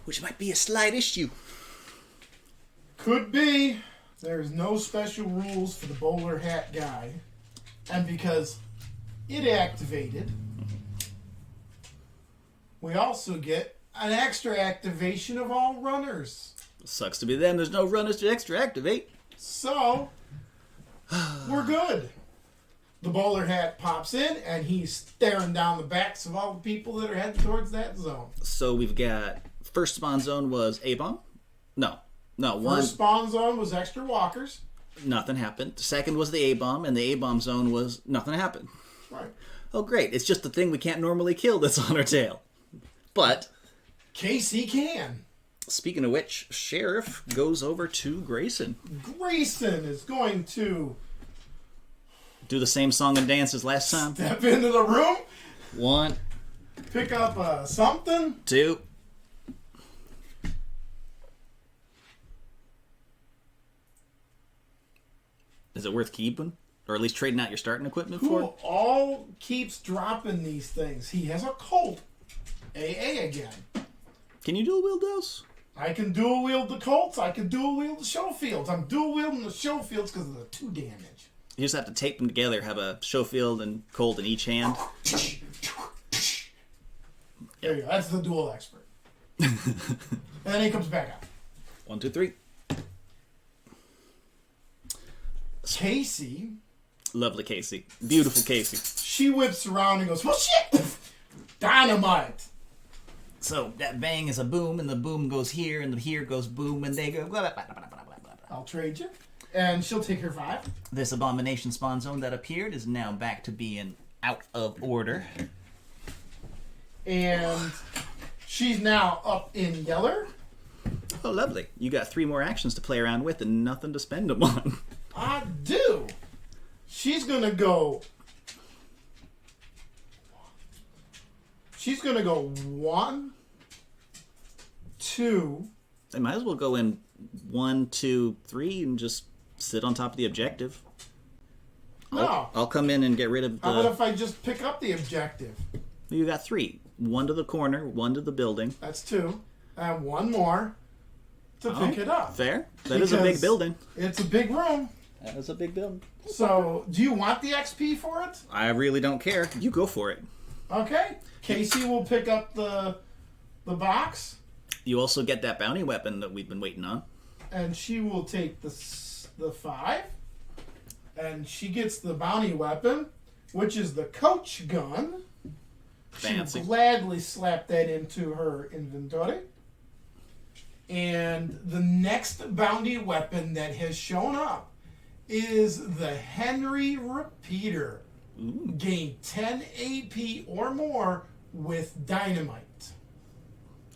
which might be a slight issue. Could be. There's no special rules for the bowler hat guy. And because it activated, we also get an extra activation of all runners. Sucks to be them. There's no runners to extra activate. So, we're good. The bowler hat pops in, and he's staring down the backs of all the people that are heading towards that zone. So we've got first spawn zone was A-bomb. No, one. First spawn zone was extra walkers. Nothing happened. Second was the A-bomb, and the A-bomb zone was nothing happened. Right. Oh, great. It's just the thing we can't normally kill that's on our tail. But Kassey can. Speaking of which, Sheriff goes over to Grayson. Grayson is going to Do the same song and dance as last time. step into the room, 1, pick up something. 2. Is it worth keeping? Or at least trading out your starting equipment Who for? all keeps dropping these things? He has a Colt. AA again. Can you dual wield those? I can dual wield the Colts. I can dual wield the Schofields. I'm dual wielding the Schofields because of the 2 damage. You just have to tape them together, have a Schofield and Colt in each hand. There you go. That's the dual expert. And then he comes back out. 1, 2, 3. Kassey, Lovely Kassey. Beautiful Kassey. she whips around and goes, well, shit! Dynamite! So that bang is a boom, and the boom goes here, and the here goes boom, and they go blah, blah, blah, blah, blah, blah, blah. I'll trade you. And she'll take her 5. This Abomination spawn zone that appeared is now back to being out of order. And she's now up in Yeller. Oh, lovely. You got 3 more actions to play around with and nothing to spend them on. I do. She's gonna go. She's gonna go 1, 2. They might as well go in 1, 2, 3 and just sit on top of the objective. No. I'll come in and get rid of How about the... if I just pick up the objective? You got 3. 1 to the corner, 1 to the building. That's 2. And 1 more to pick it up. Fair. That is a big Because building. It's a big room. That is a big building. So, do you want the XP for it? I really don't care. You go for it. Okay. Kassey will pick up the box, You also get that bounty weapon that we've been waiting on. and she will take the 5, and she gets the bounty weapon, which is the coach gun. Fancy. She'll gladly slap that into her inventory. And the next bounty weapon that has shown up is the Henry Repeater. Ooh. Gain 10 AP or more with dynamite.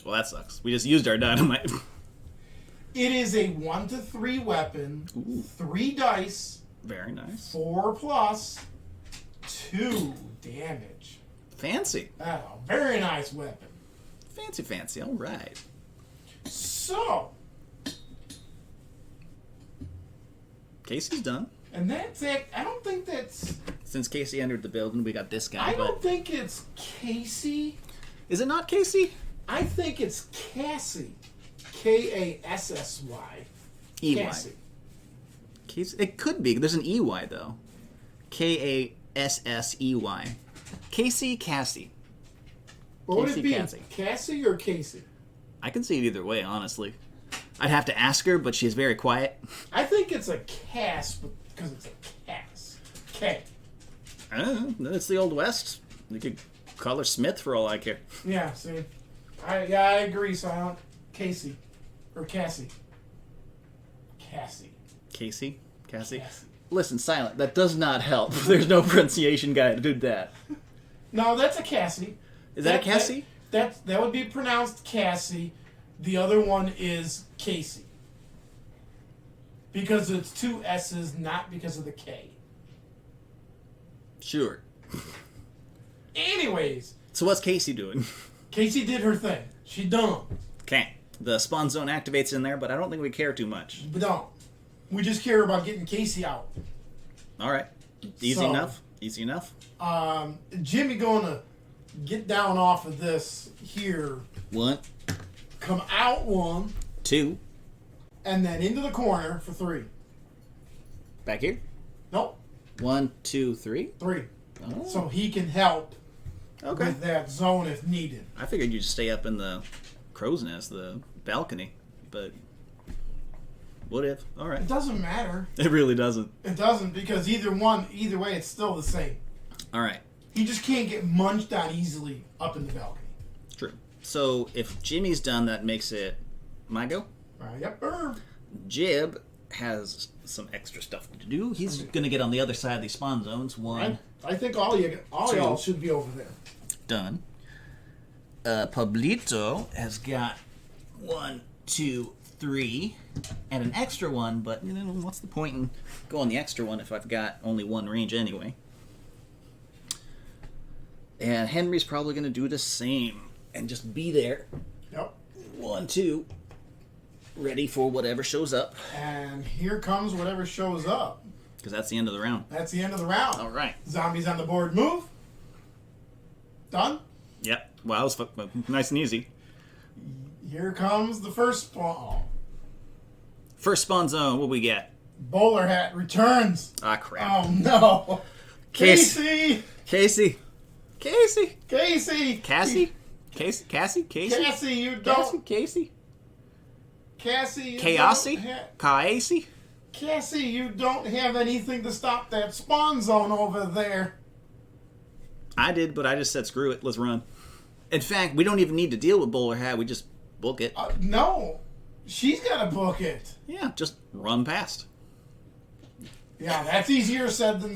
Well, that sucks. We just used our dynamite. It is a 1 to 3 weapon, Ooh. 3 dice, Very nice. 4 plus, 2 damage. Fancy. A very nice weapon. Fancy, fancy. All right. So, Kassey's done. and that's it. I don't think that's. Since Kassey entered the building, we got this guy. I but don't think it's Kassey. is it not Kassey? I think it's Kassey. Kassy. EY. Kassey. Kassey. It could be. There's an EY, though. Kassey. Kassey. What would it be? Kassey. Kassey or Kassey? I can see it either way, honestly. I'd have to ask her, but she's very quiet. I think it's a Cass because it's a Cass. K. I don't know. It's the Old West. You could call her Smith for all I care. Yeah, see. I agree, Silent. Kassey. Or Cassie. Cassie. Casey? Kassey? Cassie. Listen, Silent, that does not help. There's no pronunciation guide to do that. No, that's a Cassie. Is that a Cassie? That would be pronounced Cassie. The other one is Casey. Because it's 2 S's, not because of the K. Sure. Anyways, So what's Kassey doing? Kassey did her thing. She done. Okay. The spawn zone activates in there, but I don't think we care too much. But don't. We just care about getting Kassey out. All right. Easy enough. Easy enough. Jimmy going to get down off of this here. 1. Come out 1. 2. And then into the corner for 3. Back here? Nope. 1, 2, 3. 3. Oh. So he can help with that zone if needed. I figured you'd stay up in the crow's nest, the balcony, but what if? All right. It doesn't matter. It really doesn't. It doesn't, because either way, it's still the same. All right. He just can't get munched on easily up in the balcony. True. So if Jimmy's done, that makes it my go. Yep. Jib has some extra stuff to do. He's going to get on the other side of these spawn zones. 1. I think all y'all should be over there. Done. Pablito has got 1, 2, 3, and an extra one, but you know, what's the point in going the extra one if I've got only 1 range anyway? And Henry's probably going to do the same and just be there. Yep. 1, 2, ready for whatever shows up. And here comes whatever shows up. Because that's the end of the round. That's the end of the round. All right. Zombies on the board. Move. Done. Yep. Well, that was nice and easy. Here comes the first spawn. First spawn zone. What we get? Bowler Hat returns. Ah, crap. Oh no. Kassey. Kassey, you don't. Kassey, you don't have anything to stop that spawn zone over there. I did, but I just said screw it. Let's run. In fact, we don't even need to deal with Bowler Hat. We just book it. No. She's got to book it. Yeah, just run past. Yeah, that's easier said than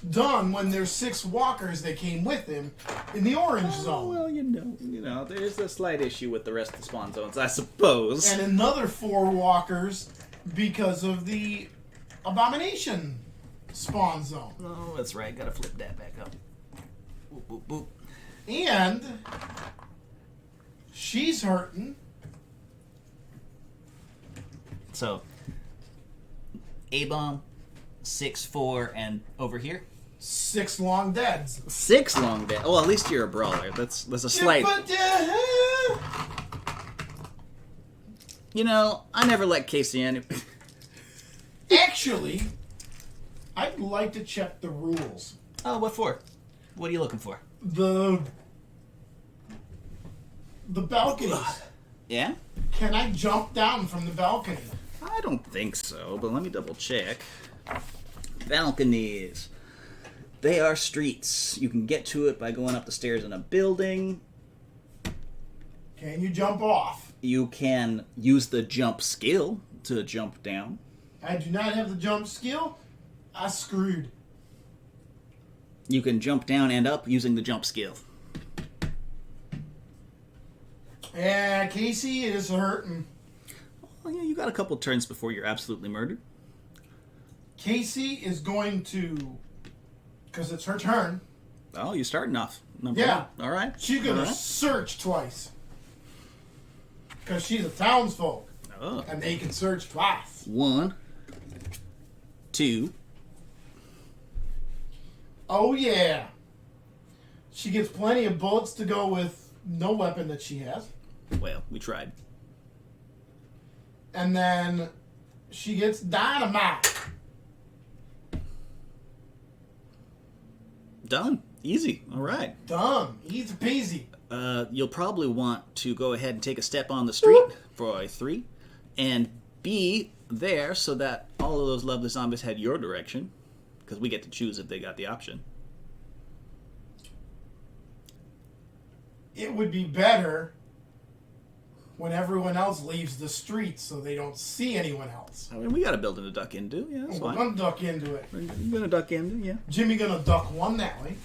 done when there's 6 walkers that came with him in the orange zone. Well, you know, there's a slight issue with the rest of the spawn zones, I suppose. And another 4 walkers because of the Abomination spawn zone. Oh, that's right. Gotta flip that back up. Boop, boop, boop. And she's hurting. So, A-bomb, 6, 4, and over here? 6 long deads. 6 long dead. Oh, at least you're a brawler. That's a slight. You know, I never let Kassey in. Actually, I'd like to check the rules. Oh, what for? What are you looking for? The balconies. Yeah? Can I jump down from the balcony? I don't think so, but let me double check. Balconies. They are streets. You can get to it by going up the stairs in a building. Can you jump off? You can use the jump skill to jump down. I do not have the jump skill. I screwed. You can jump down and up using the jump skill. Yeah, Kassey is hurting. Well, yeah, you got a couple turns before you're absolutely murdered. Kassey is going to, because it's her turn. Oh, you're starting off. Number Yeah. 1. All right. She's going to search twice. Because she's a townsfolk. Oh. And they can search twice. 1, 2. Oh, yeah. She gets plenty of bullets to go with no weapon that she has. Well, we tried. And then she gets dynamite. Done. Easy. All right. Done. Easy peasy. You'll probably want to go ahead and take a step on the street for a 3 and be there so that all of those lovely zombies head your direction, because we get to choose if they got the option. It would be better when everyone else leaves the street so they don't see anyone else. I mean, we got a building to duck into. Yeah, that's We're fine. going to duck into it. We're going to duck into, yeah. Jimmy going to duck 1 that way.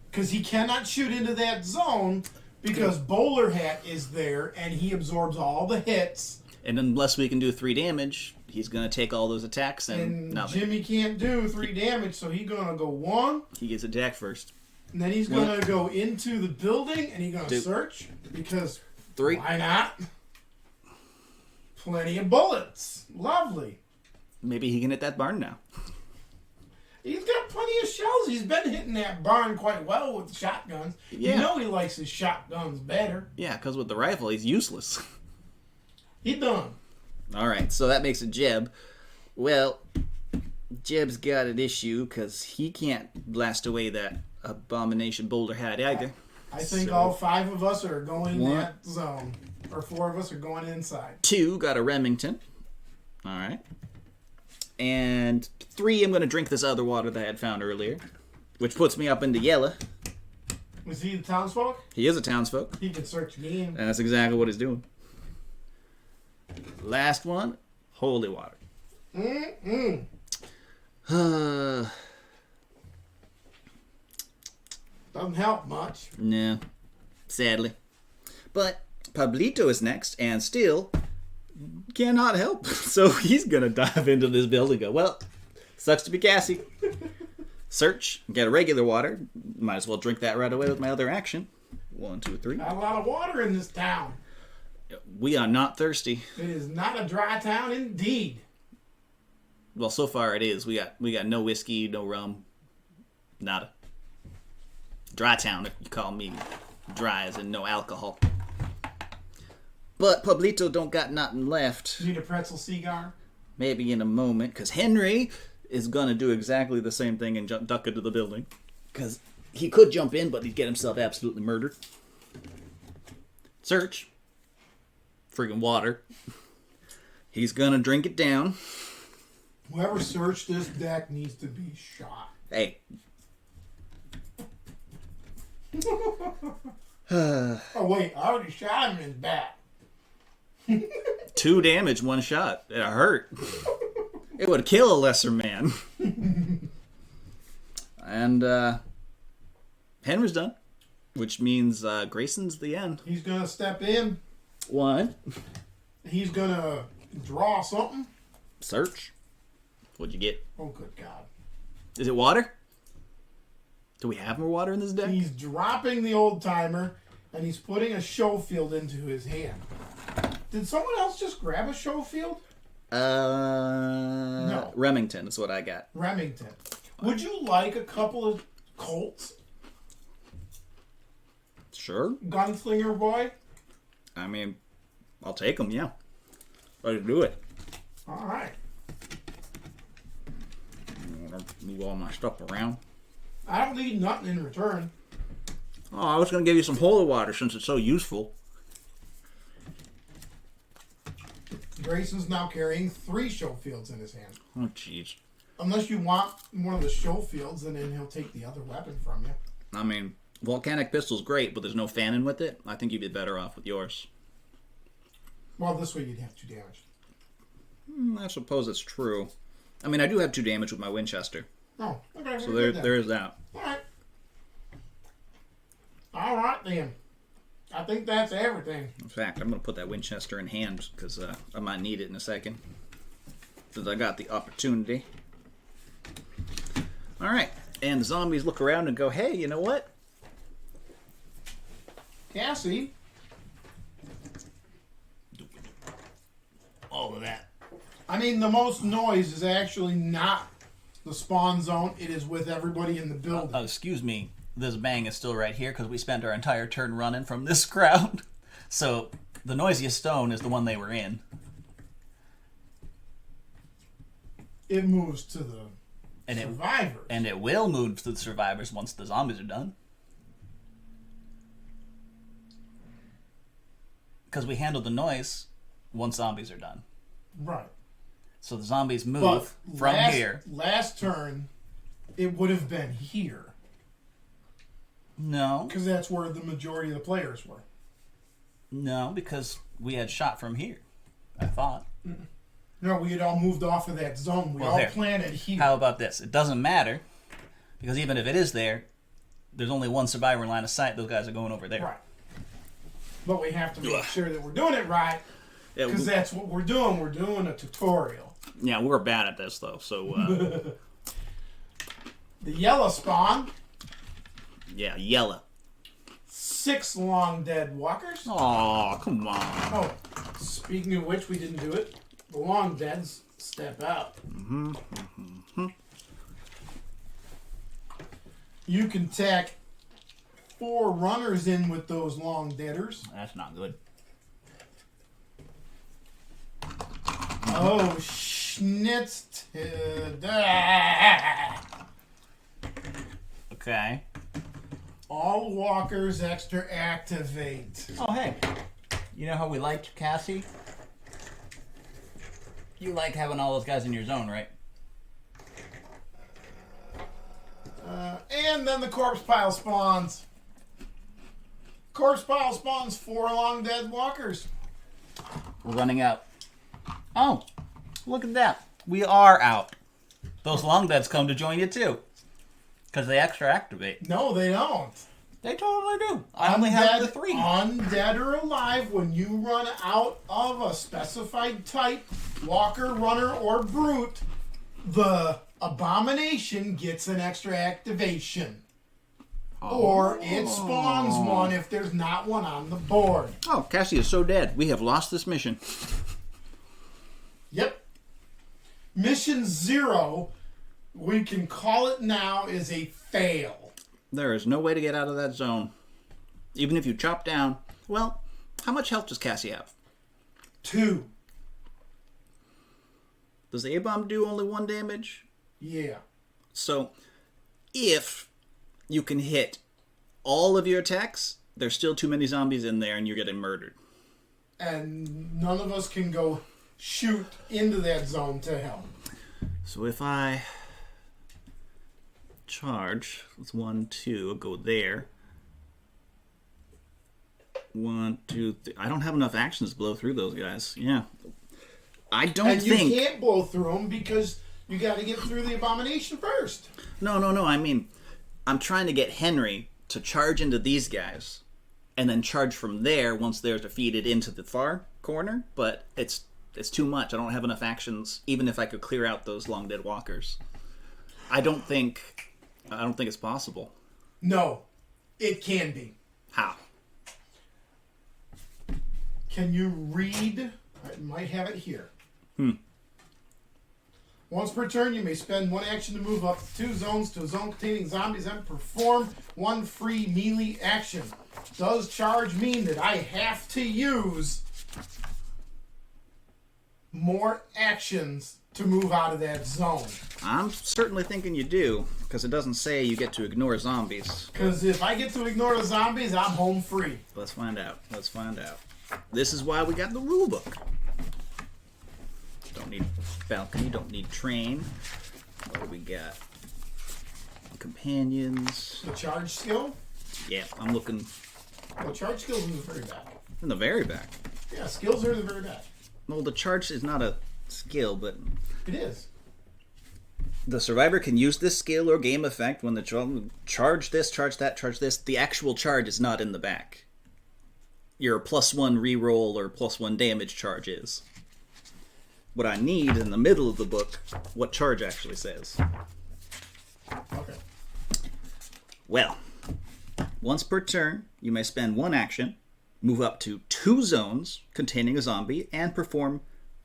Because he cannot shoot into that zone because Bowler Hat is there and he absorbs all the hits. And unless we can do 3 damage, he's going to take all those attacks and nothing. Jimmy can't do 3 damage, so he's going to go 1. He gets attacked first. And then he's going to go into the building and he's going to search because 3. Why not? Plenty of bullets. Lovely. Maybe he can hit that barn now. He's got plenty of shells. He's been hitting that barn quite well with the shotguns. Yeah. You know he likes his shotguns better. Yeah, because with the rifle, he's useless. He done. All right, so that makes it Jeb. Well, Jeb's got an issue because he can't blast away that abomination Bowler Hat either. I think all 5 of us are going in that zone. Or 4 of us are going inside. 2 got a Remington. All right. And 3, I'm going to drink this other water that I had found earlier, which puts me up into yellow. Was he the townsfolk? He is a townsfolk. He can search me in. And that's exactly what he's doing. Last one, holy water. Doesn't help much. No, sadly. But Pablito is next, and still cannot help. So he's going to dive into this building and go, well, sucks to be Kassey. Search, get a regular water. Might as well drink that right away with my other action. 1, 2, 3. Got a lot of water in this town. We are not thirsty. It is not a dry town indeed. Well, so far it is. We got no whiskey, no rum, nada. Dry town, if you call me dry, as in no alcohol. But Pablito don't got nothing left. Need a pretzel cigar? Maybe in a moment, because Henry is gonna do exactly the same thing and duck into the building. Because he could jump in, but he'd get himself absolutely murdered. Search. Friggin' water. He's gonna drink it down. Whoever searched this deck needs to be shot. Hey. Oh wait, I already shot him in his back. 2 damage, 1 shot. It hurt. It would kill a lesser man. And Henry's done. Which means Grayson's the end. He's gonna step in. 1. He's gonna draw something. Search. What'd you get? Oh good God. Is it water? Do we have more water in this deck? He's dropping the old timer and he's putting a show field into his hand. Did someone else just grab a show field? No. Remington is what I got. Remington. Would you like a couple of Colts? Sure. Gunslinger boy? I mean, I'll take them, yeah. Let's do it. Alright. Move all my stuff around. I don't need nothing in return. Oh, I was going to give you some holy water since it's so useful. Grayson's now carrying 3 show fields in his hand. Oh, jeez. Unless you want one of the show fields, and then he'll take the other weapon from you. I mean, volcanic pistol's great, but there's no fanning with it. I think you'd be better off with yours. Well, this way you'd have 2 damage. I suppose it's true. I mean, I do have 2 damage with my Winchester. Oh, okay. So there is that. Alright. Alright then. I think that's everything. In fact, I'm going to put that Winchester in hand because I might need it in a second. Since I got the opportunity. Alright. And the zombies look around and go, hey, you know what? Kassey. All of that. I mean, the most noise is actually not the spawn zone. It is with everybody in the building. Excuse me. This bang is still right here because we spent our entire turn running from this crowd. So the noisiest stone is the one they were in. It moves to the survivors. And it will move to the survivors once the zombies are done. Because we handle the noise once zombies are done. Right. So the zombies move from here. Last turn, it would have been here. No. Because that's where the majority of the players were. No, because we had shot from here, I thought. No, we had all moved off of that zone. We all planted here. How about this? It doesn't matter, because even if it is there, there's only one survivor in line of sight. Those guys are going over there. Right. But we have to make sure that we're doing it right, because that's what we're doing. We're doing a tutorial. Yeah, we're bad at this, though, so... The yellow spawn. Yeah, yellow. 6 long dead walkers. Aw, come on. Oh, speaking of which, we didn't do it. The long deads step out. You can tack 4 runners in with those long deaders. That's not good. Oh, schnitz. Okay. All walkers extra activate. Oh, hey. You know how we liked Kassey? You like having all those guys in your zone, right? And then the corpse pile spawns. Corpse pile spawns 4 long dead walkers. We're running out. Oh, look at that. We are out. Those long deads come to join you too. Because they extra activate. No, they don't. They totally do. I only have the 3. Undead or alive, when you run out of a specified type, walker, runner, or brute, the abomination gets an extra activation. Or it spawns one if there's not one on the board. Oh, Kassey is so dead. We have lost this mission. Yep. Mission 0, we can call it now, is a fail. There is no way to get out of that zone. Even if you chop down... Well, how much health does Kassey have? 2. Does the A-bomb do only 1 damage? Yeah. So, if you can hit all of your attacks, there's still too many zombies in there and you're getting murdered. And none of us can go shoot into that zone to help. So if I charge, it's 1, 2, I'll go there. 1, 2, 3. I don't have enough actions to blow through those guys. Yeah. I don't think... And you can't blow through them because you got to get through the abomination first. No. I mean, I'm trying to get Henry to charge into these guys and then charge from there once they're defeated into the far corner, but it's too much. I don't have enough actions, even if I could clear out those long dead walkers. I don't think it's possible. No, it can be. How? Can you read? I might have it here. Once per turn, you may spend 1 action to move up to 2 zones to a zone containing zombies and perform 1 free melee action. Does charge mean that I have to use more actions to move out of that zone? I'm certainly thinking you do, because it doesn't say you get to ignore zombies. Because if I get to ignore the zombies, I'm home free. Let's find out. This is why we got the rule book. Don't need balcony, don't need train. What do we got? Companions. The charge skill? Yeah, I'm looking The charge skill's in the very back. in the very back. Yeah, skills are in the very back. Well, the charge is not a skill, but It is. the survivor can use this skill or game effect when the charge this, charge that, charge this. The actual charge is not in the back. Your +1 reroll or +1 damage charge is. What I need in the middle of the book, what charge actually says. Okay. Well, once per turn, you may spend 1 action, move up to 2 zones containing a zombie, and perform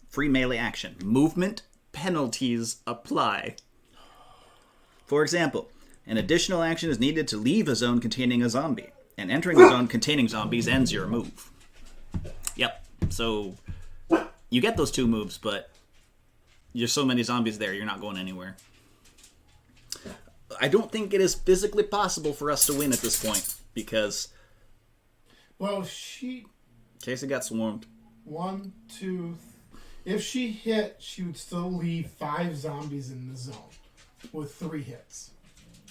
free melee action. Movement penalties apply. For example, an additional action is needed to leave a zone containing a zombie, and entering a zone containing zombies ends your move. Yep, so you get those 2 moves, but there's so many zombies there, you're not going anywhere. I don't think it is physically possible for us to win at this point, because... Well, Kassey got swarmed. 1, 2... If she hit, she would still leave 5 zombies in the zone with 3 hits.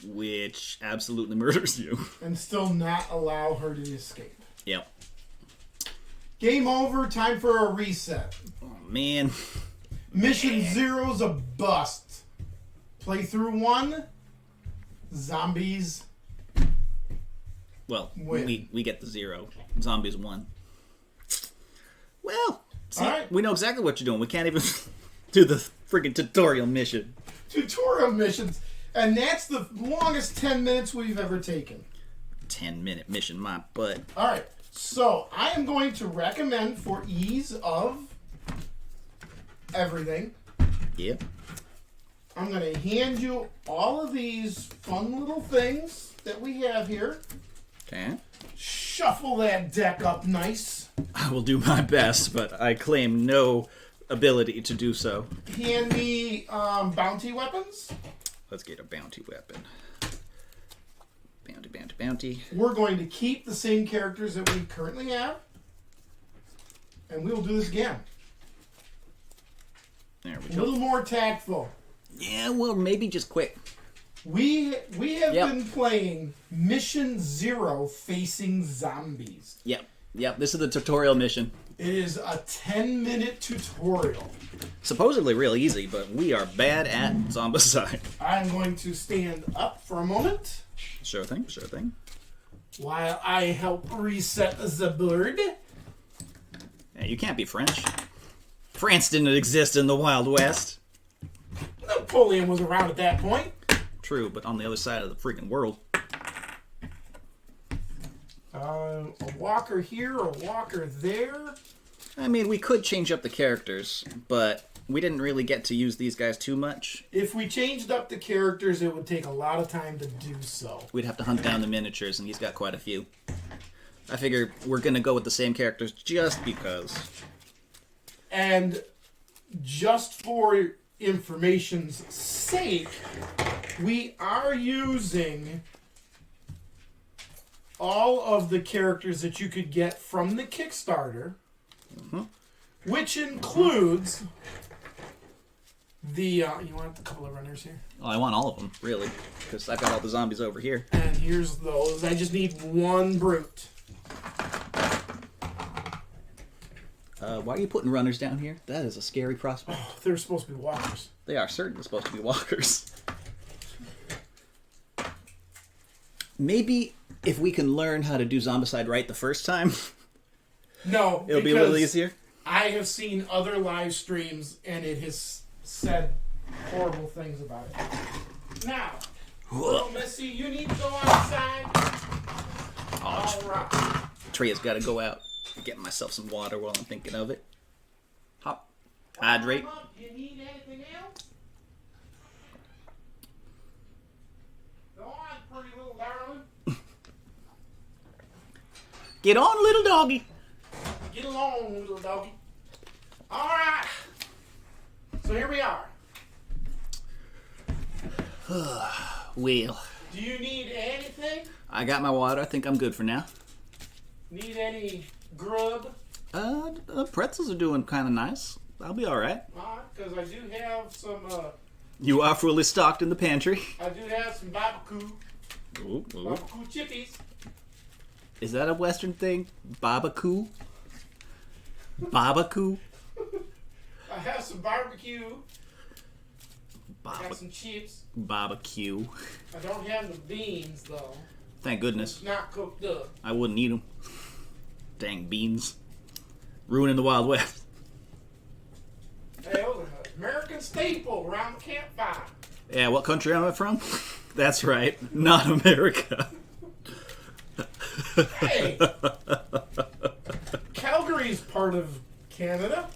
Which absolutely murders you. And still not allow her to escape. Yep. Game over, time for a reset. Oh, man. Mission 0's a bust. Playthrough 1, zombies Well, win. we get the 0. Zombies 1. Well, see, Alright. we know exactly what you're doing. We can't even do the freaking tutorial mission. Tutorial missions. And that's the longest 10 minutes we've ever taken. 10-minute mission, my butt. Alright, so I am going to recommend, for ease of everything, Yeah. I'm going to hand you all of these fun little things that we have here. Okay. Shuffle that deck up nice. I will do my best, but I claim no ability to do so. Hand me bounty weapons. Let's get a bounty weapon. Bounty, bounty, bounty. We're going to keep the same characters that we currently have. And we will do this again. There we A go. little more tactful. Yeah, well, maybe just quick. We have been playing Mission 0 Facing Zombies. Yep, this is the tutorial mission. It is a 10-minute tutorial. Supposedly real easy, but we are bad at Zombicide. I'm going to stand up for a moment Sure thing, sure thing. while I help reset the board. Hey, you can't be French. France didn't exist in the Wild West. Napoleon was around at that point. True, but on the other side of the freaking world. A walker here, a walker there. I mean, we could change up the characters, but we didn't really get to use these guys too much. If we changed up the characters, it would take a lot of time to do so. We'd have to hunt down the miniatures, and he's got quite a few. I figure we're going to go with the same characters just because. And just for information's sake, we are using all of the characters that you could get from the Kickstarter, which includes the... you want a couple of runners here? Well, I want all of them, really, because I've got all the zombies over here. And here's those. I just need one brute. Why are you putting runners down here? That is a scary prospect. Oh, they're supposed to be walkers. They are certainly supposed to be walkers. Maybe if we can learn how to do Zombicide right the first time, No, it'll be a little easier. I have seen other live streams, and it has said horrible things about it. Now, little Missy, you need to go outside. All right. Treya's got to go out. Get myself some water while I'm thinking of it. Hop. Hydrate. You need anything else? Go on, pretty little darling. Get on, little doggy. Get along, little doggy. All right. So here we are. Well, Do you need anything? I got my water. I think I'm good for now. Need any grub? The pretzels are doing kind of nice. I'll be all right. Because I do have some. You are fully stocked in the pantry. I do have some barbecue. Ooh, ooh. Barbecue chippies. Is that a Western thing? Barbecue? Barbecue? I have some barbecue. Got some chips. Barbecue. I don't have the beans though. Thank goodness. It's not cooked up. I wouldn't eat them. Dang beans. Ruining the Wild West. Hey, those are an American staple around the campfire. Yeah, what country am I from? That's right. Not America. Hey! Calgary's part of Canada.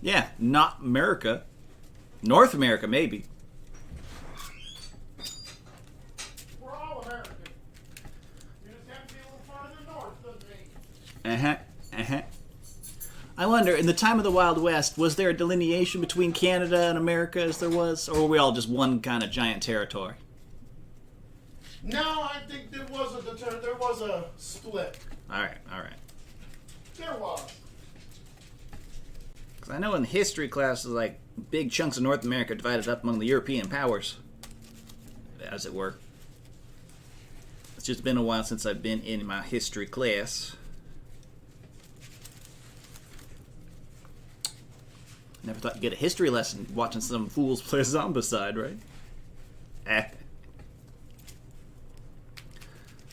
Yeah, not America. North America, maybe. We're all American. You just have to be a little farther north, doesn't it? Uh-huh. Uh-huh. I wonder, in the time of the Wild West, was there a delineation between Canada and America as there was? Or were we all just one kind of giant territory? No, I think there was a split. Alright, alright. There was. Because I know in history classes, like, big chunks of North America divided up among the European powers, as it were. It's just been a while since I've been in my history class. Never thought you'd get a history lesson watching some fools play Zombicide, right?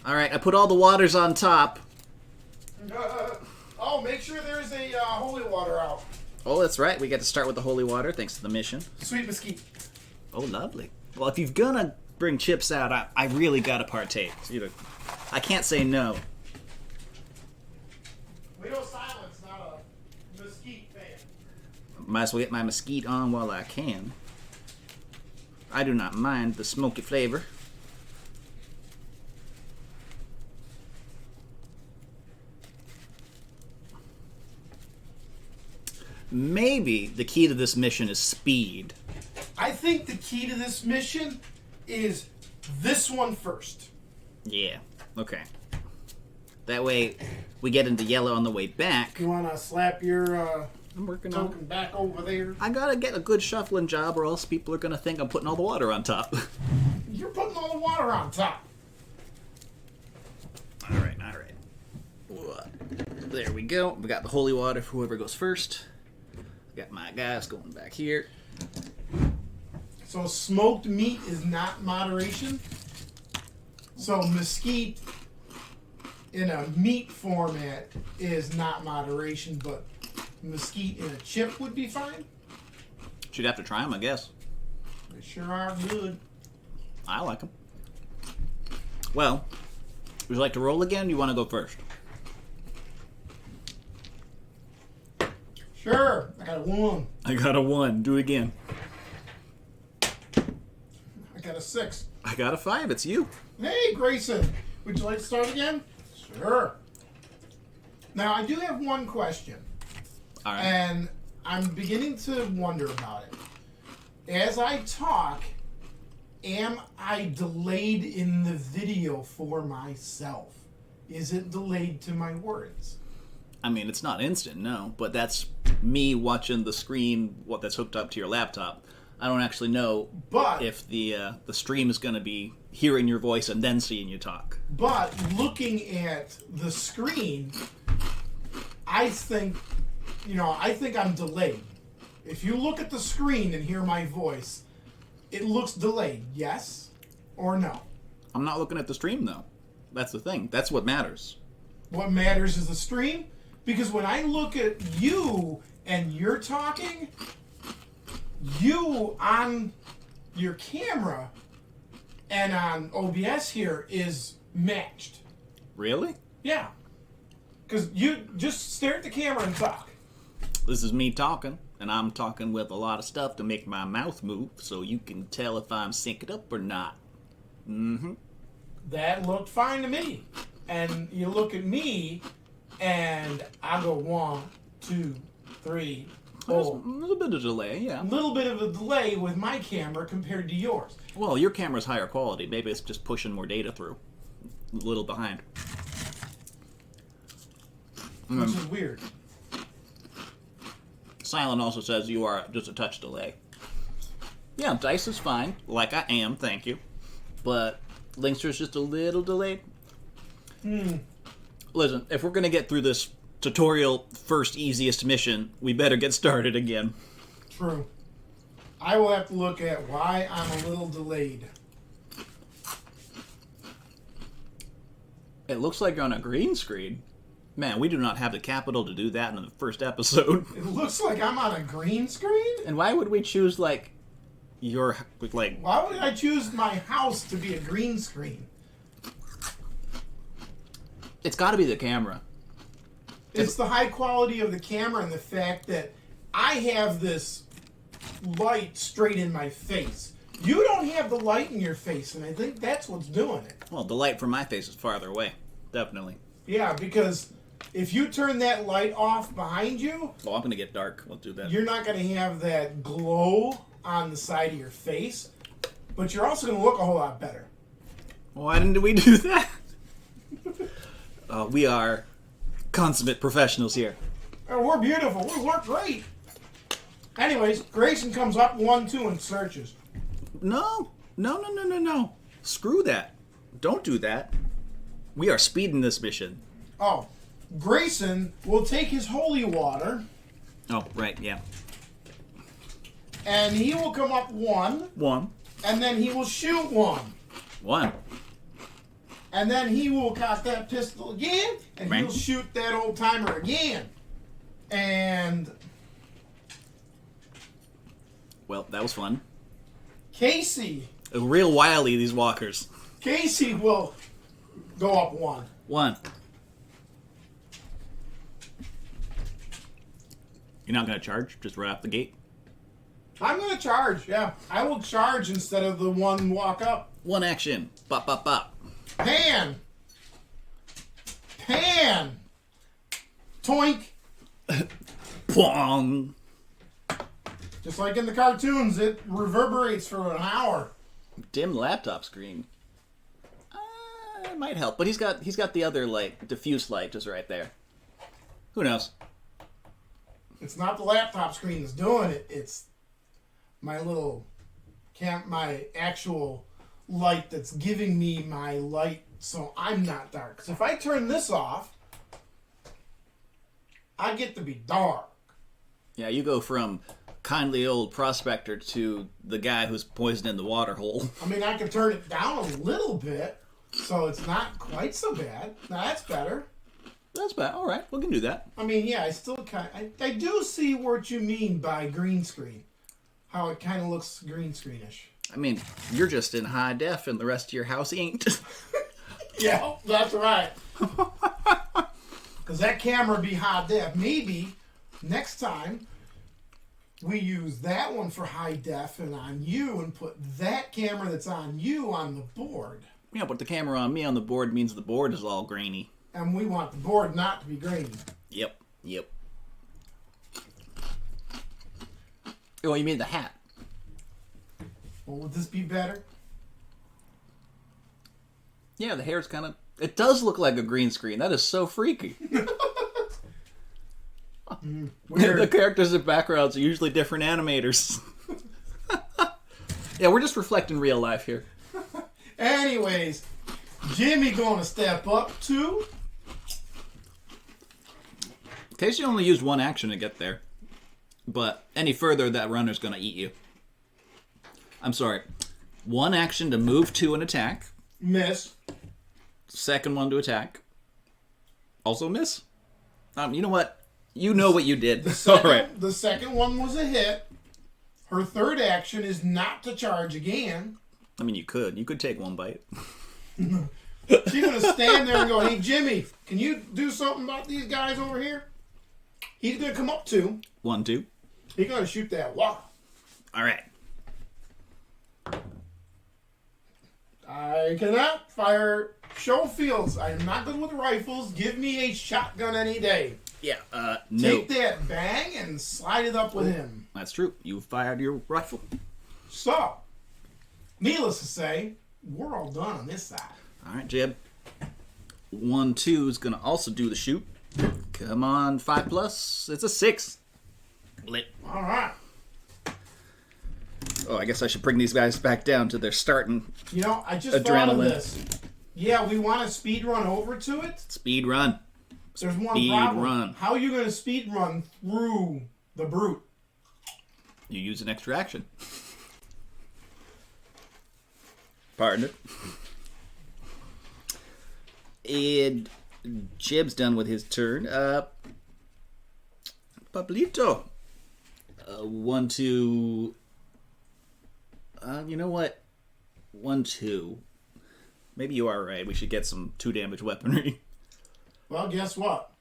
Alright, I put all the waters on top. Oh, make sure there's a holy water out. Oh, that's right. We get to start with the holy water, thanks to the mission. Sweet mesquite. Oh, lovely. Well, if you're gonna bring chips out, I really gotta partake. I can't say no. Leo Silence, not a mesquite fan. Might as well get my mesquite on while I can. I do not mind the smoky flavor. Maybe the key to this mission is speed. I think the key to this mission is this one first. Yeah, okay. That way, we get into yellow on the way back. You want to slap your I'm working on token back over there? I gotta get a good shuffling job or else people are gonna think I'm putting all the water on top. You're putting all the water on top. Alright. There we go. We got the holy water for whoever goes first. Got my guys going back here. So smoked meat is not moderation. So mesquite in a meat format is not moderation, but mesquite in a chip would be fine. Should have to try them, I guess. They sure are good. I like them. Well, would you like to roll again? Or you want to go first? Sure. I got a 1. I got a 1. Do it again. I got a 6. I got a 5. It's you. Hey, Grayson. Would you like to start again? Sure. Now, I do have one question. All right. And I'm beginning to wonder about it. As I talk, am I delayed in the video for myself? Is it delayed to my words? I mean, it's not instant, no, but that's me watching the screen that's hooked up to your laptop. I don't actually know if the stream is going to be hearing your voice and then seeing you talk. But looking at the screen, I think I'm delayed. If you look at the screen and hear my voice, it looks delayed. Yes or no? I'm not looking at the stream, though. That's the thing. That's what matters. What matters is the stream? Because when I look at you and you're talking, you on your camera and on OBS here is matched. Really? Yeah. Because you just stare at the camera and talk. This is me talking, and I'm talking with a lot of stuff to make my mouth move, so you can tell if I'm synced up or not. Mm-hmm. That looked fine to me. And you look at me, and I go 1, 2, 3, 4. There's a little bit of delay, yeah. A little bit of a delay with my camera compared to yours. Well, your camera's higher quality. Maybe it's just pushing more data through. A little behind. Which is weird. Silent also says you are just a touch delay. Yeah, Dice is fine, like I am, thank you. But Linkster's just a little delayed. Listen, if we're going to get through this tutorial first easiest mission, we better get started again. True. I will have to look at why I'm a little delayed. It looks like you're on a green screen. Man, we do not have the capital to do that in the first episode. It looks like I'm on a green screen? And why would we choose, like, your, like... Why would I choose my house to be a green screen? It's got to be the camera. It's the high quality of the camera and the fact that I have this light straight in my face. You don't have the light in your face, and I think that's what's doing it. Well, the light from my face is farther away. Definitely. Yeah, because if you turn that light off behind you... Oh, I'm going to get dark. We'll do that. You're not going to have that glow on the side of your face, but you're also going to look a whole lot better. Why didn't we do that? We are consummate professionals here. Oh, we're beautiful. We work great. Anyways, Grayson comes up 1, 2, and searches. No. Screw that. Don't do that. We are speeding this mission. Oh, Grayson will take his holy water. Oh, right, yeah. And he will come up 1. 1. And then he will shoot 1. 1. And then he will cock that pistol again. And Right. he'll shoot that old timer again. And Well, that was fun. Kassey Real wily, these walkers. will go up 1. 1. You're not going to charge just right off the gate? I'm going to charge, yeah. I will charge instead of the one walk up. One action. Bop, bop, bop. Pan! Pan! Toink! Pwong! Just like in the cartoons, it reverberates for an hour. Dim laptop screen. It might help, but he's got the other light, diffuse light, just right there. Who knows? It's not the laptop screen that's doing it. It's my my actual light that's giving me my light, so I'm not dark. Because if I turn this off, I get to be dark. Yeah, you go from kindly old prospector to the guy who's poisoned in the water hole. I mean, I can turn it down a little bit, so it's not quite so bad. Now, that's better. That's bad. All right, we can do that. I mean, yeah, I still I do see what you mean by green screen. How it kind of looks green screenish. I mean, you're just in high def and the rest of your house ain't. Yeah, that's right. Because that camera be high def. Maybe next time we use that one for high def and on you and put that camera that's on you on the board. Yeah, but the camera on me on the board means the board is all grainy. And we want the board not to be grainy. Yep. Oh, you mean the hat? Well, would this be better? Yeah, the hair's kind of... It does look like a green screen. That is so freaky. The characters and backgrounds are usually different animators. Yeah, we're just reflecting real life here. Anyways, Jimmy gonna step up too. Kassey only used one action to get there. But any further, that runner's gonna eat you. I'm sorry. One action to move to an attack. Miss. Second one to attack. Also miss. You know what? You know what you did. The second one was a hit. Her third action is not to charge again. I mean, you could. You could take one bite. She's going to stand there and go, hey, Jimmy, can you do something about these guys over here? He's going to come up to. 1, 2. He's going to shoot that wall. All right. I cannot fire show fields. I am not good with rifles. Give me a shotgun any day. Yeah, no. Take that bang and slide it up with him. That's true. You fired your rifle. So, needless to say, we're all done on this side. All right, Jeb. 1, 2 is going to also do the shoot. Come on, 5+. It's a 6. Lit. All right. Oh, I guess I should bring these guys back down to their starting You know, I just thought of this. Yeah, we want to speed run over to it. speed run. There's one Speed problem. run. How are you going to speed run through the brute? You use an extra action. Partner. And Jeb's done with his turn. Pablito. 1, 2. You know what? 1, 2. Maybe you are right. We should get some 2 damage weaponry. Well, guess what?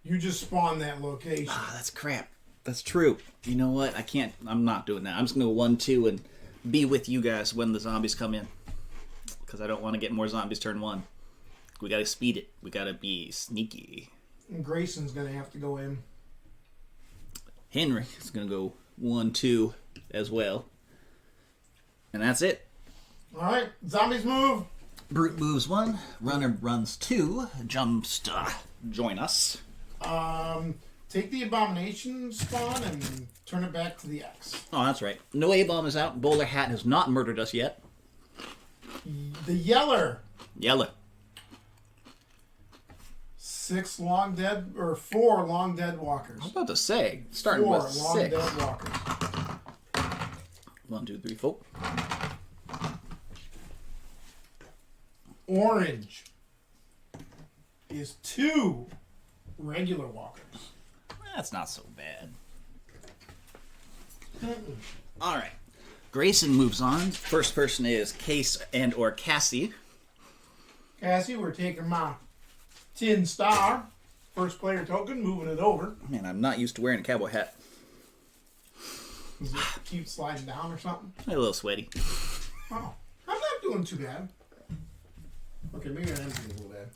You just spawned that location. Ah, that's crap. That's true. You know what? I'm not doing that. I'm just going to go 1, 2 and be with you guys when the zombies come in. Because I don't want to get more zombies turn 1. We got to speed it. We got to be sneaky. And Grayson's going to have to go in. Henry is going to go 1, 2 as well. And that's it. All right, zombies move. Brute moves 1. Runner runs 2. Jumps to join us. Take the Abomination spawn and turn it back to the X. Oh, that's right. No A-bomb is out. Bowler Hat has not murdered us yet. The Yeller. Yeller. 6 long dead, or 4 long dead walkers. I was about to say, starting 4 with long 6. dead walkers. 1, 2, 3, 4. Orange is 2 regular walkers. That's not so bad. All right. Grayson moves on. First person is Case and or Kassey. Kassey, we're taking my tin star. First player token, moving it over. Man, I'm not used to wearing a cowboy hat. Does it keep sliding down or something? A little sweaty. Oh, I'm not doing too bad. Okay, maybe I am doing a little bad.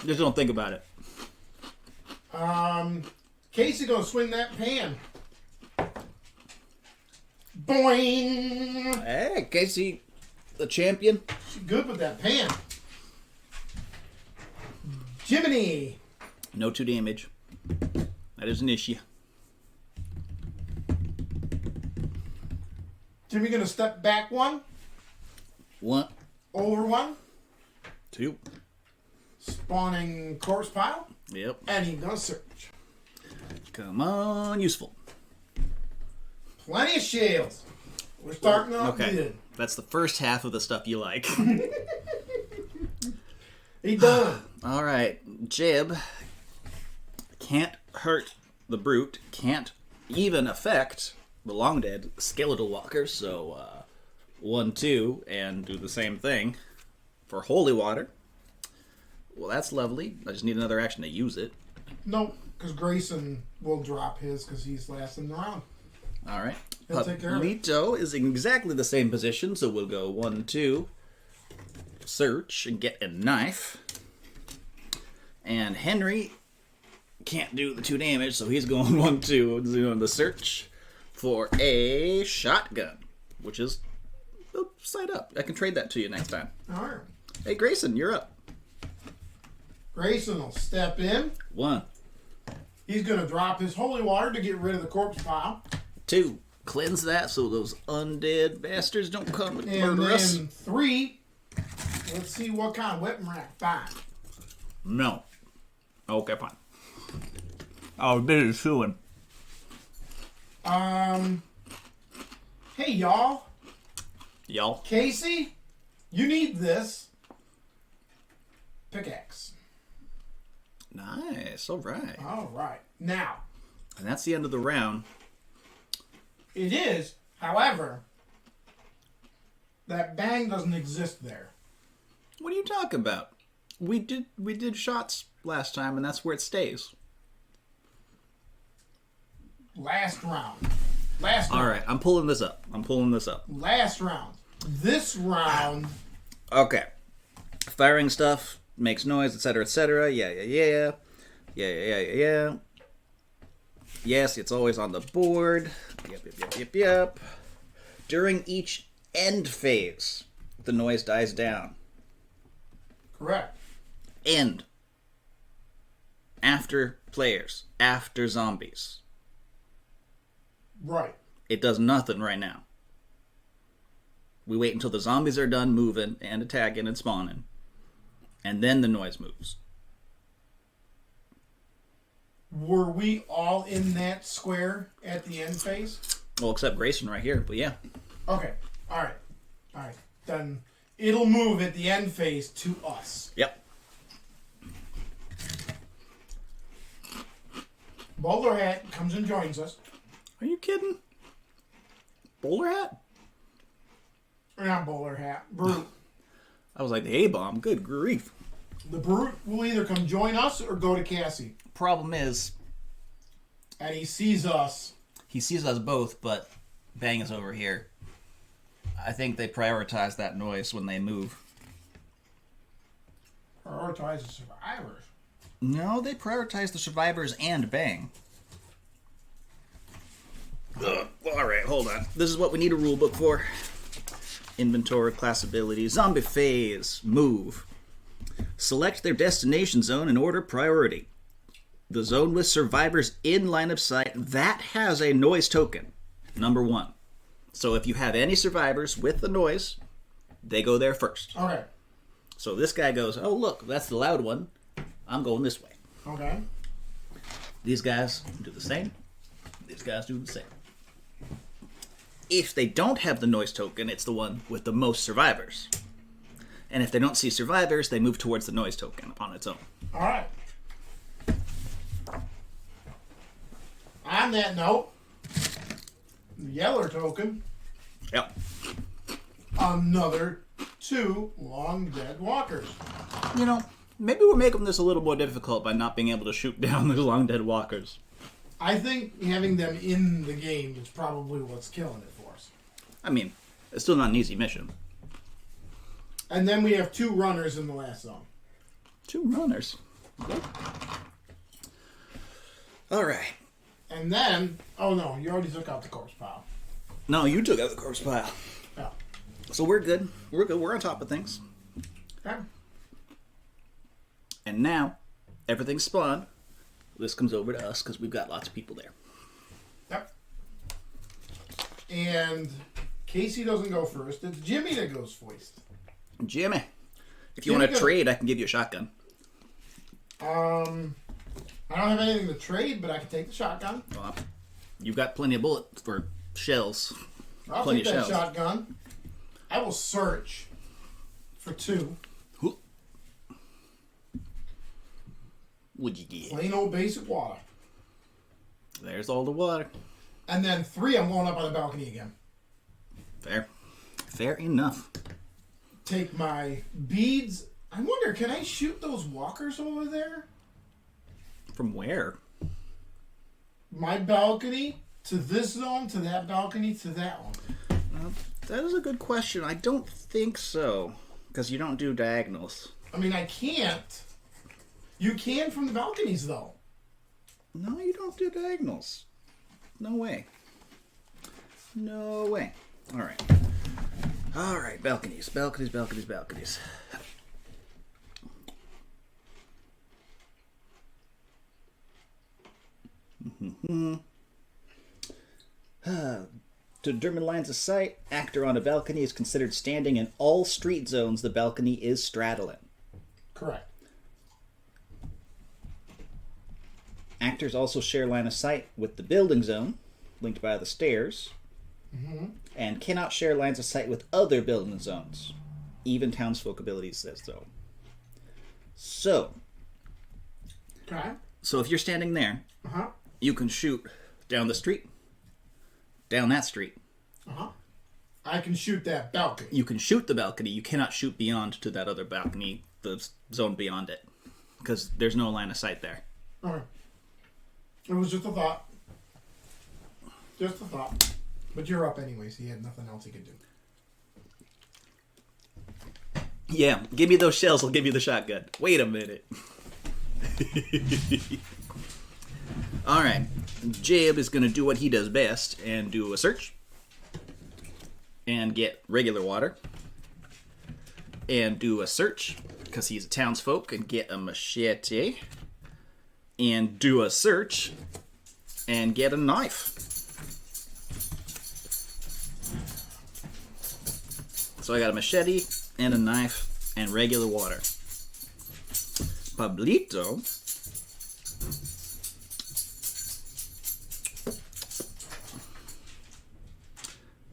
Just don't think about it. Kassey gonna swing that pan. Boing! Hey, Kassey, the champion. She's good with that pan. Jiminy! No 2 damage. That is an issue. Jimmy gonna step back 1. 1. Over 1. 2. Spawning corpse pile. Yep. And he's gonna search. Come on, useful. Plenty of shields. We're starting off good. That's the first half of the stuff you like. He done. All right, Jib can't hurt the brute, can't even affect the long dead skeletal walkers. So 1, 2, and do the same thing for holy water. Well, that's lovely. I just need another action to use it. Nope, because Grayson will drop his because he's last in the round. All right. He'll take care of it. Pablito is in exactly the same position, so we'll go 1, 2, search, and get a knife. And Henry can't do the 2 damage, so he's going 1, 2, doing the search for a shotgun, which is side up. I can trade that to you next time. All right. Hey, Grayson, you're up. Grayson will step in. 1. He's going to drop his holy water to get rid of the corpse pile. 2. Cleanse that so those undead bastards don't come and And murder us. then 3. Let's see what kind of weapon rack. 5. No. Okay, fine. Oh, this is chewing. Hey, y'all. Y'all. Kassey, you need this pickaxe. Nice. All right. All right. Now, And that's the end of the round. it is, however, that bang doesn't exist there. What are you talking about? We did shots last time, and that's where it stays. Last round. All right, I'm pulling this up. Last round. This round. Okay. Firing stuff makes noise, etc., etc. Yeah. Yes, it's always on the board. Yep. During each end phase, the noise dies down. Correct. End. After players. After zombies. Right. It does nothing right now. We wait until the zombies are done moving and attacking and spawning. And then the noise moves. Were we all in that square at the end phase? Well, except Grayson right here, but yeah. Okay. All right. Then it'll move at the end phase to us. Yep. Bowler Hat comes and joins us. Are you kidding? Bowler Hat? Or not Bowler Hat. Brute. I was like, the A-bomb. Good grief. The Brute will either come join us or go to Kassey. Problem is, And he sees us. he sees us both, but Bang is over here. I think they prioritize that noise when they move. Prioritize the survivors. No, they prioritize the survivors and Bang. Alright, hold on. This is what we need a rulebook for. Inventory, class ability, zombie phase, move. Select their destination zone in order priority. The zone with survivors in line of sight, that has a noise token. Number 1. So if you have any survivors with the noise, they go there first. Okay. So this guy goes, oh look, that's the loud one. I'm going this way. Okay. These guys do the same. These guys do the same. If they don't have the noise token, it's the one with the most survivors. And if they don't see survivors, they move towards the noise token on its own. All right. On that note, the yellow token, Yep. another 2 long dead walkers. You know, maybe we're making this a little more difficult by not being able to shoot down the long dead walkers. I think having them in the game is probably what's killing it for us. I mean, it's still not an easy mission. And then we have 2 runners in the last zone. 2 runners. Okay. All right. And then, oh no, you already took out the corpse pile. No, you took out the corpse pile. Yeah. So we're good. We're good. We're on top of things. Okay. And now, everything's spawned. This comes over to us because we've got lots of people there. Yep. And Kassey doesn't go first. It's Jimmy that goes first. Jimmy, if you want to trade, I can give you a shotgun. I don't have anything to trade, but I can take the shotgun. Well, you've got plenty of bullets for shells. I'll Plenty take of that shells. shotgun. I will search for 2. What'd you get? Plain old basic water. There's all the water. And then 3, I'm going up on the balcony again. Fair. Fair enough. Take my beads. I wonder, can I shoot those walkers over there? From where? My balcony to this zone, to that balcony, to that one. That is a good question. I don't think so. Because you don't do diagonals. I mean, I can't. You can from the balconies, though. No, you don't do diagonals. No way. No way. All right. All right, balconies, balconies, balconies, balconies. To determine lines of sight, actor on a balcony is considered standing in all street zones the balcony is straddling. Correct. Actors also share line of sight with the building zone, linked by the stairs, and cannot share lines of sight with other building zones. Even townsfolk abilities says so. Okay. So if you're standing there, you can shoot down the street, down that street. I can shoot that balcony. You can shoot the balcony. You cannot shoot beyond to that other balcony, the zone beyond it, because there's no line of sight there. All right. It was just a thought. Just a thought. But you're up anyway, so you had nothing else you could do. Yeah, give me those shells, I'll give you the shotgun. Wait a minute. Alright, Jib is going to do what he does best and do a search. And get regular water. And do a search, because he's a townsfolk, and get a machete. And do a search. And get a knife. So I got a machete and a knife and regular water. Pablito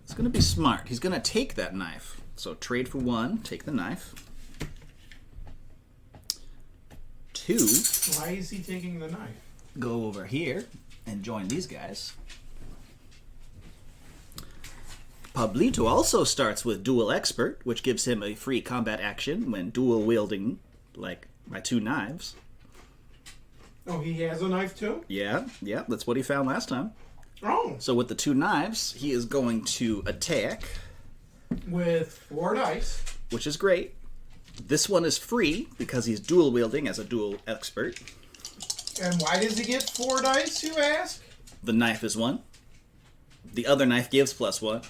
is going to be smart. He's going to take that knife. So trade for 1, take the knife. 2, Why is he taking the knife? go over here and join these guys. Pablito also starts with Dual Expert, which gives him a free combat action when dual wielding, like my 2 knives. Oh, he has a knife too? Yeah, that's what he found last time. Oh. So with the 2 knives, he is going to attack. With 4 dice. Which is great. This one is free because he's dual wielding as a dual expert. And why does he get 4 dice, you ask? The knife is 1. The other knife gives +1.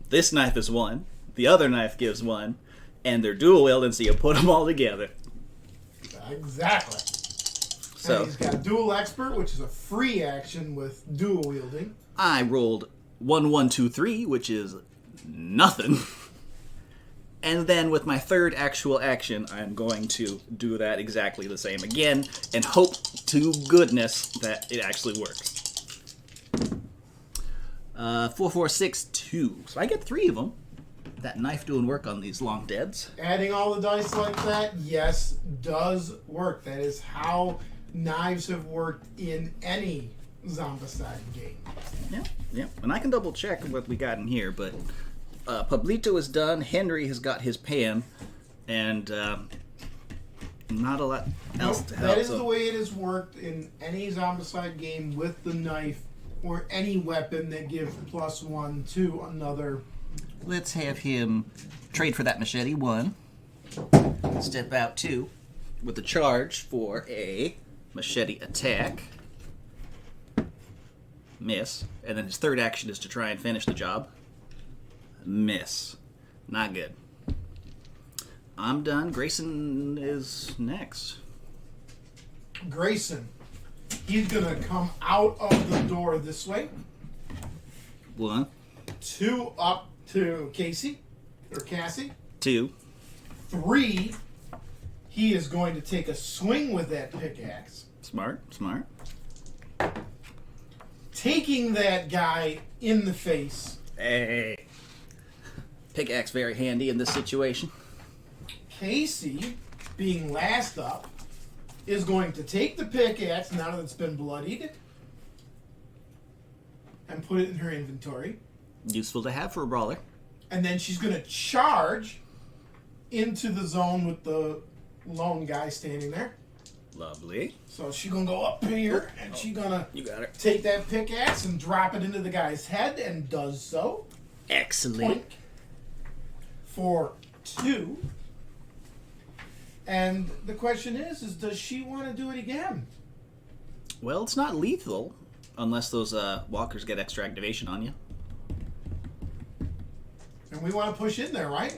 This knife is 1. The other knife gives 1. And they're dual wielding, so you put them all together. Exactly. So And he's got Dual Expert, which is a free action with dual wielding. I rolled 1, 1, 2, 3, which is nothing. And then with my 3rd actual action, I'm going to do that exactly the same again and hope to goodness that it actually works. 4, 4, 6, 2. So I get 3 of them. That knife doing work on these long deads. Adding all the dice like that, yes, does work. That is how knives have worked in any Zombicide game. Yeah. And I can double check what we got in here, but Pablito is done. Henry has got his pan, and Not a lot else to help. That is the way it has worked in any Zombicide game with the knife or any weapon that gives +1 to another. Let's have him trade for that machete, 1. Step out 2 with the charge for a machete attack. Miss. And then his third action is to try and finish the job. Miss. Not good. I'm done. Grayson is next. Grayson. He's going to come out of the door this way. 1. 2 up to Kassey. 2. 3. He is going to take a swing with that pickaxe. Smart. Taking that guy in the face. Hey. Pickaxe very handy in this situation. Kassey, being last up, is going to take the pickaxe now that it's been bloodied and put it in her inventory. Useful to have for a brawler. And then she's going to charge into the zone with the lone guy standing there. Lovely. So she's going to go up here and she's going to You got it. take that pickaxe and drop it into the guy's head and does so. Excellent. Point for 2. And the question is does she want to do it again? Well, it's not lethal unless those walkers get extra activation on you. And we want to push in there, right?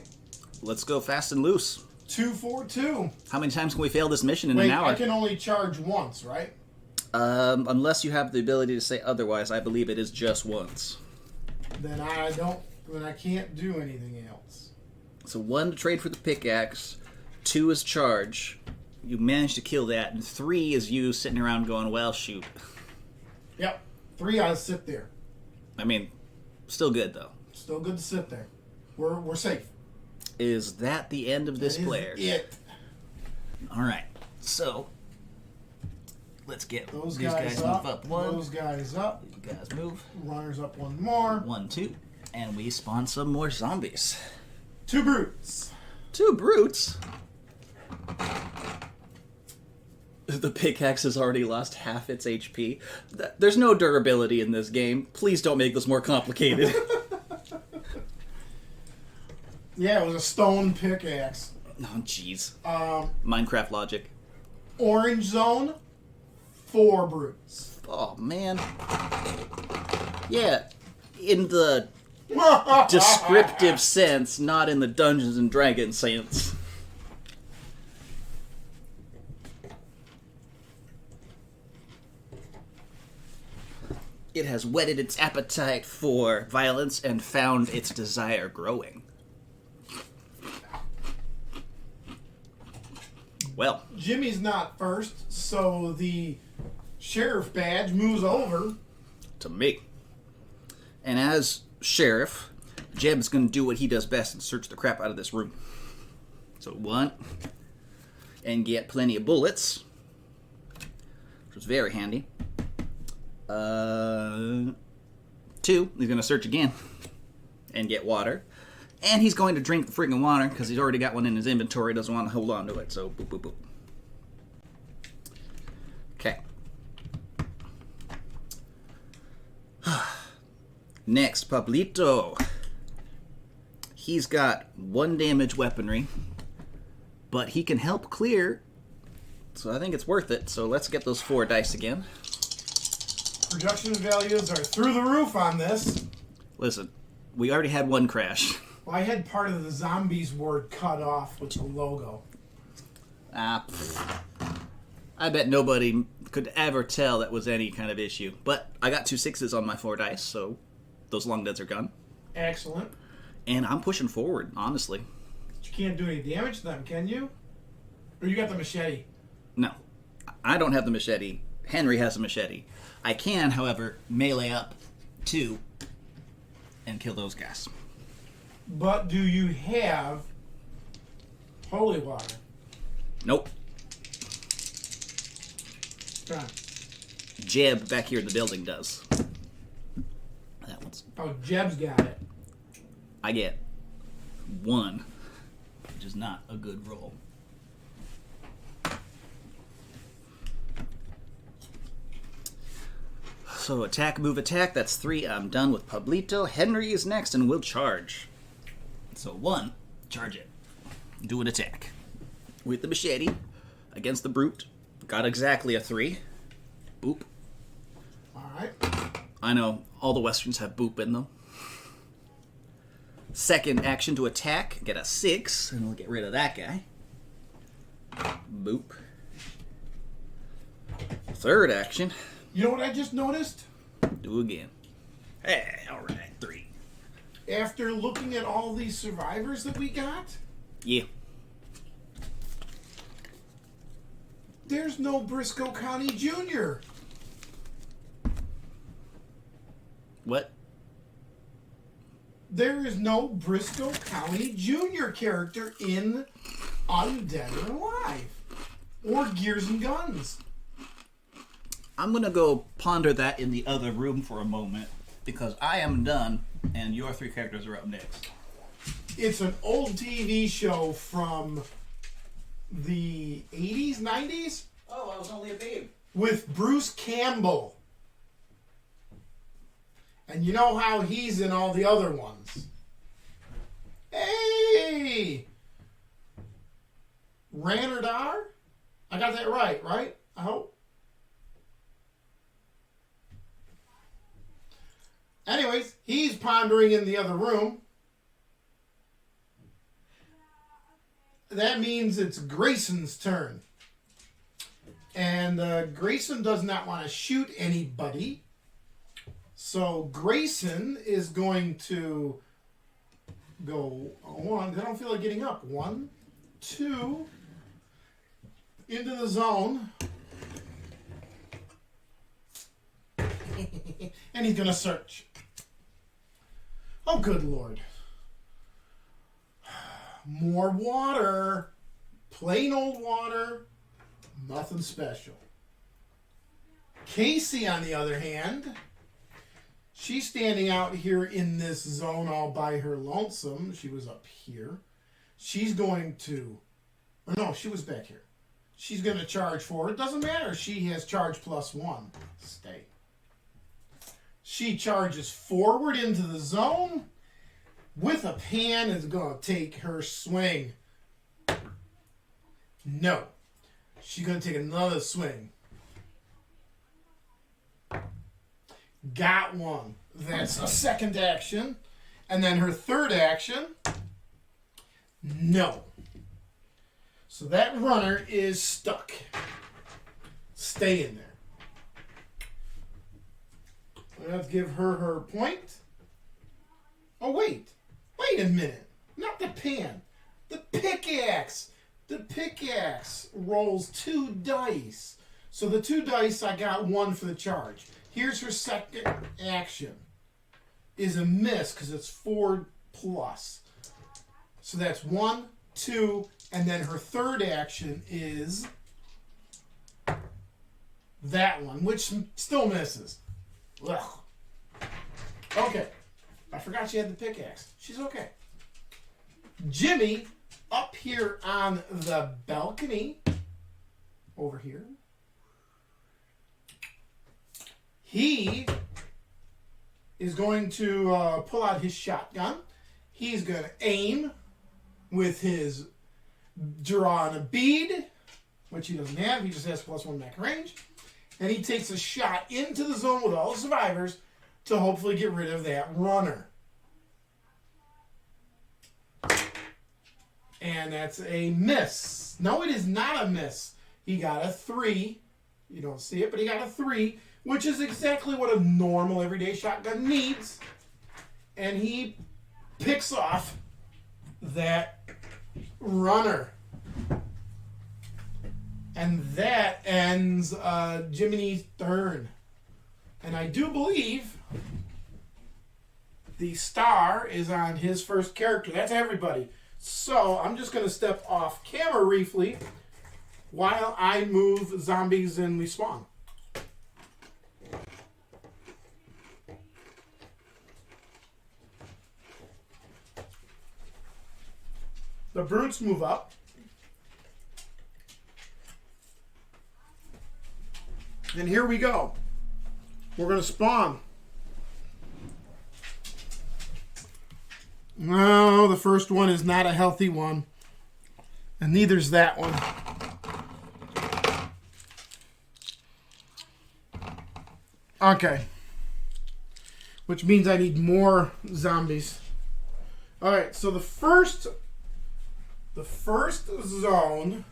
Let's go fast and loose. 2 for 2. How many times can we fail this mission in Wait, an hour? I can only charge once, right? Unless you have the ability to say otherwise, I believe it is just once. Then I can't do anything else. So 1 to trade for the pickaxe, 2 is charge. You managed to kill that, and 3 is you sitting around going, well, shoot. Yep. 3, I sit there. I mean, still good, though. Still good to sit there. We're safe. Is that the end of this That is player? it. All right. So, let's get Those these guys guys up. move up 1. Those guys up. You guys move. Runners up 1 more. 1, 2. And we spawn some more zombies. 2 brutes. 2 brutes? The pickaxe has already lost half its HP. There's no durability in this game. Please don't make this more complicated. Yeah, it was a stone pickaxe. Oh, jeez. Minecraft logic. Orange zone, 4 brutes. Oh, man. Yeah, in the descriptive sense, not in the Dungeons and Dragons sense. It has whetted its appetite for violence and found its desire growing. Well, Jimmy's not first, so the sheriff badge moves over. to me. And as sheriff, Jeb's going to do what he does best and search the crap out of this room. So 1, and get plenty of bullets, which was very handy. 2, he's going to search again and get water. And he's going to drink the friggin' water because he's already got one in his inventory, doesn't want to hold on to it, so boop, boop, boop. Okay. Next, Pablito. He's got 1 damage weaponry, but he can help clear, so I think it's worth it. So let's get those 4 dice again. Production values are through the roof on this. Listen, we already had 1 crash. Well, I had part of the zombies word cut off with the logo. I bet nobody could ever tell that was any kind of issue. But I got 2 6s on my 4 dice, so those long deads are gone. Excellent. And I'm pushing forward, honestly. But you can't do any damage to them, can you? Or you got the machete? No, I don't have the machete. Henry has a machete. I can, however, melee up 2 and kill those guys. But do you have holy water? Nope. Okay. Jeb back here in the building does. That one's... Oh, Jeb's got it. I get 1, which is not a good roll. So attack, move, attack. That's 3. I'm done with Pablito. Henry is next and will charge. So 1, charge it. Do an attack. With the machete against the brute. Got exactly a 3. Boop. Alright. I know, all the westerns have boop in them. Second action to attack. Get a 6, and we'll get rid of that guy. Boop. Third action. You know what I just noticed? Do again. Hey, alright, 3. After looking at all these survivors that we got, Yeah. there's no Brisco County Jr. What? There is no Brisco County Jr. character in Undead or Alive. Or Gears and Guns. I'm gonna go ponder that in the other room for a moment, because I am done, and your 3 characters are up next. It's an old TV show from the 80s, 90s? Oh, I was only a babe. With Bruce Campbell. And you know how he's in all the other ones. Hey! Ranerdar? I got that right? I hope. Anyways, he's pondering in the other room. That means it's Grayson's turn. And Grayson does not want to shoot anybody. So Grayson is going to go 1. I don't feel like getting up. 1, 2, into the zone. And he's going to search. Oh, good Lord. More water. Plain old water. Nothing special. Kassey, on the other hand, she's standing out here in this zone all by her lonesome. She was up here. She's going to... Oh, no, she was back here. She's going to charge forward. Doesn't matter. She has charge +1. Stay. She charges forward into the zone with a pan. Is going to take her swing. No. She's going to take another swing. Got one. That's a second action. And then her third action. No. So that runner is stuck. Stay in there. Let's give her her point. Oh, wait. Wait a minute. Not the pan. The pickaxe. The pickaxe rolls 2 dice. So the 2 dice, I got 1 for the charge. Here's her second action. Is a miss because it's 4+. So that's 1, 2, and then her third action is that one, which still misses. Ugh. Okay. I forgot she had the pickaxe. She's okay. Jimmy, up here on the balcony, over here, he is going to pull out his shotgun. He's going to aim with his draw on a bead, which he doesn't have. He just has +1 back range. And he takes a shot into the zone with all the survivors to hopefully get rid of that runner. And that's a miss. No, it is not a miss. He got a 3. You don't see it, but he got a 3, which is exactly what a normal everyday shotgun needs. And he picks off that runner. And that ends Jiminy's turn. And I do believe the star is on his first character. That's everybody. So I'm just going to step off camera briefly while I move zombies and we spawn. The brutes move up. And here we go. We're going to spawn. No, the first one is not a healthy one. And neither's that one. Okay. Which means I need more zombies. Alright, so the first zone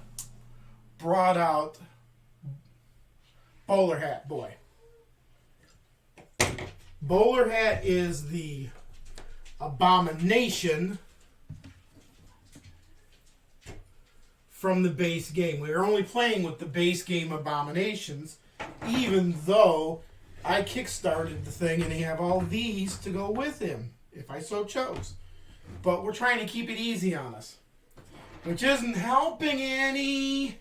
brought out Bowler Hat Boy. Bowler Hat is the abomination from the base game. We are only playing with the base game abominations, even though I kickstarted the thing and I have all these to go with him, if I so chose. But we're trying to keep it easy on us, which isn't helping any.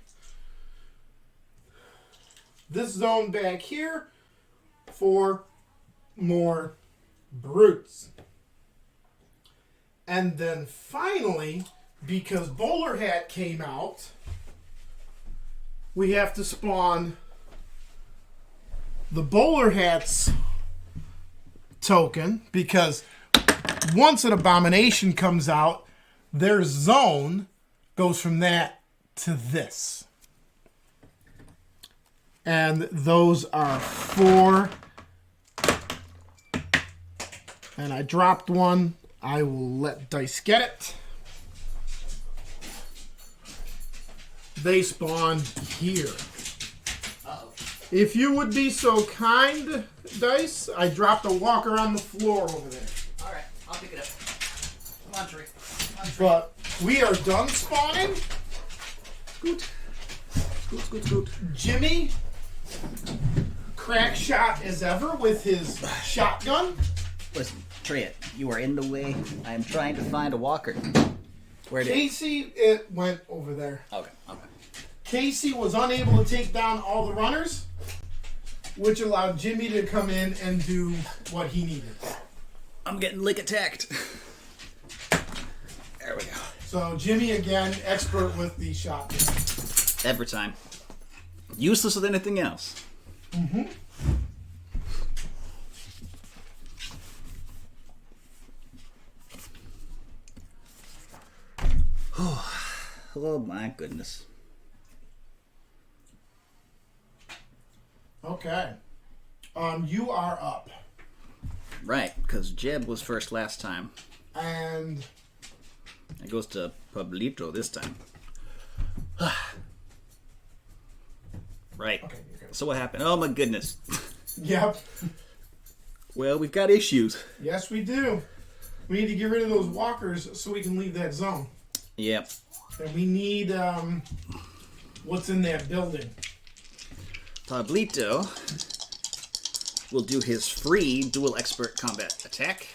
This zone back here for more brutes. And then finally, because Bowler Hat came out, we have to spawn the Bowler Hat's token, because once an abomination comes out, their zone goes from that to this. And those are 4. And I dropped one. I will let Dice get it. They spawn here. Uh-oh. If you would be so kind, Dice, I dropped a walker on the floor over there. Alright, I'll pick it up. Come on, tree. But we are done spawning. Scoot. Scoot, scoot, scoot. Jimmy, crack shot as ever with his shotgun. Listen, Trey, you are in the way. I am trying to find a walker. Where did Kassey, it went over there. Okay. Kassey was unable to take down all the runners, which allowed Jimmy to come in and do what he needed. I'm getting lick attacked. There we go. So Jimmy, again, expert with the shotgun. Every time. Useless with anything else. Mm-hmm. Oh my goodness. Okay. You are up. Right, because Jeb was first last time. And It goes to Pablito this time. Right. okay, you're good. So what happened? Oh my goodness. Yep. Well, we've got issues. Yes, we do. We need to get rid of those walkers so we can leave that zone. Yep. And we need what's in that building. Pablito will do his free dual expert combat attack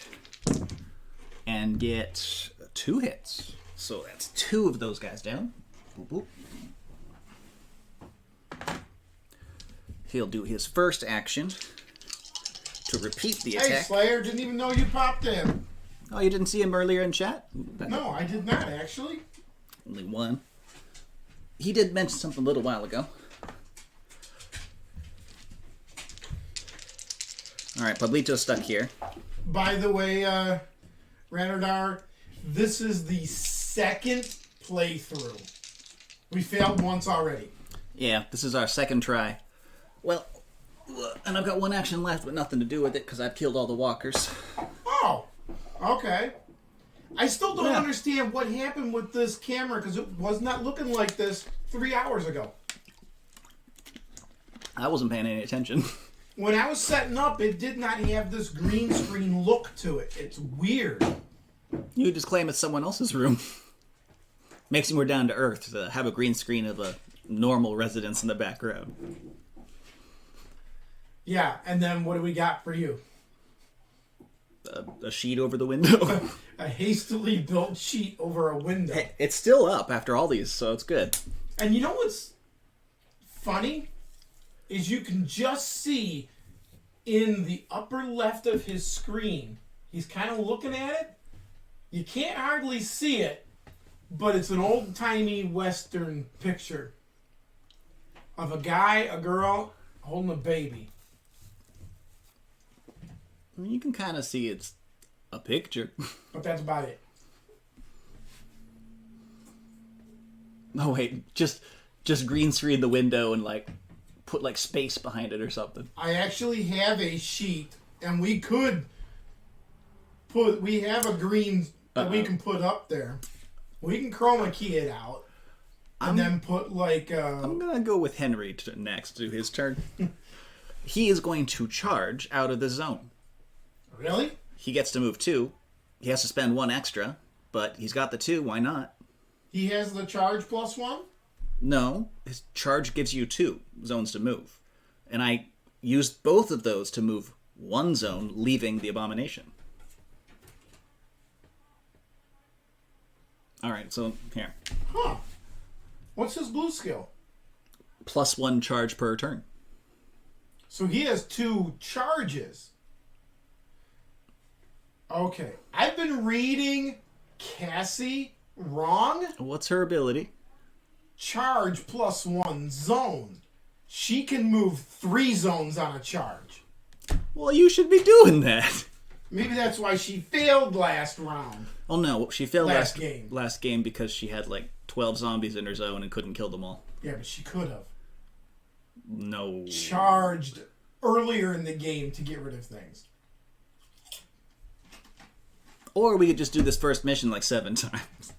and get 2 hits. So that's 2 of those guys down. Boop, boop. He'll do his first action to repeat the Hey, attack. Slayer, didn't even know you popped in. Oh, you didn't see him earlier in chat? No, I did not, actually. Only 1. He did mention something a little while ago. Alright, Pablito's stuck here. By the way, Ranerdar, this is the 2nd playthrough. We failed once already. Yeah, this is our 2nd try. Well, and I've got 1 action left, but nothing to do with it because I've killed all the walkers. Oh, okay. I still don't Yeah. understand what happened with this camera because it was not looking like this 3 hours ago. I wasn't paying any attention. When I was setting up, it did not have this green screen look to it. It's weird. You just claim it's someone else's room. Makes you more down to earth to have a green screen of a normal residence in the background. Yeah, and then what do we got for you? A sheet over the window. A hastily built sheet over a window. Hey, it's still up after all these, so it's good. And you know what's funny? Is you can just see in the upper left of his screen, he's kind of looking at it. You can't hardly see it, but it's an old-timey Western picture of a guy, a girl, holding a baby. I mean, you can kind of see it's a picture. But that's about it. Oh wait, just green screen the window and like put like space behind it or something. I actually have a sheet, and we have a green that we can put up there. We can chroma key it out, and then put like. I'm gonna go with Henry next to his turn. He is going to charge out of the zone. Really? He gets to move 2. He has to spend 1 extra, but he's got the 2. Why not? He has the charge +1? No, his charge gives you 2 zones to move. And I used both of those to move 1 zone, leaving the Abomination. Alright, so here. Huh. What's his blue skill? +1 charge per turn. So he has 2 charges. Okay. I've been reading Kassey wrong. What's her ability? Charge +1 zone. She can move 3 zones on a charge. Well, you should be doing that. Maybe that's why she failed last round. Oh no, she failed Last game. last game because she had like 12 zombies in her zone and couldn't kill them all. Yeah, but she could have No. charged earlier in the game to get rid of things. Or we could just do this first mission like 7 times.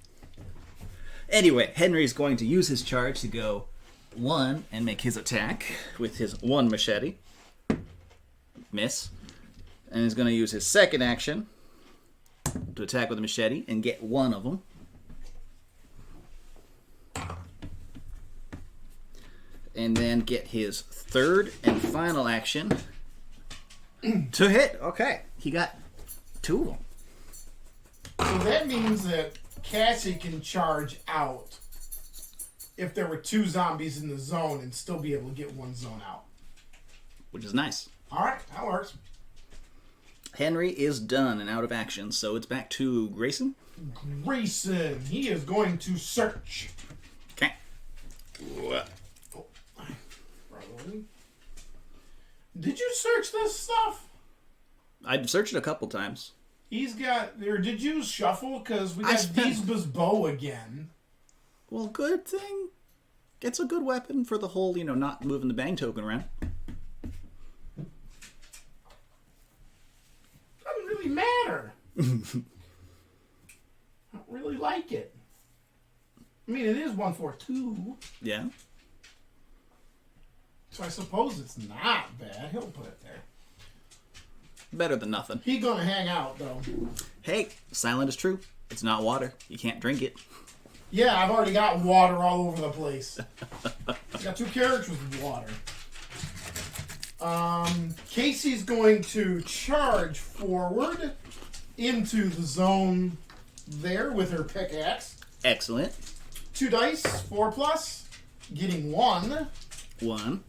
Anyway, Henry's going to use his charge to go 1 and make his attack with his 1 machete. Miss. And he's going to use his second action to attack with a machete and get 1 of them. And then get his third and final action to hit. Okay, he got 2 of them. So that means that Kassey can charge out if there were 2 zombies in the zone and still be able to get 1 zone out. Which is nice. Alright, that works. Henry is done and out of action, so it's back to Grayson. Grayson, he is going to search. Okay. Did you search this stuff? I've searched it a couple times. He's got, or did you shuffle? Because we I got spent- Brisco's bow again. Well, good thing. It's a good weapon for the whole, not moving the bang token around. Doesn't really matter. I don't really like it. I mean, it is 142, Yeah. so I suppose it's not bad. He'll put it there. Better than nothing. He's gonna hang out though. Hey, silent is true. It's not water. You can't drink it. Yeah, I've already got water all over the place. Got 2 characters with water. Casey's going to charge forward into the zone there with her pickaxe. Excellent. 2 dice, 4+, getting 1. 1.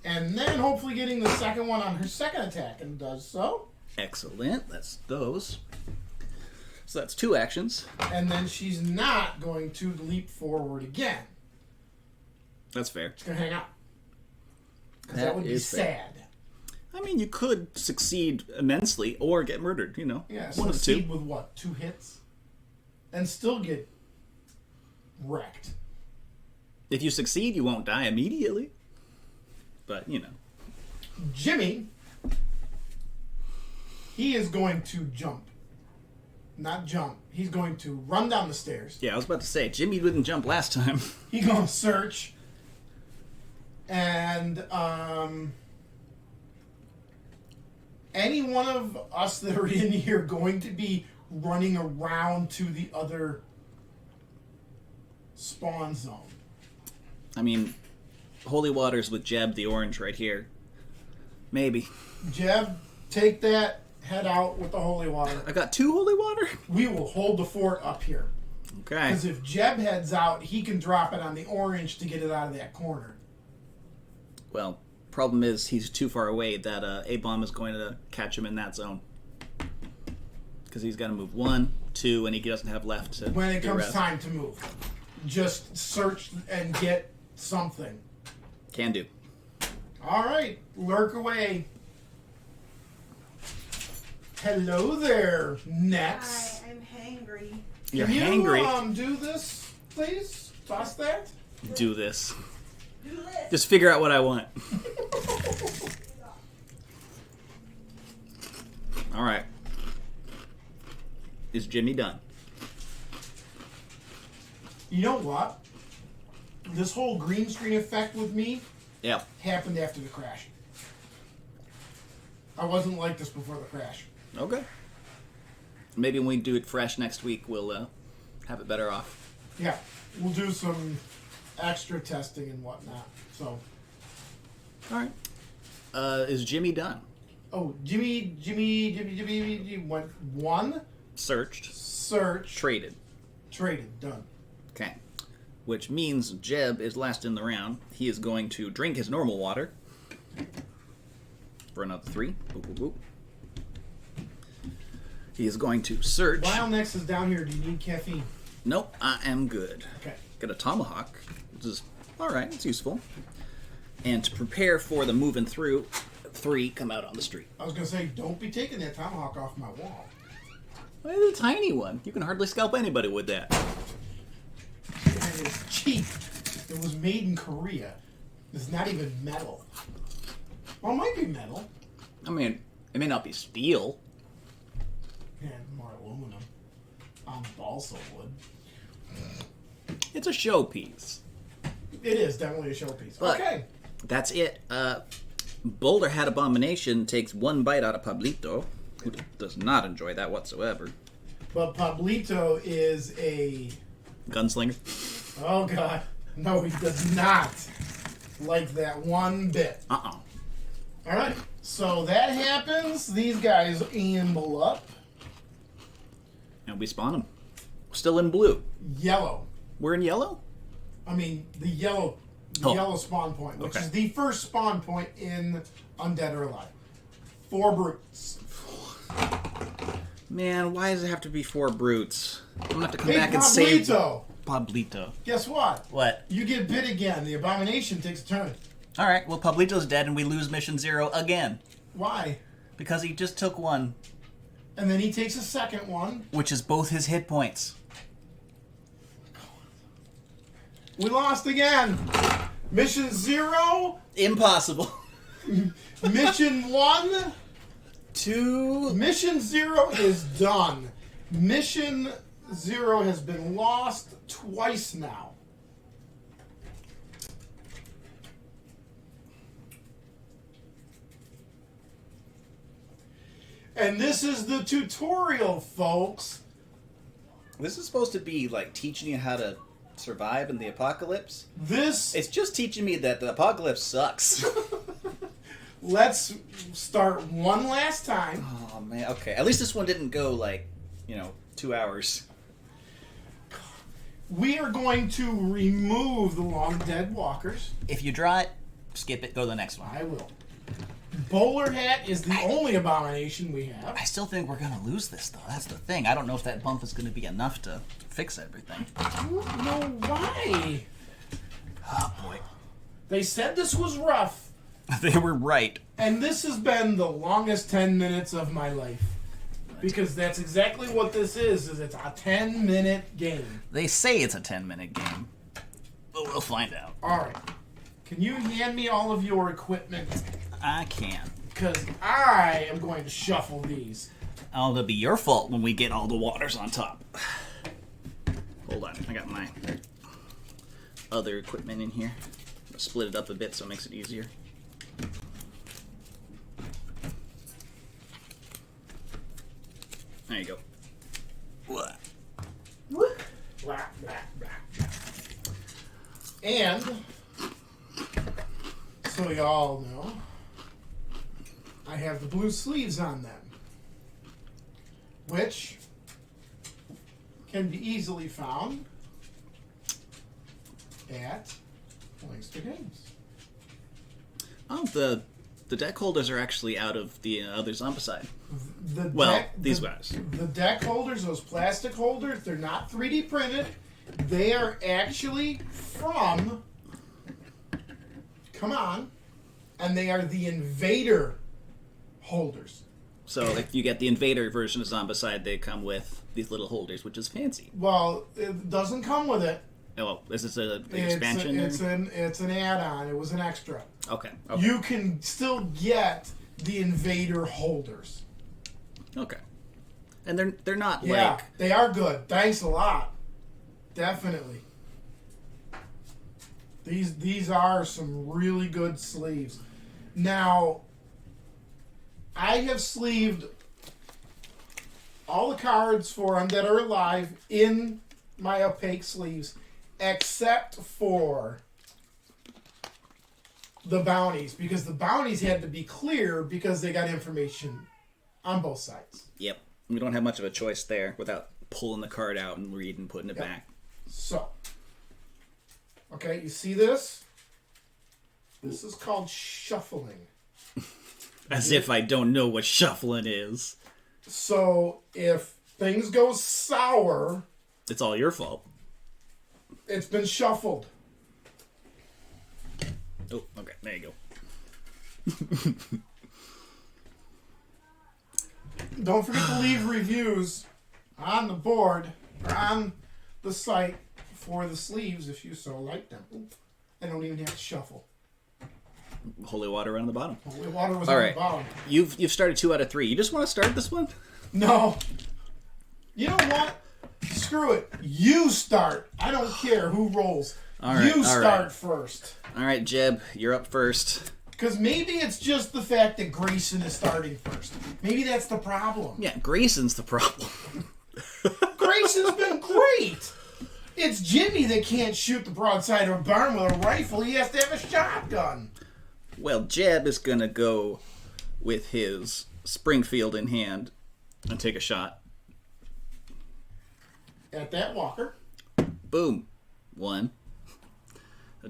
And then hopefully getting the second one on her second attack, and does so. Excellent. That's those. So that's 2 actions. And then she's not going to leap forward again. That's fair. She's going to hang out. Because that would be is fair. sad. I mean, you could succeed immensely or get murdered, Yeah, One of the succeed 2. with what? 2 hits? And still get wrecked. If you succeed, you won't die immediately. But, Jimmy, he is going to jump. Not jump. He's going to run down the stairs. Yeah, I was about to say, Jimmy didn't jump last time. He's going to search. And any one of us that are in here going to be running around to the other spawn zone. I mean, Holy Waters with Jeb the orange right here. Maybe. Jeb, take that, head out with the holy water. I got 2 Holy Water? We will hold the fort up here. Okay. Because if Jeb heads out, he can drop it on the orange to get it out of that corner. Well, problem is he's too far away that A-Bomb is going to catch him in that zone. Because he's got to move 1, 2, and he doesn't have left to When it do comes rest. time to move. Just search and get something. Can do. All right, lurk away. Hello there, Nex. Hi, I'm hangry. You're Can hangry. you do this, please? Toss that. Do this. Do this. Just figure out what I want. All right. Is Jimmy done? You know what? This whole green screen effect with me Yeah. happened after the crash. I wasn't like this before the crash. Okay. Maybe when we do it fresh next week, we'll have it better off. Yeah, we'll do some extra testing and whatnot. So, All right. Is Jimmy done? oh, Jimmy went one, Searched. search, Traded. traded, done. Okay. Which means Jeb is last in the round. He is going to drink his normal water. For another 3. Boop, boop, boop. He is going to search. While Nex is down here, do you need caffeine? Nope, I am good. Okay. Got a tomahawk, which is alright, it's useful. And to prepare for the moving through, 3 come out on the street. I was going to say, don't be taking that tomahawk off my wall. Well, it's a tiny one. You can hardly scalp anybody with that. That is cheap. It was made in Korea. It's not even metal. Well, it might be metal. I mean, it may not be steel. Yeah, more aluminum. Balsa wood. It's a showpiece. It is definitely a showpiece. But Okay. that's it. Bowler Hat Abomination takes 1 bite out of Pablito, who does not enjoy that whatsoever. But Pablito is a... Gunslinger. Oh, God. No, he does not like that one bit. Uh-uh. All right. So that happens. These guys amble up. And we spawn them. Still in blue. Yellow. We're in yellow? I mean, the yellow spawn point, which Okay. is the first spawn point in Undead or Alive. 4 brutes. Man, why does it have to be 4 brutes? I'm gonna have to come Hey, back and save Pablito. Pablito. Guess what? What? You get bit again. The abomination takes a turn. Alright, well, Pablito's dead and we lose mission 0 again. Why? Because he just took 1, And then he takes a second one. which is both his hit points. We lost again. Mission 0. Impossible. Mission 1. 2. Mission 0 is done. Mission 0 has been lost twice now. And this is the tutorial, folks. This is supposed to be, like, teaching you how to survive in the apocalypse. This... It's just teaching me that the apocalypse sucks. Let's start one last time. Oh, man. Okay. At least this one didn't go, 2 hours. We are going to remove the long dead walkers. If you draw it, skip it, go to the next one. I will. Bowler Hat is the only abomination we have. I still think we're going to lose this, though. That's the thing. I don't know if that bump is going to be enough to fix everything. I don't know why. Oh, boy. They said this was rough, They were right. and this has been the longest 10 minutes of my life. Because that's exactly what this is it's a 10-minute game. They say it's a 10-minute game, but we'll find out. Alright. Can you hand me all of your equipment? I can. Because I am going to shuffle these. Oh, it'll be your fault when we get all the waters on top. Hold on, I got my other equipment in here. I'll split it up a bit so it makes it easier. There you go. What? Blah, blah, blah, blah. And, so y'all know, I have the blue sleeves on them, which can be easily found at Links to Games. Oh, the deck holders are actually out of the other Zombicide. These guys. The deck holders, those plastic holders, they're not 3D printed. They are actually from, come on, and they are the Invader holders. So if you get the Invader version of Zombicide, they come with these little holders, which is fancy. Well, it doesn't come with it. Oh, well, is this an expansion? It's an add-on. It was an extra. Okay. You can still get the Invader holders. Okay. And they're not Yeah, like... they are good. Thanks a lot. Definitely. These are some really good sleeves. Now, I have sleeved all the cards for Undead or Alive in my opaque sleeves, except for the bounties, because the bounties had to be clear because they got information on both sides. Yep. We don't have much of a choice there without pulling the card out and reading and putting it back. So, okay, you see this? This is called shuffling. As if I don't know what shuffling is. So, if things go sour, It's all your fault. it's been shuffled. Oh, okay. There you go. Don't forget to leave reviews on the board or on the site for the sleeves if you so like them. I don't even have to shuffle. Holy water on the bottom. Holy water was All on right. the bottom. You've started 2 out of 3. You just want to start this one? No. You know what? Screw it. You start. I don't care who rolls. All right, You all start right. first. All right, Jeb, you're up first. Because maybe it's just the fact that Grayson is starting first. Maybe that's the problem. Yeah, Grayson's the problem. Grayson's been great. It's Jimmy that can't shoot the broadside of a barn with a rifle. He has to have a shotgun. Well, Jeb is going to go with his Springfield in hand and take a shot. At that walker. Boom. 1.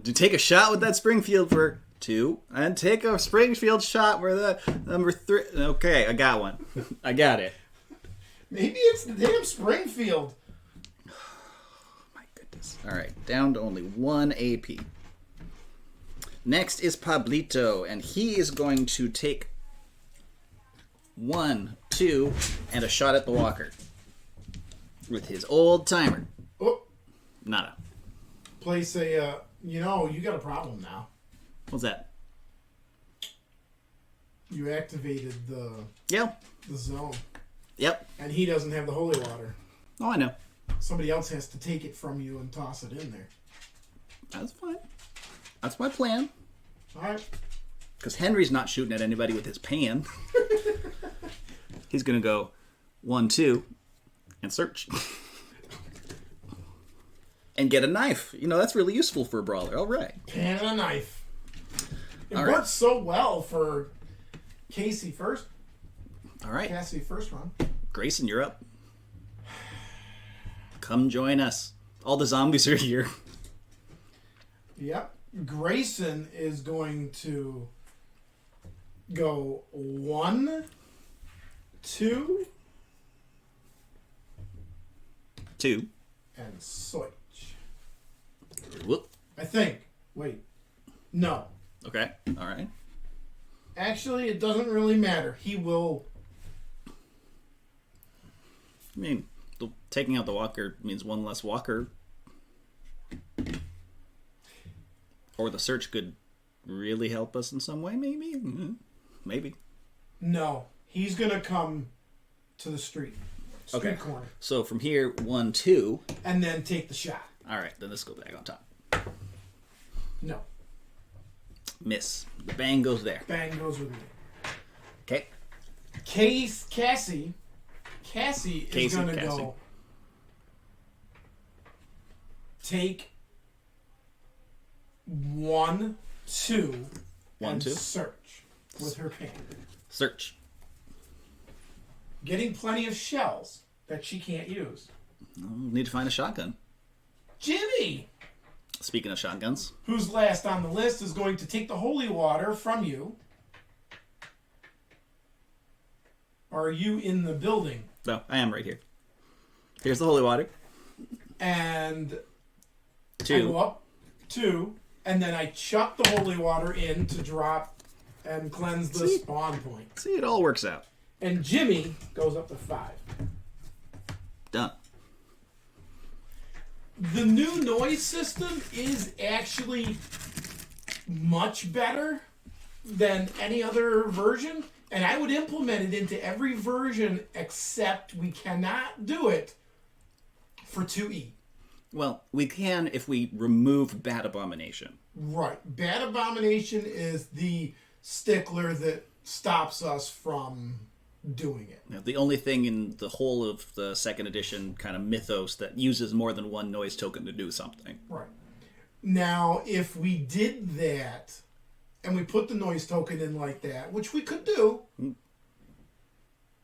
To take a shot with that Springfield for 2. And take a Springfield shot for the number 3. Okay, I got one. I got it. Maybe it's the damn Springfield. My goodness. All right, down to only 1 AP. Next is Pablito, and he is going to take 1, 2, and a shot at the walker with his old timer. Oh, Nada. place a, you got a problem now. What's that? You activated the Yep. zone. Yep. And he doesn't have the holy water. Oh, I know. Somebody else has to take it from you and toss it in there. That's fine. That's my plan. All right. Because Henry's not shooting at anybody with his pan. He's going to go 1, 2, and search. And get a knife. That's really useful for a brawler. All right. Pan and a knife. It All worked right. so well for Kassey first. All right. Kassey first run. Grayson, you're up. Come join us. All the zombies are here. Yep. Grayson is going to go 1, 2, 2. and switch. Whoop. I think. Wait. No. Okay. All right. Actually, it doesn't really matter. He will. I mean, taking out the walker means 1 less walker. Or the search could really help us in some way, maybe? Maybe. No. He's going to come to the street. Street Okay. corner. So from here, 1, 2. And then take the shot. All right, then let's go back on top. No. Miss. The bang goes there. Bang goes with me. Okay. Kassey is Kassey, going to Kassey. go take 1, 2, 1, and 2. search with her pan. Search. Getting plenty of shells that she can't use. Need to find a shotgun. Jimmy, Speaking of shotguns. who's last on the list, is going to take the holy water from you. Are you in the building? No, I am right here. Here's the holy water. And I 2. go up 2, and then I chuck the holy water in to drop and cleanse the See? spawn point. See, it all works out. And Jimmy goes up to 5. Done. The new noise system is actually much better than any other version, and I would implement it into every version except we cannot do it for 2E. Well, we can if we remove Bat Abomination. Right. Bat Abomination is the stickler that stops us from doing it. Now, the only thing in the whole of the second edition kind of mythos that uses more than one noise token to do something. Right. Now, if we did that, and we put the noise token in like that, which we could do,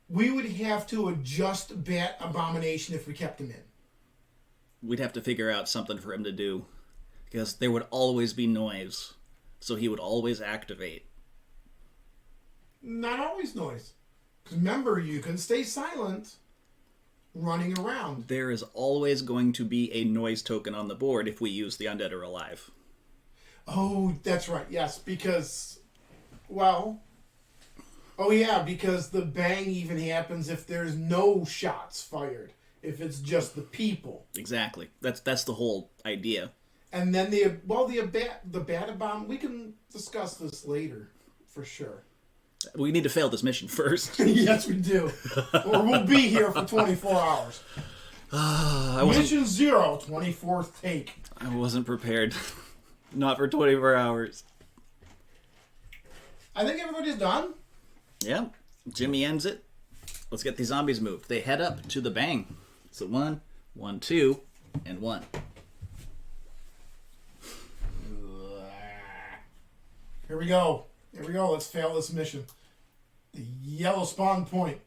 we would have to adjust Bat Abomination if we kept him in. We'd have to figure out something for him to do, because there would always be noise, so he would always activate. Not always noise. Because remember, you can stay silent running around. There is always going to be a noise token on the board if we use the Undead or Alive. Oh, that's right. Yes, because, well, oh yeah, because the bang even happens if there's no shots fired. If it's just the people. Exactly. That's the whole idea. And then the Bat Bomb, we can discuss this later, for sure. We need to fail this mission first. Yes, we do. Or we'll be here for 24 hours. Mission 0, 24th take. I wasn't prepared. Not for 24 hours. I think everybody's done. Yeah. Jimmy ends it. Let's get these zombies moved. They head up to the bang. So 1, 1, 2, and 1. Here we go. Here we go. Let's fail this mission. The yellow spawn point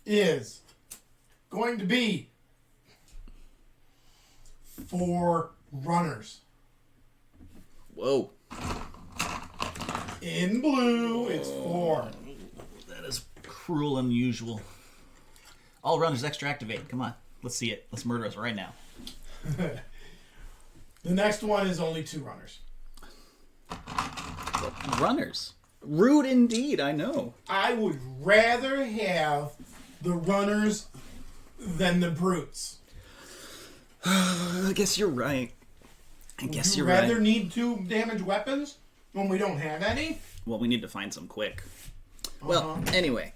is going to be 4 runners. Whoa. In blue, it's 4. That is cruel and unusual. All runners extra activate. Come on. Let's see it. Let's murder us right now. The next one is only 2 runners. Runners. Rude indeed, I know. I would rather have the runners than the brutes. I guess you're right. Would you rather need 2 damage weapons when we don't have any? Well, we need to find some quick. Well, anyway.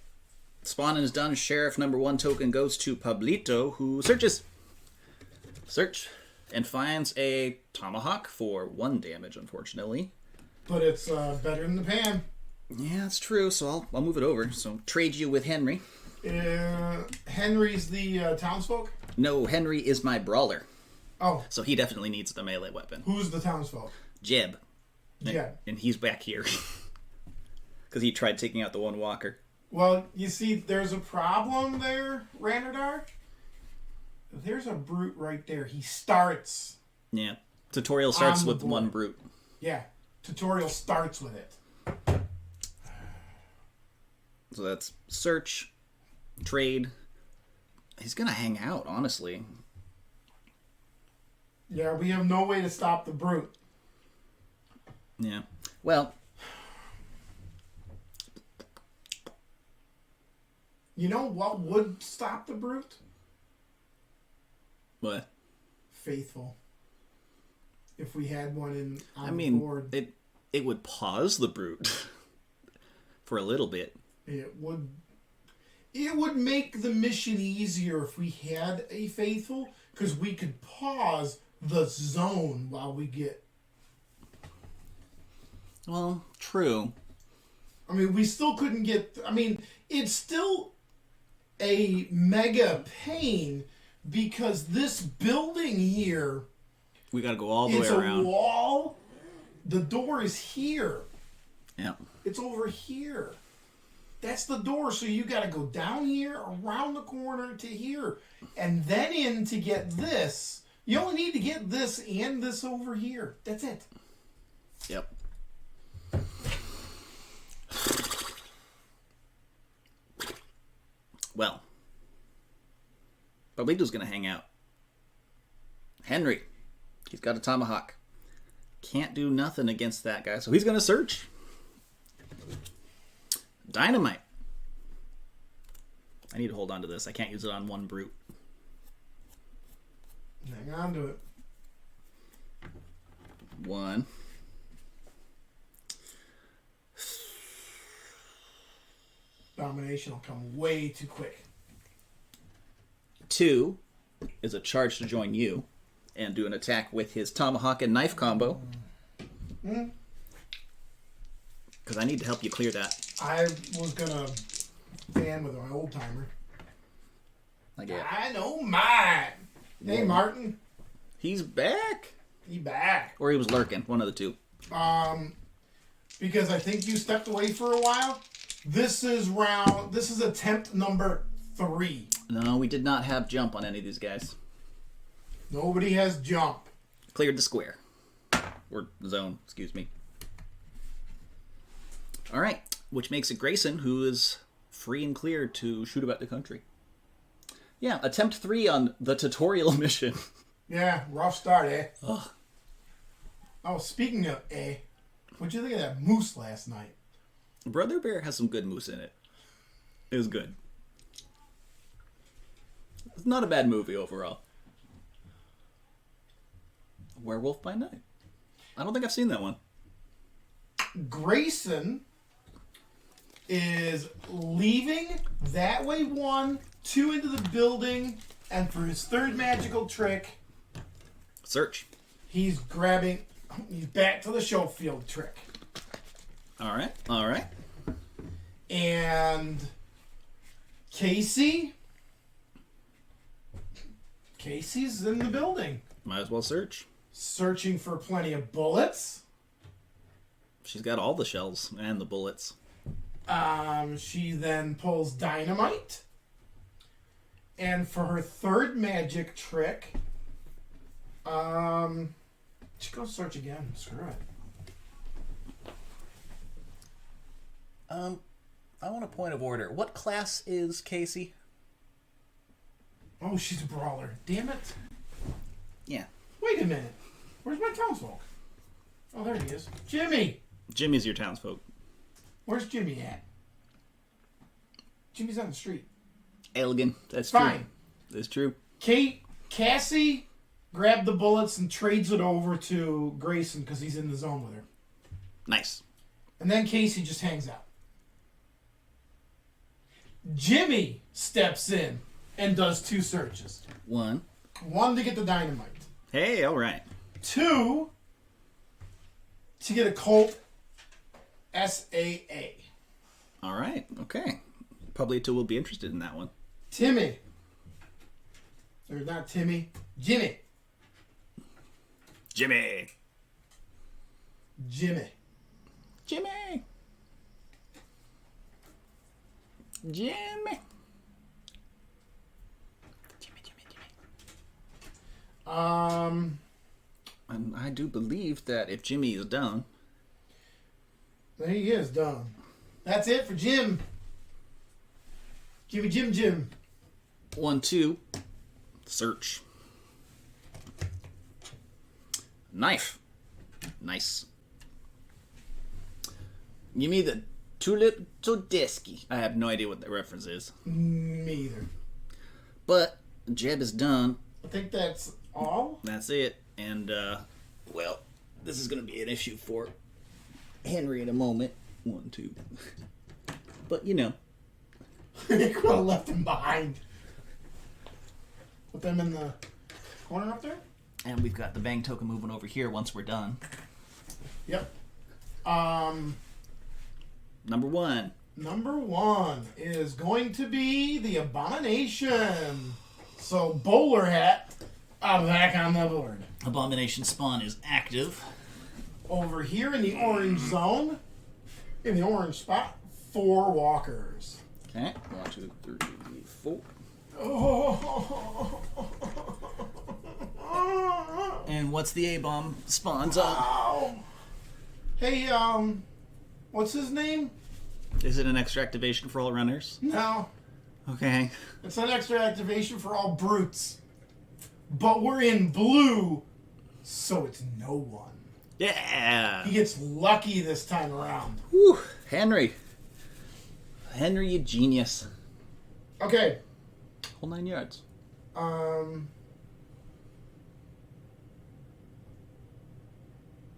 Spawning is done. Sheriff number 1 token goes to Pablito, who searches. Search. And finds a tomahawk for 1 damage, unfortunately. But it's better than the pan. Yeah, that's true. So I'll move it over. So trade you with Henry. Henry's the townsfolk? No, Henry is my brawler. Oh. So he definitely needs the melee weapon. Who's the townsfolk? Jeb. Jeb. And he's back here. Because he tried taking out the one walker. Well, you see, there's a problem there, Ranerdar. There's a brute right there. He starts. Yeah. Tutorial starts with 1 brute. Yeah. Tutorial starts with it. So that's search, trade. He's going to hang out, honestly. Yeah, we have no way to stop the brute. Yeah. Well. You know what would stop the brute? What? Faithful. If we had one on the board. It would pause the brute for a little bit. It would make the mission easier if we had a faithful, because we could pause the zone while we get. Well, true. I mean, we still couldn't get. I mean, it's still a mega pain because this building here. We got to go all the way around. It's a wall. The door is here. Yeah. It's over here. That's the door, so you got to go down here, around the corner to here, and then in to get this. You only need to get this and this over here. That's it. Yep. Well, Pablito's going to hang out. Henry. He's got a tomahawk. Can't do nothing against that guy, so he's going to search. Dynamite. I need to hold on to this. I can't use it on one brute. Hang on to it. 1. Abomination will come way too quick. 2 is a charge to join you and do an attack with his tomahawk and knife combo. Because I need to help you clear that. I was gonna fan with my old timer. I know mine. Hey, Martin. He's back? He back. Or he was lurking. One of the two. Because I think you stepped away for a while. This is attempt number 3. No, we did not have jump on any of these guys. Nobody has jump. Cleared the square. Or zone, excuse me. Alright, which makes it Grayson, who is free and clear to shoot about the country. Yeah, attempt 3 on the tutorial mission. Yeah, rough start, eh? Ugh. Oh, speaking of what'd you think of that moose last night? Brother Bear has some good moose in it. It was good. It's not a bad movie overall. Werewolf by Night. I don't think I've seen that one. Grayson is leaving that way 1, 2 into the building, and for his 3rd magical trick, Search. he's back to the show field trick. Alright. And Kassey's in the building. Might as well search. Searching for plenty of bullets. She's got all the shells and the bullets. She then pulls dynamite. And for her 3rd magic trick, she goes search again. Screw it. I want a point of order. What class is Kassey? Oh, she's a brawler. Damn it. Yeah. Wait a minute. Where's my townsfolk? Oh, there he is. Jimmy! Jimmy's your townsfolk. Where's Jimmy at? Jimmy's on the street. Elgin. That's Fine. true. That's true. Kassey grabbed the bullets and trades it over to Grayson because he's in the zone with her. Nice. And then Kassey just hangs out. Jimmy steps in and does 2 searches. 1. 1 to get the dynamite. Hey, alright. 2 to get a Colt SAA. Alright, okay. Pablito will be interested in that one. Timmy. Or not Timmy. Jimmy. Jimmy. Jimmy. Jimmy. Jimmy. And I do believe that if Jimmy is done... There he is, done. That's it for Jim. Jim. 1, 2. Search. Knife. Nice. Give me the Tulip Todesky. I have no idea what that reference is. Me either. But Jeb is done. I think that's all. That's it. And, well, this is going to be an issue for Henry in a moment. 1, 2. But, you know. You could have left him behind. Put them in the corner up there? And we've got the Bang token moving over here once we're done. Yep. Number 1. Number 1 is going to be the Abomination. So, Bowler Hat, I'm back on the board. Abomination spawn is active. Over here in the orange zone, in the orange spot, 4 walkers. Okay. 1, 2, 3, 4. Oh. And what's the A-bomb spawns on? Wow. Hey, what's his name? Is it an extra activation for all runners? No. Okay. It's an extra activation for all brutes. But we're in blue, so it's no one. Yeah! He gets lucky this time around. Whew. Henry, you genius. Okay. Whole 9 yards.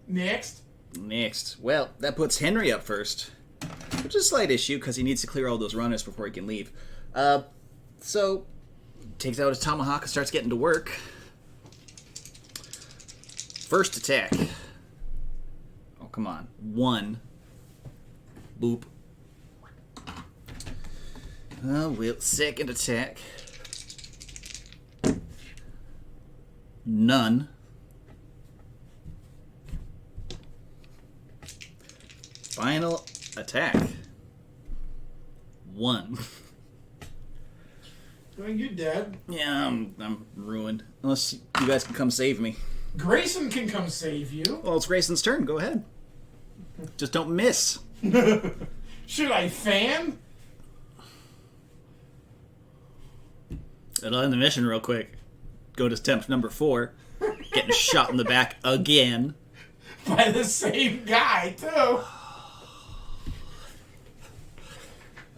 Next. Next. Well, that puts Henry up first. Which is a slight issue, because he needs to clear all those runners before he can leave. So, takes out his tomahawk and starts getting to work. First attack. Oh, come on. 1. Boop. Well, second attack. None. Final attack. 1. Well, you're dead. Yeah, I'm ruined. Unless you guys can come save me. Grayson can come save you. Well, it's Grayson's turn. Go ahead. Just don't miss. Should I fan? It'll end the mission real quick. Go to attempt number 4. Getting shot in the back again. By the same guy, too.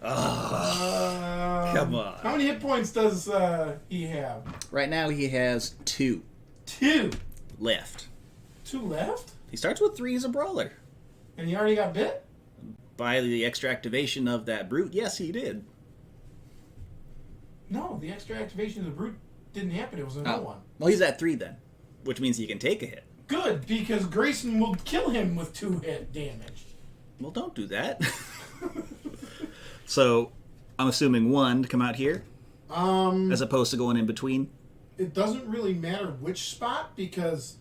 Come on. How many hit points does he have? Right now he has 2 2. left. 2 left? He starts with 3 as a brawler. And he already got bit? By the extra activation of that brute, yes, he did. No, the extra activation of the brute didn't happen. It was a no one. Well, he's at 3 then, which means he can take a hit. Good, because Grayson will kill him with 2 hit damage. Well, don't do that. So, I'm assuming 1 to come out here, as opposed to going in between. It doesn't really matter which spot because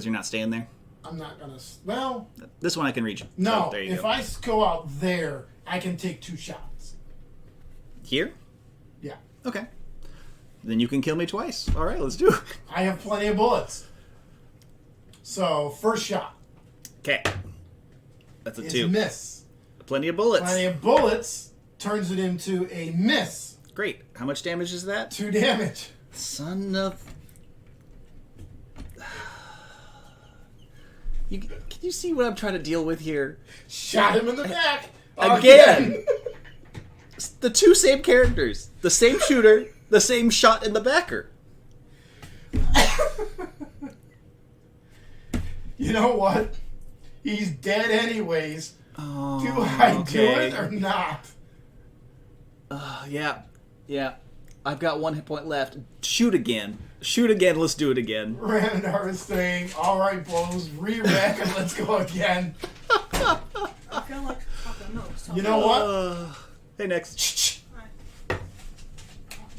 you're not staying there. I'm not gonna. Well, this one I can reach. no. So, there you If go. I go out there, I can take 2 shots. Here? Yeah, Okay. Then you can kill me twice. All right, let's do it. I have plenty of bullets. So first shot Okay. That's a is 2. a miss. Plenty of bullets. Plenty of bullets turns it into a miss. Great. How much damage is that? 2 damage. Son of... Can you see what I'm trying to deal with here? Shot him in the back Again. The 2 same characters. The same shooter, the same shot in the backer. You know what? He's dead anyways. Oh, Do I do okay. it or not? Yeah. I've got 1 hit point left. Shoot again. Let's do it again. Ranerdar is saying, "Alright, boys, re-rack and let's go again." I feel like fucking no. So You know what? Hey, next.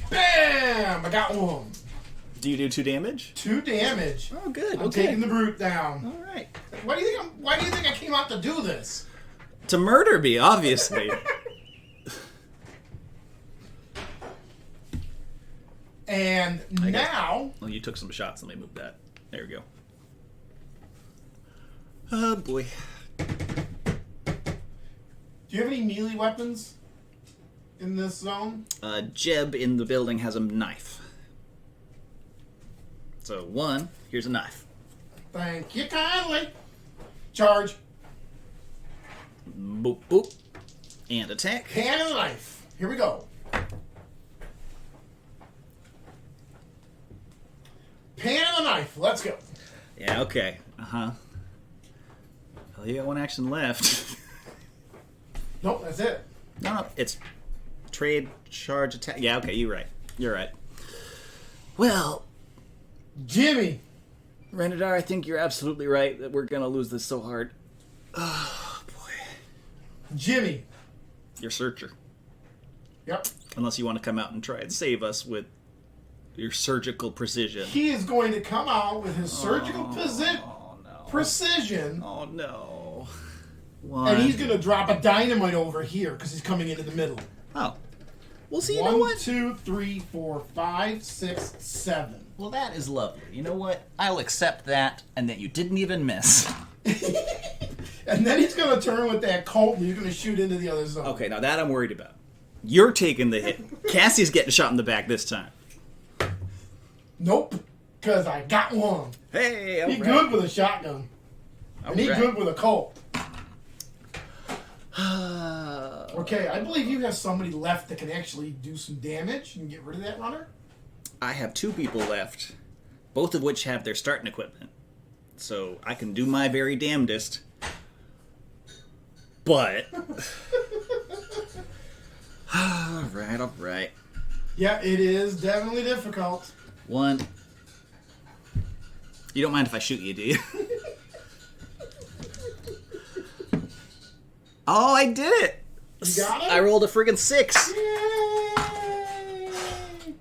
Bam! I got 1. Do you do 2 damage? 2 damage. Oh, good. I'm taking the brute down. All right. Why do you think I came out to do this? To murder me, obviously. And now, Oh, you took some shots. Let me move that. There we go. Oh, boy. do you have any melee weapons in this zone? Jeb in the building has a knife. So, 1, here's a knife. Thank you kindly. Charge. Boop, boop. And attack. Hand and knife. Here we go. Pan and the knife. Let's go. Yeah, okay. Uh-huh. Well, you got 1 action left. Nope, that's it. No, it's trade, charge, attack. Yeah, okay, you're right. Well, Jimmy. Ranerdar, I think you're absolutely right that we're going to lose this so hard. Oh, boy. Jimmy. Your searcher. Yep. Unless you want to come out and try and save us with your surgical precision. He is going to come out with his surgical Oh, no. precision. Oh, no. 1. And he's going to drop a dynamite over here because he's coming into the middle. Oh. Well, see, you know 1, what? 2, 3, 4, 5, 6, 7. Well, that is lovely. You know what? I'll accept that, and that you didn't even miss. And then he's going to turn with that Colt and he's going to shoot into the other zone. Okay, now that I'm worried about. You're taking the hit. Cassie's getting shot in the back this time. Nope. Because I got 1. Hey, all He right. good with a shotgun. And he All right. good with a Colt. Okay, I believe you have somebody left that can actually do some damage and get rid of that runner. I have 2 people left, both of which have their starting equipment. So I can do my very damnedest. But... Alright. Yeah, it is definitely difficult. 1. You don't mind if I shoot you, do you? Oh, I did it! You got it? I rolled a friggin' 6. Yay! I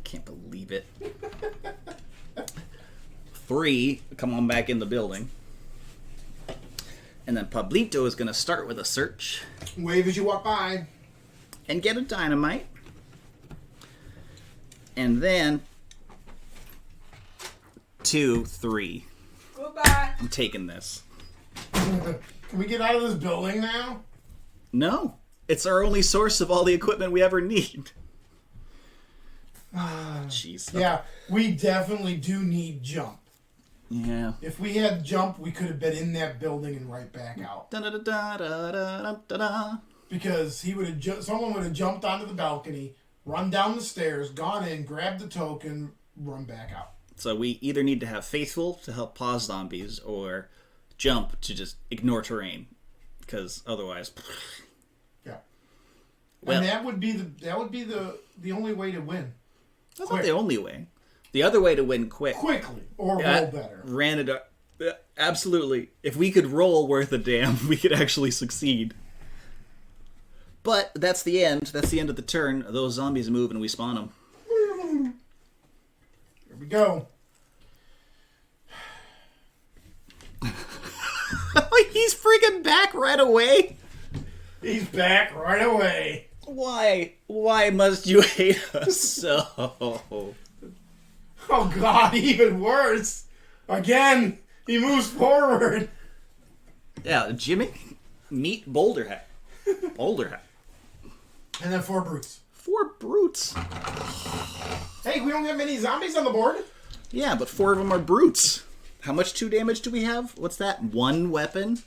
can't believe it. 3, come on back in the building. And then Pablito is going to start with a search. Wave as you walk by. And get a dynamite. And then 2, 3. Goodbye. I'm taking this. Can we get out of this building now? No. It's our only source of all the equipment we ever need. Jeez. Yeah, we definitely do need jump. Yeah. If we had jump, we could have been in that building and right back out. Da-da-da-da-da-da-da-da. Because he would have someone would have jumped onto the balcony, run down the stairs, gone in, grabbed the token, run back out. So we either need to have Faithful to help pause zombies, or Jump to just ignore terrain. Because otherwise... Yeah. Well, and that would be the only way to win. That's not the only way. The other way to win Quickly. Or roll better. Ranerdar. Absolutely. If we could roll worth a damn, we could actually succeed. But that's the end. That's the end of the turn. Those zombies move and we spawn them. Here we go. He's freaking back right away. He's back right away. Why? Why must you hate us so? Oh God, even worse. Again, he moves forward. Yeah, Jimmy, meet Bowler Hat. Bowler Hat. And then 4 brutes. 4 brutes. Hey, we don't have many zombies on the board. Yeah, but 4 of them are brutes. How much 2 damage do we have? What's that? 1 weapon?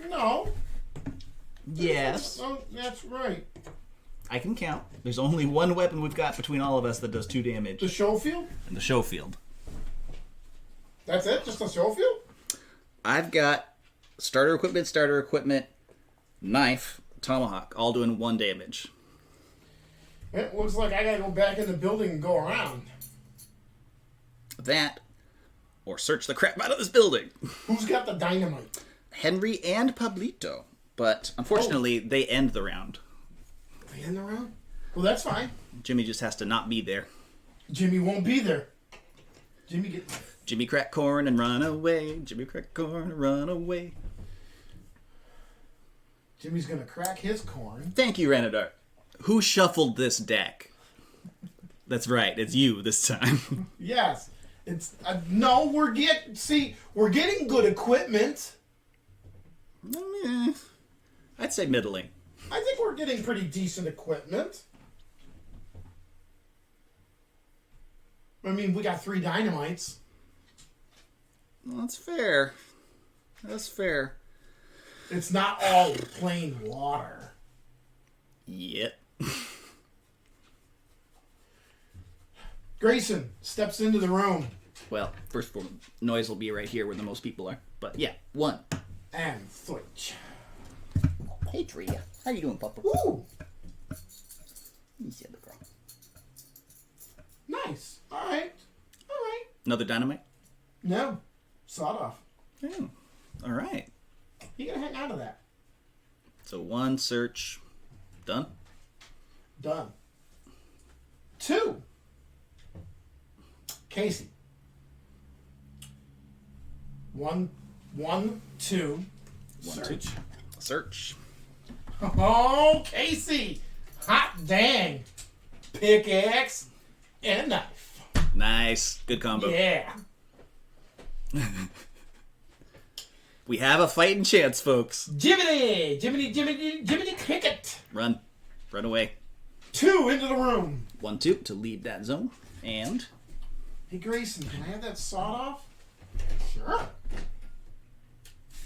No. Yes. Oh, that's right. I can count. There's only 1 weapon we've got between all of us that does 2 damage. The show field? And the show field. That's it? Just a show field? I've got starter equipment, knife, tomahawk, all doing 1 damage. It looks like I gotta go back in the building and go around. That, or search the crap out of this building. Who's got the dynamite? Henry and Pablito. But unfortunately, they end the round. They end the round? Well, that's fine. Jimmy just has to not be there. Jimmy won't be there. Jimmy crack corn and run away. Jimmy crack corn and run away. Jimmy's gonna crack his corn. Thank you, Ranerdar. Who shuffled this deck? That's right, it's you this time. Yes. It's no, we're getting good equipment. I'd say middling. I think we're getting pretty decent equipment. I mean, we got 3 dynamites. Well, that's fair. That's fair. It's not all plain water. Yep. Grayson steps into the room. Well, first of all, noise will be right here where the most people are. But yeah, 1. And switch. Hey, Tria. How you doing, Papa? Ooh, You said the girl. nice. All right. Another dynamite? No, sawed off. Oh, all right. You gotta hang out of that. So 1 search. Done? Done. 2. Kassey. 1, 2. 1, Search. 2. Search. Oh, Kassey! Hot dang! Pickaxe and a knife. Nice. Good combo. Yeah. We have a fighting chance, folks. Jiminy Cricket. Run. Run away. 2 into the room. 1, 2 to leave that zone. And Hey, Grayson, can I have that sawed off? Sure.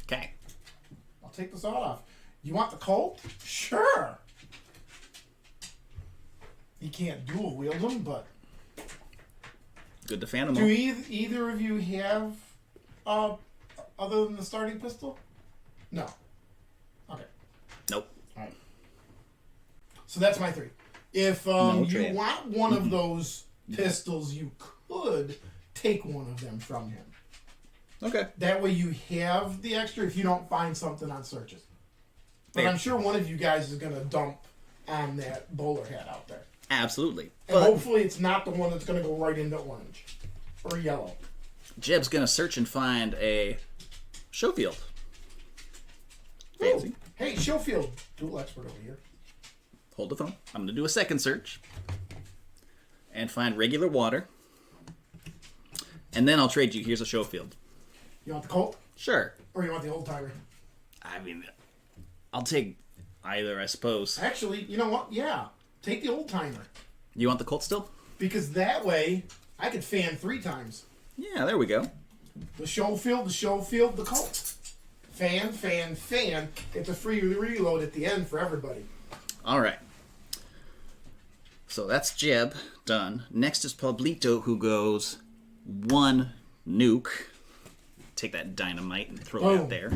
okay. I'll take the sword off. You want the Colt? Sure. You can't dual wield them, but... Good to fan them Do all. either of you have, other than the starting pistol? No. Okay. Nope. All right. So that's my 3. If No you trade. want one of those pistols, you could take one of them from him. Okay. That way you have the extra if you don't find something on searches. But Fair. I'm sure one of you guys is going to dump on that bowler hat out there. Absolutely. And But hopefully it's not the one that's going to go right into orange. Or yellow. Jeb's going to search and find a Schofield. Fancy. Ooh. Hey, Schofield. Dual expert over here. Hold the phone. I'm going to do a second search. And find regular water. And then I'll trade you. Here's a Schofield. You want the Colt? Sure. Or you want the old timer? I mean, I'll take either, I suppose. Actually, you know what? Yeah. Take the old timer. You want the Colt still? Because that way, I could fan 3 times. Yeah, there we go. The Schofield, the Colt. Fan, fan, fan. It's a free reload at the end for everybody. All right. So that's Jeb. Done. Next is Pablito, who goes 1 nuke. Take that dynamite and throw it Boom. out there.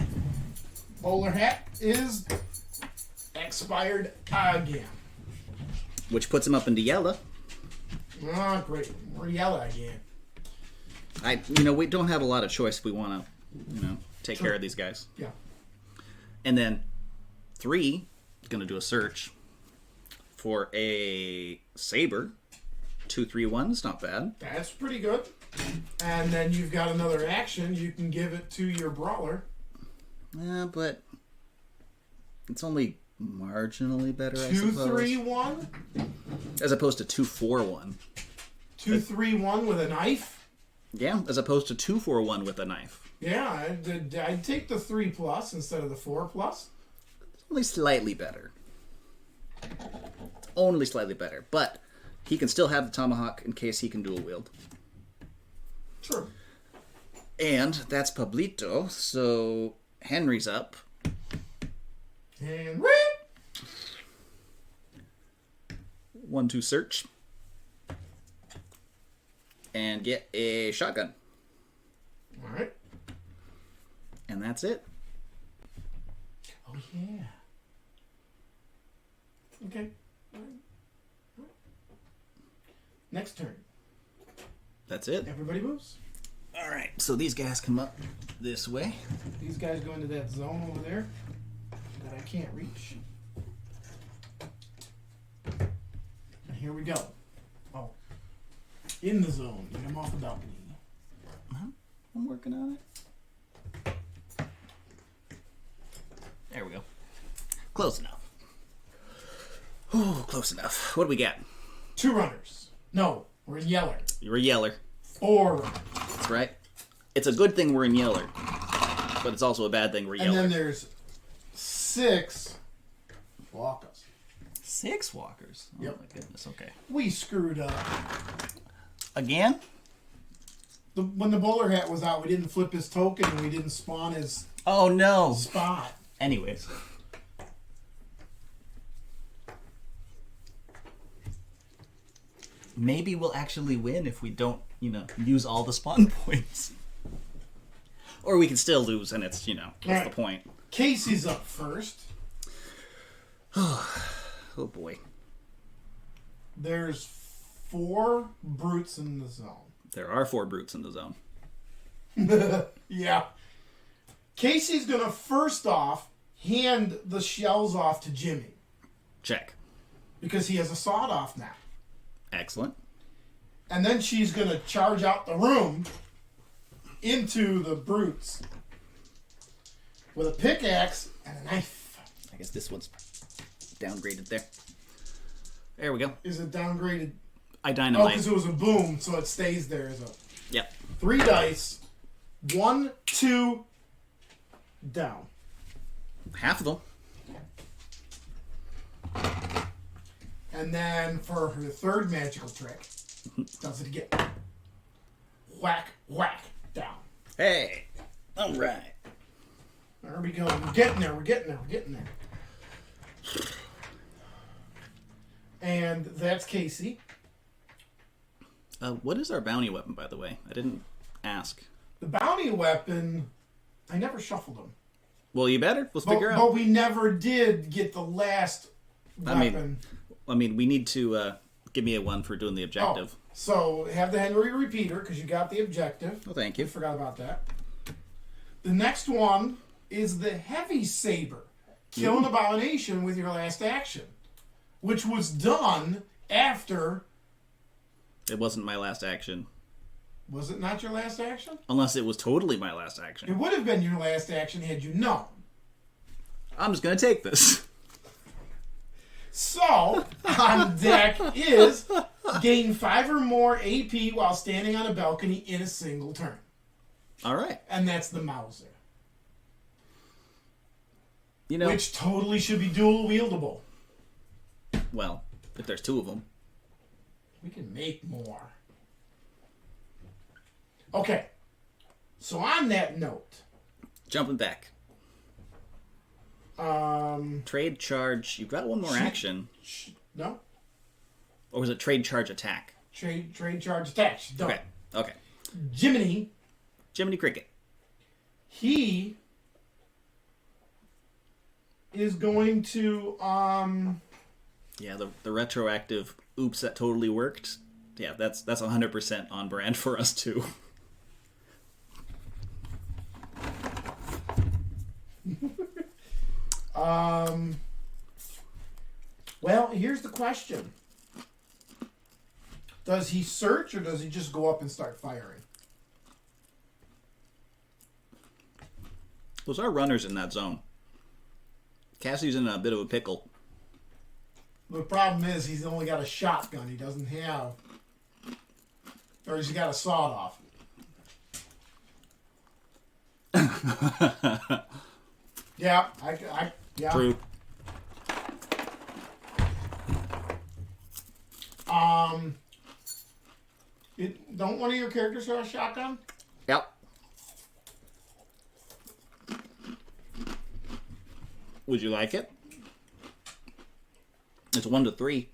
Bowler hat is expired again. Which puts him up into yellow. Ah, great. We're yellow again. We don't have a lot of choice if we want to, take care of these guys. Yeah. And then 3 is going to do a search for a saber. 2, 3, 1 is not bad. That's pretty good. And then you've got another action. You can give it to your brawler. But it's only marginally better, I 2, suppose. 3, 1. As opposed to 2, 4, 1. 2, 3, 1 with a knife. Yeah, as opposed to 2, 4, 1 with a knife. Yeah, I'd take the 3+ instead of the 4+. Only slightly better. Only slightly better. But he can still have the tomahawk in case he can dual wield. True. And that's Pablito, so Henry's up. And 1, 2 search. And get a shotgun. all right. And that's it. Oh yeah. Okay. All right. Next turn. That's it. Everybody moves. All right, so these guys come up this way. These guys go into that zone over there that I can't reach. And here we go. Oh. In the zone. Get them off the balcony. I'm working on it. There we go. Close enough. Oh, close enough. What do we got? 2 runners. No, we're in yeller. You're a yeller. 4 runners. That's right. It's a good thing we're in yeller. But it's also a bad thing we're And yeller. then there's 6 walkers. 6 walkers. Oh Yep. my goodness, okay. We screwed up. Again? When the bowler hat was out, we didn't flip his token and we didn't spawn his Oh no. spot. Anyways. Maybe we'll actually win if we don't, use all the spawn points. Or we can still lose and it's, what's Right. the point? Casey's up first. Oh boy. There's 4 brutes in the zone. There are 4 brutes in the zone. Yeah. Casey's going to first off hand the shells off to Jimmy Check. because he has a sawed off now. Excellent. And then she's going to charge out the room into the brutes with a pickaxe and a knife. I guess this one's downgraded there. There we go. Is it downgraded? I Oh, dynamite. because it was a boom, so it stays there as a Yep. 3 dice. 1, 2, down. Half of them. And then for her third magical trick, does it again. Whack, whack, down. Hey. All right. All There we go. We're getting there. We're getting there. We're getting there. And that's Kassey. What is our bounty weapon, by the way? I didn't ask. The bounty weapon, I never shuffled them. Well, you better. Let's figure out. But we never did get the last weapon. I mean, we need to give me a one for doing the objective. Oh, so have the Henry repeater because you got the objective. Oh, thank you. I forgot about that. The next one is the heavy saber. Kill an abomination with your last action, which was done after. It wasn't my last action. Was it not your last action? Unless it was totally my last action. It would have been your last action had you known. I'm just going to take this. So, on deck is gain 5 or more AP while standing on a balcony in a single turn. All right. And that's the Mauser. You know, Which totally should be dual wieldable. well, if there's two of them. We can make more. Okay. So on that note. Jumping back. Trade charge. You've got one more action. No? Or was it trade charge attack? Trade charge attached. Done. Okay. Jiminy. Cricket. He is going to Yeah, the retroactive oops that totally worked. Yeah, that's 100% on brand for us too. Well, here's the question. Does he search or does he just go up and start firing? Those are runners in that zone. Cassie's in a bit of a pickle. The problem is he's only got a shotgun. He doesn't have... Or he's got a sawed-off. Yeah, yeah. True. Don't one of your characters have a shotgun? Yep. Would you like it? It's 1 to 3.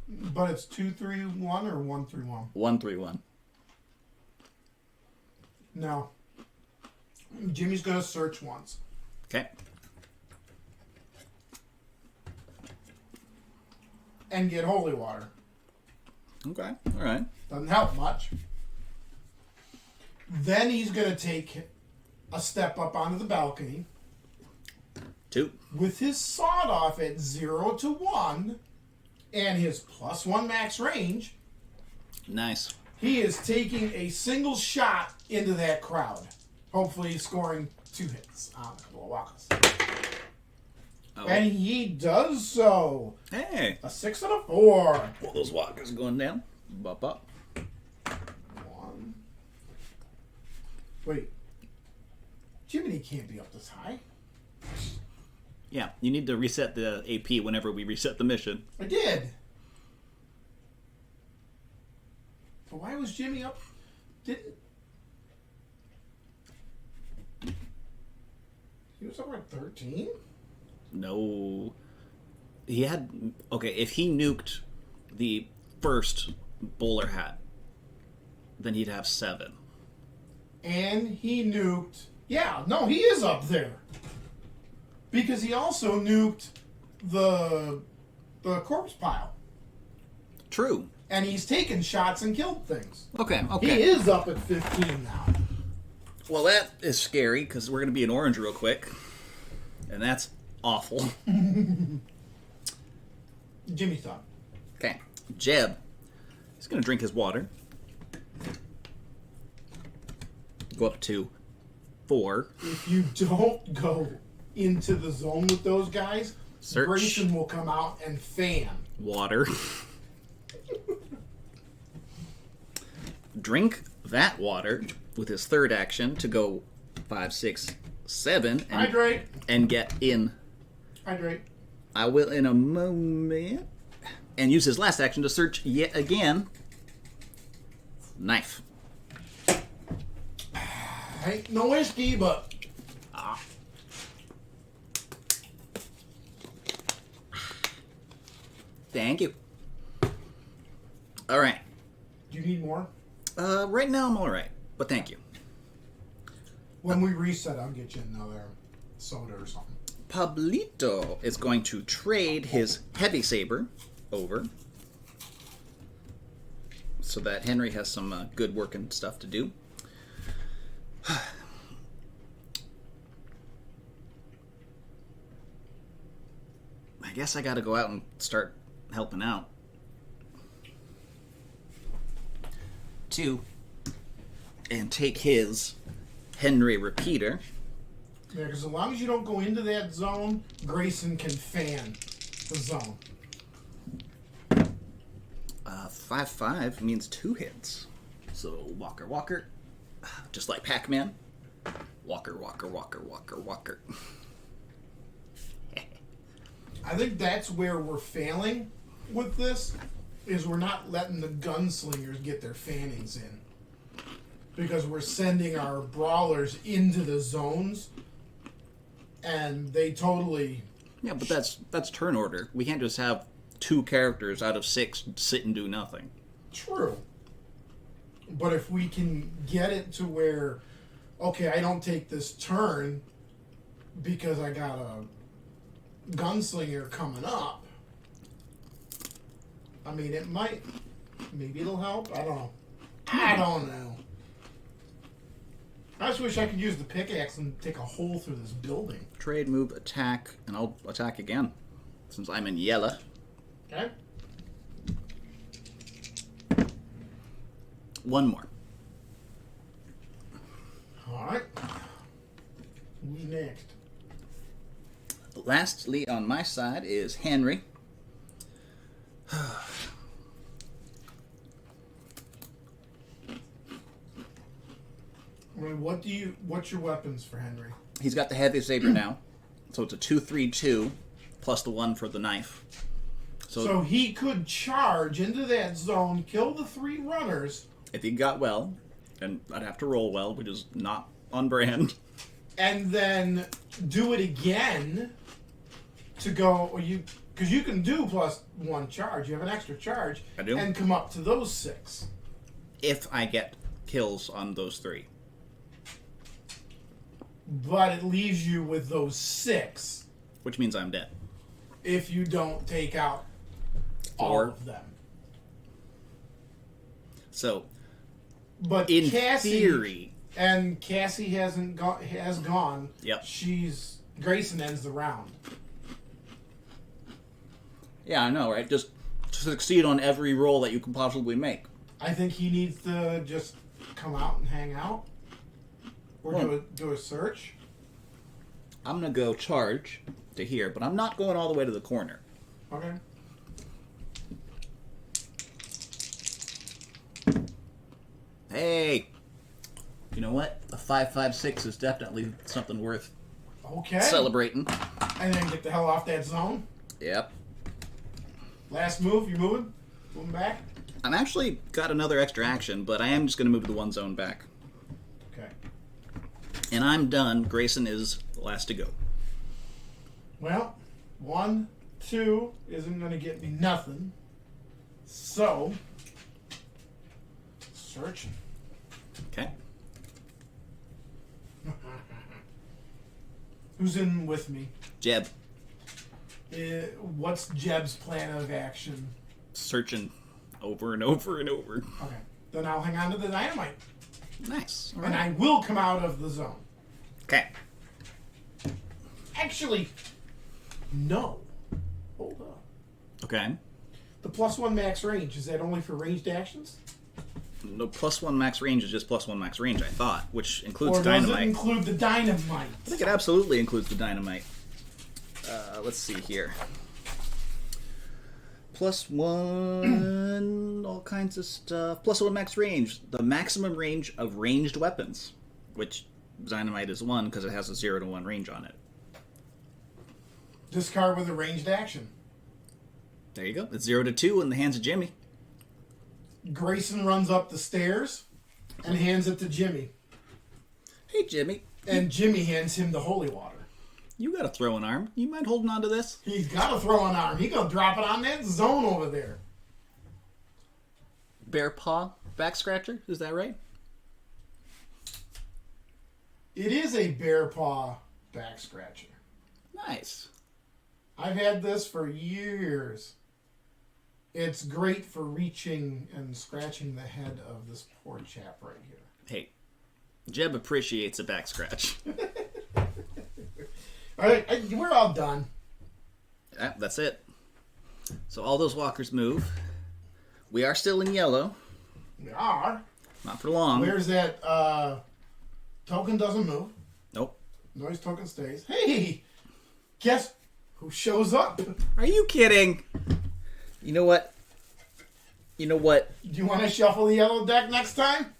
But it's 2-3-1 or 1-3-1? 1-3-1. No. Jimmy's gonna search once. Okay. And get holy water. Okay. All right. Doesn't help much. Then he's gonna take a step up onto the balcony. 2. With his sawed off at 0 to 1 and his +1 max range, Nice. he is taking a single shot into that crowd. Hopefully scoring 2 hits on a couple of walkers. Oh. And he does so. Hey. A 6 and a 4. Well, those walkers going down. Bop up. 1. Wait. Jiminy can't be up this high. Yeah, you need to reset the AP whenever we reset the mission. I did. But why was Jimmy up? Didn't... He was over at 13? No. He had... Okay, if he nuked the first bowler hat, then he'd have 7. And he nuked... Yeah, no, he is up there. Because he also nuked the corpse pile. True. And he's taken shots and killed things. Okay. He is up at 15 now. Well, that is scary, because we're going to be in orange real quick. And that's awful. Jimmy thought. Okay. Jeb. He's going to drink his water. Go up to 4. If you don't go into the zone with those guys, Search. Grayson will come out and fan. Water. Drink that water with his third action to go 5, 6, 7. And, Hydrate. and get in. Hydrate. I will in a moment. And use his last action to search yet again. Knife. Ain't no whiskey, but Thank you. All right. Do you need more? Right now I'm all right, but thank you. When we reset, I'll get you another soda or something. Pablito is going to trade his heavy saber over so that Henry has some good working stuff to do. I guess I gotta go out and start helping out. 2, and take his Henry repeater. Yeah, because as long as you don't go into that zone, Grayson can fan the zone. 5/5 means 2 hits. So Walker, just like Pac-Man. Walker. I think that's where we're failing with this, is we're not letting the gunslingers get their fannings in. Because we're sending our brawlers into the zones, and they totally... Yeah, but that's turn order. We can't just have 2 characters out of 6 sit and do nothing. True. But if we can get it to where, okay, I don't take this turn because I got a gunslinger coming up, I mean, it might, maybe it'll help. I don't know. I just wish I could use the pickaxe and take a hole through this building. Trade, move, attack, and I'll attack again, since I'm in yellow. Okay? 1 more. Alright. Who's next? Lastly, on my side is Henry. What's your weapons for Henry? He's got the heavy saber now, so it's a 2-3-2 plus the 1 for the knife. So he could charge into that zone, kill the 3 runners, if he got well, and I'd have to roll well, which is not on brand. and then do it again to go, because you can do +1 charge. You have an extra charge. I do. And come up to those 6. If I get kills on those 3. But it leaves you with those 6 Which means I'm dead. if you don't take out all 4. of them. So, But in Kassey, theory... and Kassey has gone. Yep. Grayson ends the round. Yeah, I know, right? Just succeed on every roll that you can possibly make. I think he needs to just come out and hang out. Or do a search. I'm going to go charge to here, but I'm not going all the way to the corner. Okay. Hey! You know what? A 5-5-6 is definitely something worth Okay. celebrating. And then get the hell off that zone. Yep. Last move, you moving? Moving back? I'm actually got another extra action, but I am just going to move the 1 zone back. Okay. And I'm done. Grayson is last to go. Well, 1, 2 isn't going to get me nothing. So, searching. Okay. Who's in with me? Jeb. What's Jeb's plan of action? Searching over and over and over. Okay. Then I'll hang on to the dynamite. Nice. All And right. I will come out of the zone. Okay. Actually, no. Hold up. Okay. The +1 max range, is that only for ranged actions? No, +1 max range is just +1 max range, I thought, which includes Or dynamite. does it include the dynamite? I think it absolutely includes the dynamite. Let's see here. +1, all kinds of stuff. +1 max range. The maximum range of ranged weapons, which dynamite is 1 because it has a 0 to 1 range on it. Discard with a ranged action. There you go. It's 0 to 2 in the hands of Jimmy. Grayson runs up the stairs and hands it to Jimmy. Hey, Jimmy. And Jimmy hands him the holy water. You got a throwing arm. You mind holding on to this? He's got a throwing arm. He gonna drop it on that zone over there. Bear paw back scratcher. Is that right? It is a bear paw back scratcher. Nice. I've had this for years. It's great for reaching and scratching the head of this poor chap right here. Hey, Jeb appreciates a back scratch. All right, we're all done. That's it. So all those walkers move. We are still in yellow. We are. Not for long. Where's that token doesn't move. Nope. Noise token stays. Hey, guess who shows up? Do Are you kidding? You know what? You know what? you want to shuffle the yellow deck next time?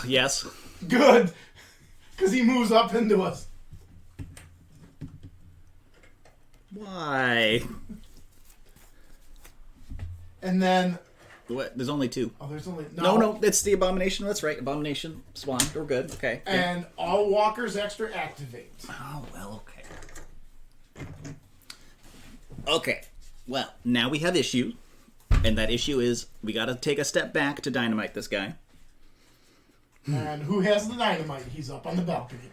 Yes. Good. Because he moves up into us. Why? And then... What? There's only two. Oh, there's only... No, it's the Abomination. That's right. Abomination, Swan. We're good. Okay. And all walkers extra activate. Oh, well, okay. Okay. Well, now we have issue. And that issue is we got to take a step back to dynamite this guy. And who has the dynamite? He's up on the balcony.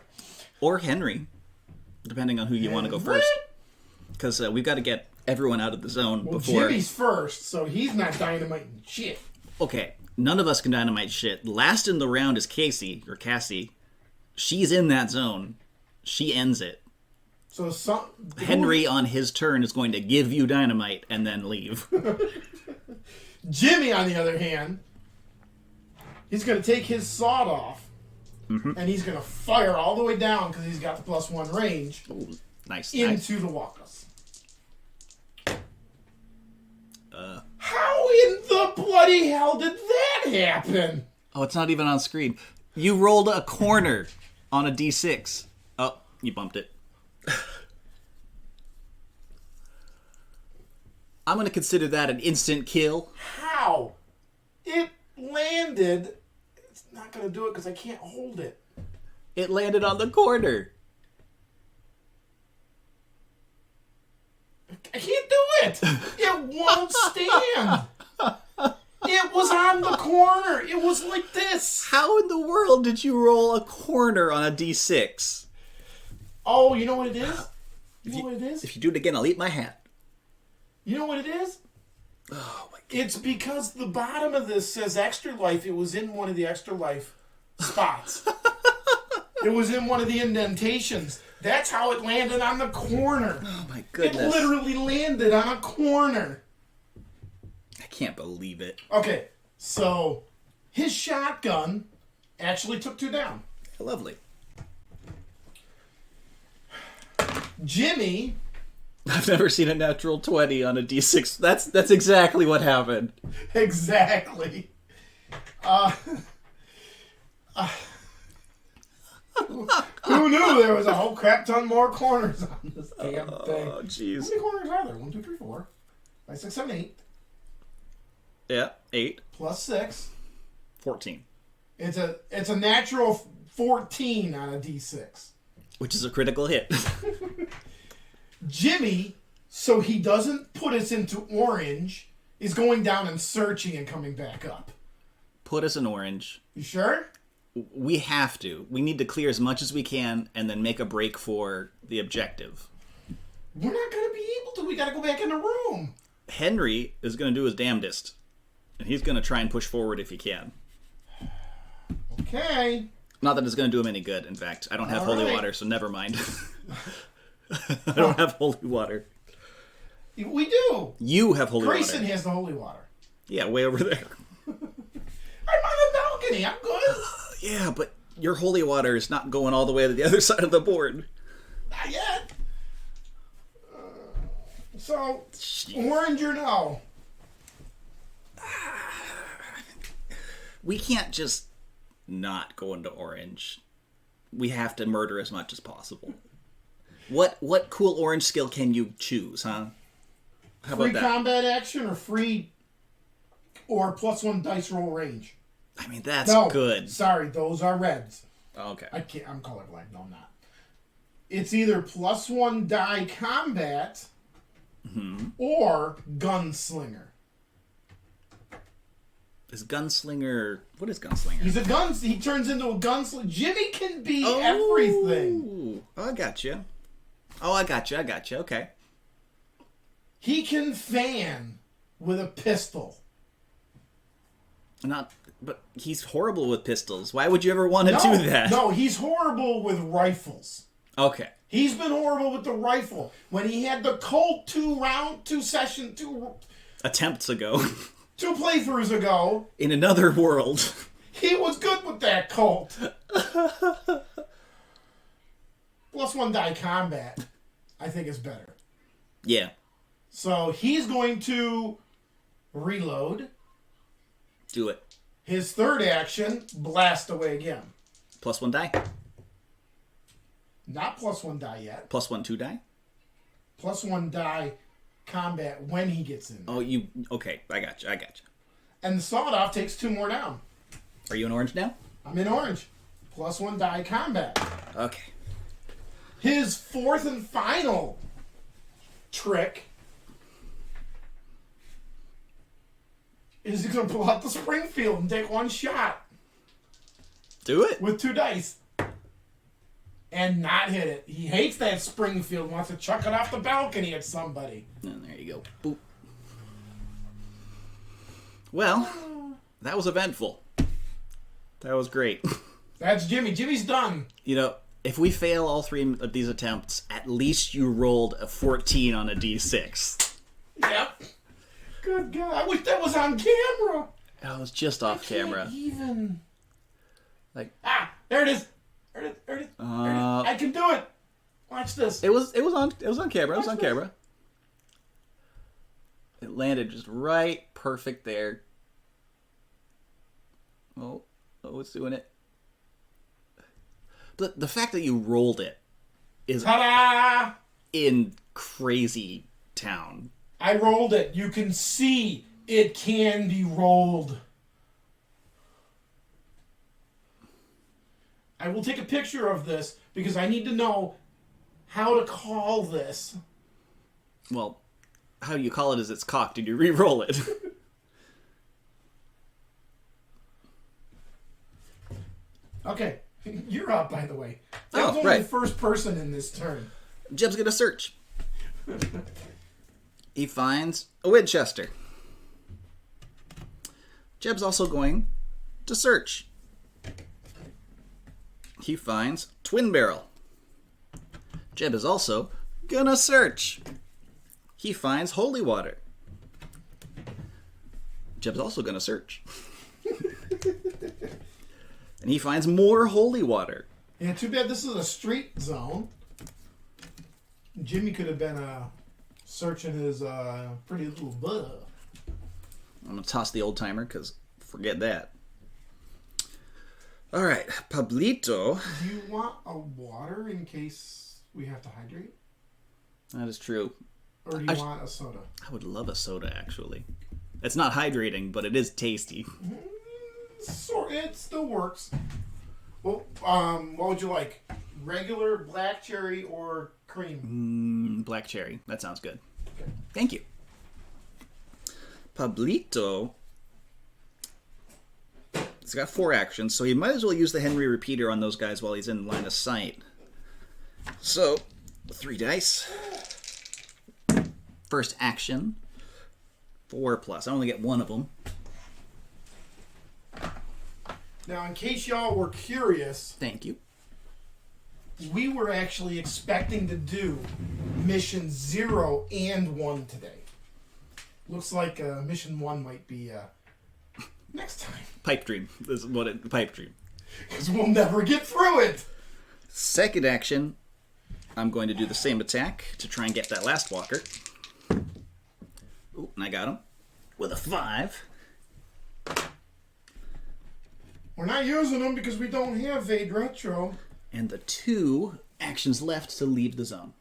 Or Henry, depending on who you want to go first. Because we've got to get everyone out of the zone Well, before... Jimmy's first, so he's not dynamiting shit. Okay, none of us can dynamite shit. Last in the round is Kassey. She's in that zone. She ends it. So Henry, on his turn, is going to give you dynamite and then leave. Jimmy, on the other hand, he's going to take his sawed off, and he's going to fire all the way down because he's got the +1 range Ooh, nice. into the walkers. How in the bloody hell did that happen? Oh, it's not even on screen. You rolled a corner on a D6. Oh, you bumped it. I'm going to consider that an instant kill. How? It landed. It's not going to do it because I can't hold it. It landed on the corner. I can't do it. It won't stand. It was on the corner. It was like this. How in the world did you roll a corner on a D6? Oh, you know what it is? You know what it is? If you do it again, I'll eat my hat. You know what it is? Oh my God. It's because the bottom of this says extra life. It was in one of the extra life spots. It was in one of the indentations. That's how it landed on the corner. Oh my goodness. It literally landed on a corner. I can't believe it. Okay, so his shotgun actually took 2 down. Lovely. Jimmy... I've never seen a natural 20 on a D6. That's exactly what happened. Exactly. Who knew there was a whole crap ton more corners on this damn thing? Oh, jeez. How many corners are there? 1, 2, 3, 4, 5, 6, 7, 8. Yeah, 8. Plus 6. 14. It's a natural 14 on a D6. Which is a critical hit. Jimmy, so he doesn't put us into orange, is going down and searching and coming back up. Put us in orange. You sure? We have to. We need to clear as much as we can and then make a break for the objective. We're not going to be able to. We got to go back in the room. Henry is going to do his damnedest. And he's going to try and push forward if he can. Okay. Not that it's going to do him any good, in fact. I don't have All holy right. water, so never mind. I don't have holy water. We do. You have holy Grayson water. has the holy water. Yeah, way over there. I'm on the balcony. I'm good. Yeah, but your holy water is not going all the way to the other side of the board. Not yet. So, orange or no? We can't just not go into orange. We have to murder as much as possible. What cool orange skill can you choose, huh? How Free about that? combat action or free or +1 dice roll range? I mean, that's No, good. sorry, those are reds. Oh, okay. I'm colorblind. No, I'm not. it's either +1 die combat or gunslinger. Is Gunslinger... What is Gunslinger? He's a guns. He turns into a gunslinger. Jimmy can be everything. Oh, I got you. Okay. He can fan with a pistol. But he's horrible with pistols. Why would you ever want to do that? No, he's horrible with rifles. Okay. He's been horrible with the rifle. When he had the Colt 2 Attempts ago. 2 playthroughs ago. In another world. He was good with that Colt. +1 die combat, I think, is better. Yeah. So he's going to reload. Do it. His third action, blast away again. +1 die. Not +1 die yet. +1 2 die. +1 die combat when he gets in. Oh, you... Okay, I got you. And the sawed-off takes 2 more down. Are you in orange now? I'm in orange. +1 die combat. Okay. His fourth and final trick is he's going to pull out the Springfield and take 1 shot. Do it. With 2 dice. And not hit it. He hates that Springfield, wants to chuck it off the balcony at somebody. And there you go. Boop. Well, that was eventful. That was great. That's Jimmy. Jimmy's done. You know, if we fail all 3 of these attempts, at least you rolled a 14 on a d6. Yep. Good God. I wish that was on camera. Oh, it was just off camera. Even. Like, there it is. There it is. I can do it. Watch this. It was on camera. It was on camera. It landed just right, perfect there. Oh, it's doing it. But the fact that you rolled it is Ta-da! in crazy town. I rolled it. You can see it can be rolled. I will take a picture of this because I need to know how to call this. Well, how you call it is it's cocked and you re-roll it. Okay, you're up, by the way. That was only the first person in this turn. Jeb's gonna search. He finds a Winchester. Jeb's also going to search. He finds Twin Barrel. Jeb is also gonna search. He finds Holy Water. Jeb's also gonna search. And he finds more Holy Water. Yeah, too bad this is a street zone. Jimmy could have been searching his pretty little butt. I'm gonna toss the old timer because forget that. All right, Pablito. Do you want a water in case we have to hydrate? That is true. Or do you want a soda? I would love a soda, actually. It's not hydrating, but it is tasty. It still works. Well, what would you like? Regular, black cherry, or cream? Black cherry. That sounds good. Okay. Thank you. Pablito. He's got 4 actions, so he might as well use the Henry repeater on those guys while he's in line of sight. So, 3 dice. First action. 4+. I only get 1 of them. Now, in case y'all were curious, Thank you. we were actually expecting to do mission 0 and 1 today. Looks like mission 1 might be next time. Pipe dream. This is what it. Pipe dream. Because we'll never get through it. Second action. I'm going to do the same attack to try and get that last walker. Ooh, and I got him with a 5. We're not using them because we don't have Vade Retro. And the 2 actions left to leave the zone.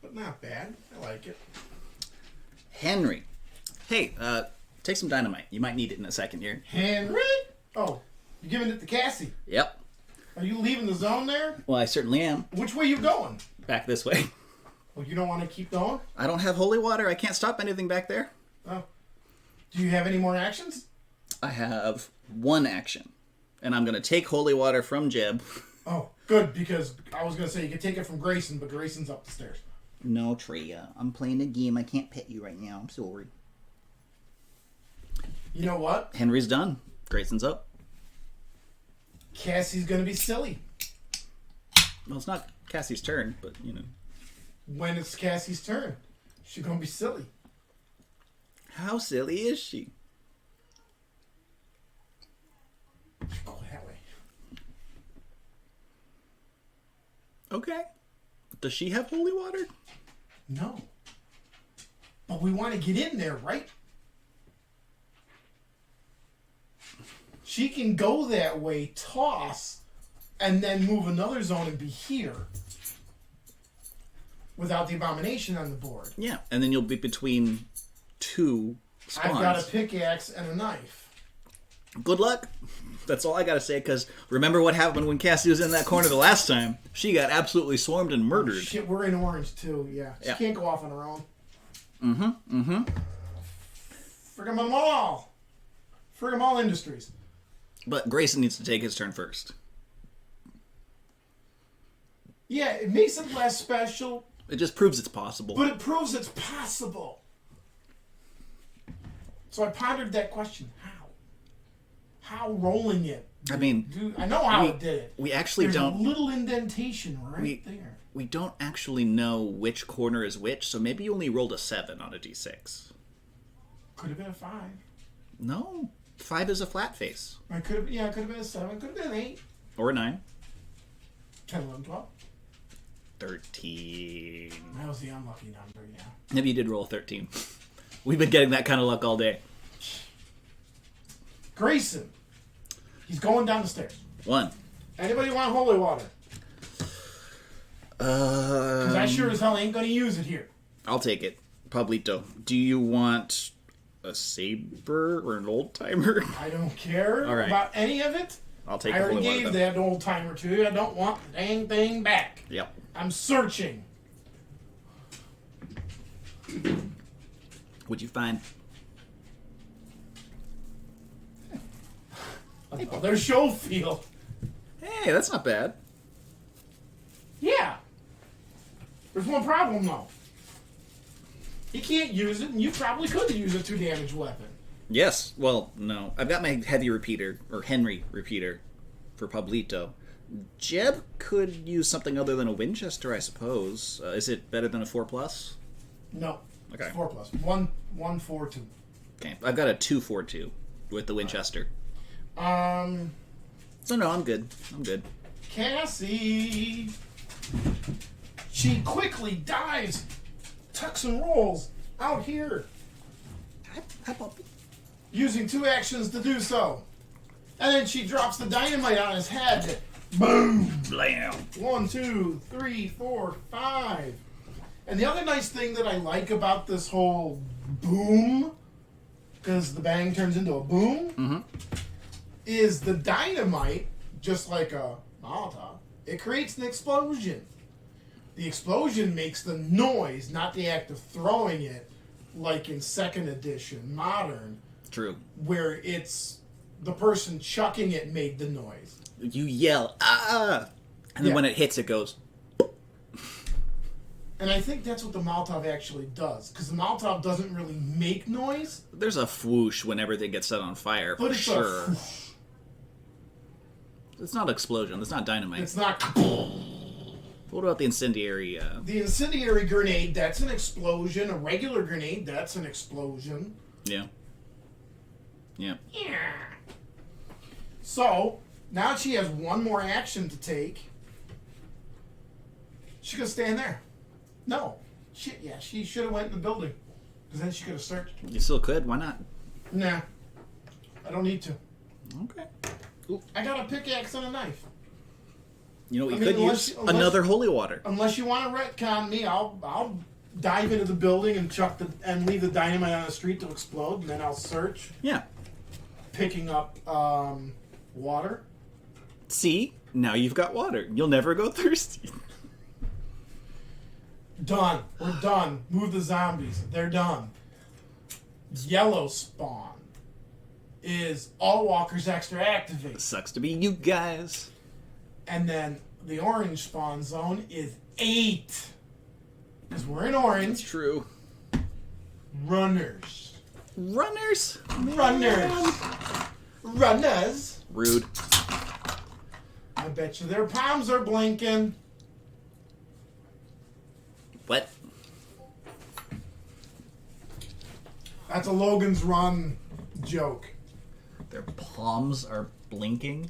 But not bad. I like it. Henry. Hey, take some dynamite. You might need it in a second here. Henry? Oh, you're giving it to Kassey. Yep. Are you leaving the zone there? Well, I certainly am. Which way you going? Back this way. Well, you don't want to keep going? I don't have holy water. I can't stop anything back there. Oh. Do you have any more actions? I have one action. And I'm going to take holy water from Jeb. Oh, good, because I was going to say you could take it from Grayson, but Grayson's up the stairs. No, Treya. I'm playing a game. I can't pet you right now. I'm sorry. You know what? Henry's done. Grayson's up. Kassey's going to be silly. Well, it's not Cassie's turn, but, you know. When it's Kassey's turn, she's going to be silly. How silly is she? Go that way. Okay. Does she have holy water? No. But we want to get in there, right? She can go that way, toss, and then move another zone and be here. Without the abomination on the board. Yeah, and then you'll be between two spawns. I've got a pickaxe and a knife. Good luck. That's all I gotta say, because remember what happened when Cassie was in that corner the last time? She got absolutely swarmed and murdered. Shit, we're in orange too, yeah. She can't go off on her own. Friggin' Mall. Friggin' Mall Industries. But Grayson needs to take his turn first. Yeah, it makes it less special. It just proves it's possible. But it proves it's possible. So I pondered that question. How rolling it? I mean, I know how it did it. We actually There's don't. a little indentation right there. We don't actually know which corner is which, so maybe you only rolled a 7 on a d6. Could have been a 5. No, 5 is a flat face. It could have been a 7. Could have been an 8. Or a 9. 10, 11, 12. 13. That was the unlucky number, yeah. Maybe you did roll a 13. We've been getting that kind of luck all day. Grayson. He's going down the stairs. 1. Anybody want holy water? Because I sure as hell ain't going to use it here. I'll take it. Pablito, do you want a saber or an old timer? I don't care right. about any of it. I'll take I the already holy water. gave Then. that old timer to you. I don't want the dang thing back. Yep. I'm searching. What'd you find? Another show field. Hey, that's not bad. Yeah. There's one problem though. He can't use it, and you probably could use a 2 damage weapon. Yes. Well, no. I've got my heavy repeater, or Henry repeater, for Pablito. Jeb could use something other than a Winchester, I suppose. Is it better than a 4+? No. Okay. It's 4+. 1, 4, 2. Okay. I've got a 2-4-2 with the Winchester. So no, I'm good. I'm good. Kassey. She quickly dives, tucks and rolls out here, using 2 actions to do so. And then she drops the dynamite on his head. Boom! Blam! 1, 2, 3, 4, 5. And the other nice thing that I like about this whole boom, because the bang turns into a boom, is the dynamite, just like a Molotov, it creates an explosion. The explosion makes the noise, not the act of throwing it, like in 2nd edition, modern. True. Where it's the person chucking it made the noise. You yell, ah! And then when it hits, it goes. And I think that's what the Molotov actually does. Because the Molotov doesn't really make noise. There's a whoosh when everything gets set on fire, But for it's sure. a... It's not explosion. It's not dynamite. It's not... What about the incendiary? The incendiary grenade, that's an explosion. A regular grenade, that's an explosion. Yeah. Yeah. Yeah. So, now she has one more action to take. She could stand there. No. Shit, yeah, she should have went in the building. Because then she could have searched. You still could. Why not? Nah. I don't need to. Okay. Cool. I got a pickaxe and a knife. You know what I you mean, could use? Another holy water. Unless you want to retcon me, I'll dive into the building and leave the dynamite on the street to explode, and then I'll search, Yeah. picking up water. See? Now you've got water. You'll never go thirsty. Done. We're done. Move the zombies. They're done. Yellow spawn is all walkers extra activate. Sucks to be you guys. And then the orange spawn zone is 8. Because we're in orange. It's true. Runners. Runners? Runners. Runners. Rude. I bet you their palms are blinking. What? That's a Logan's Run joke. Their palms are blinking?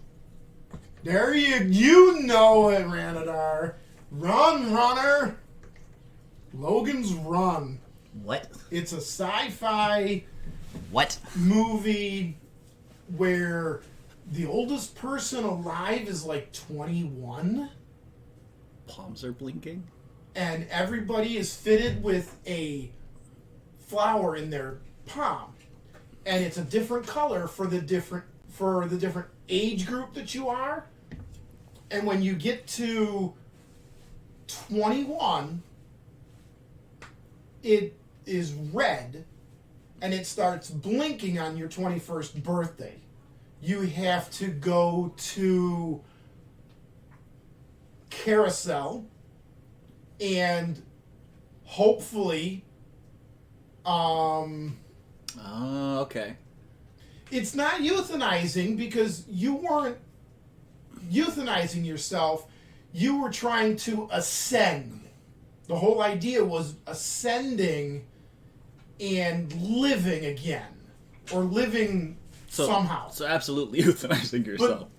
There you know it, Ranerdar. Run, runner. Logan's Run. What? It's a sci-fi What? movie where the oldest person alive is like 21. Palms are blinking? And everybody is fitted with a flower in their palm. And it's a different color for the different age group that you are. And when you get to 21, it is red and it starts blinking on your 21st birthday. You have to go to Carousel and hopefully Oh, okay. it's not euthanizing because you weren't euthanizing yourself. You were trying to ascend. The whole idea was ascending and living again. Or living somehow. So absolutely euthanizing yourself.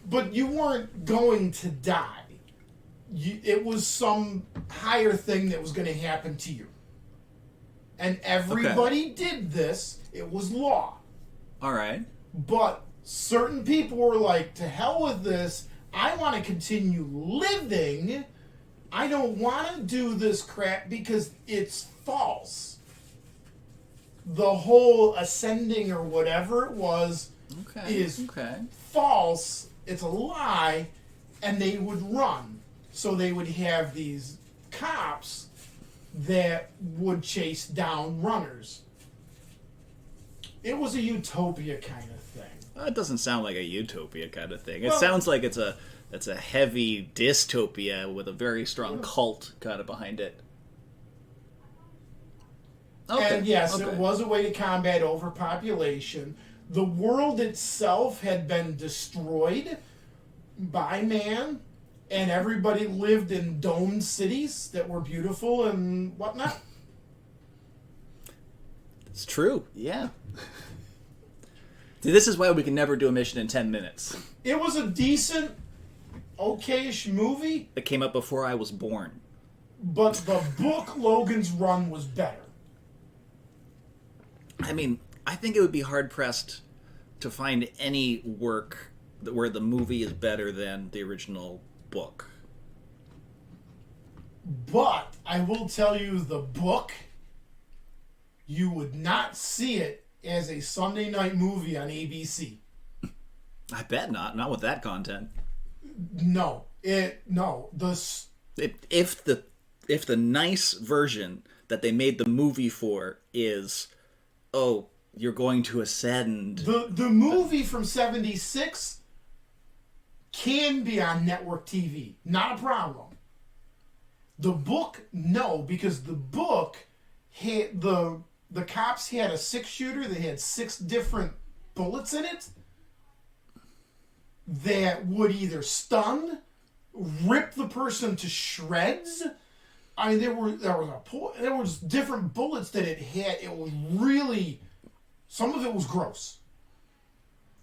But you weren't going to die. It was some higher thing that was going to happen to you. And everybody did this. It was law. All right. But certain people were like, to hell with this. I want to continue living. I don't want to do this crap because it's false. The whole ascending or whatever it was is false. It's a lie. And they would run. So they would have these cops that would chase down runners. It was a utopia kind of thing. It doesn't sound like a utopia kind of thing. It Well, sounds like it's a heavy dystopia with a very strong cult kind of behind it. Okay. And yes, it was a way to combat overpopulation. The world itself had been destroyed by man, and everybody lived in domed cities that were beautiful and whatnot. It's true, yeah. See, this is why we can never do a mission in 10 minutes. It was a decent, okayish movie, It came up before I was born. but the book Logan's Run was better. I mean, I think it would be hard-pressed to find any work where the movie is better than the original book. But I will tell you, the book, you would not see it as a Sunday night movie on ABC. I bet not with that content. No. If the nice version that they made the movie for is, oh, you're going to ascend. The movie from 76 can be on network TV. Not a problem. The book, no, because the book had the cops had a 6-shooter that had 6 different bullets in it that would either stun, rip the person to shreds. I mean, there was different bullets that it had. It was really, some of it was gross.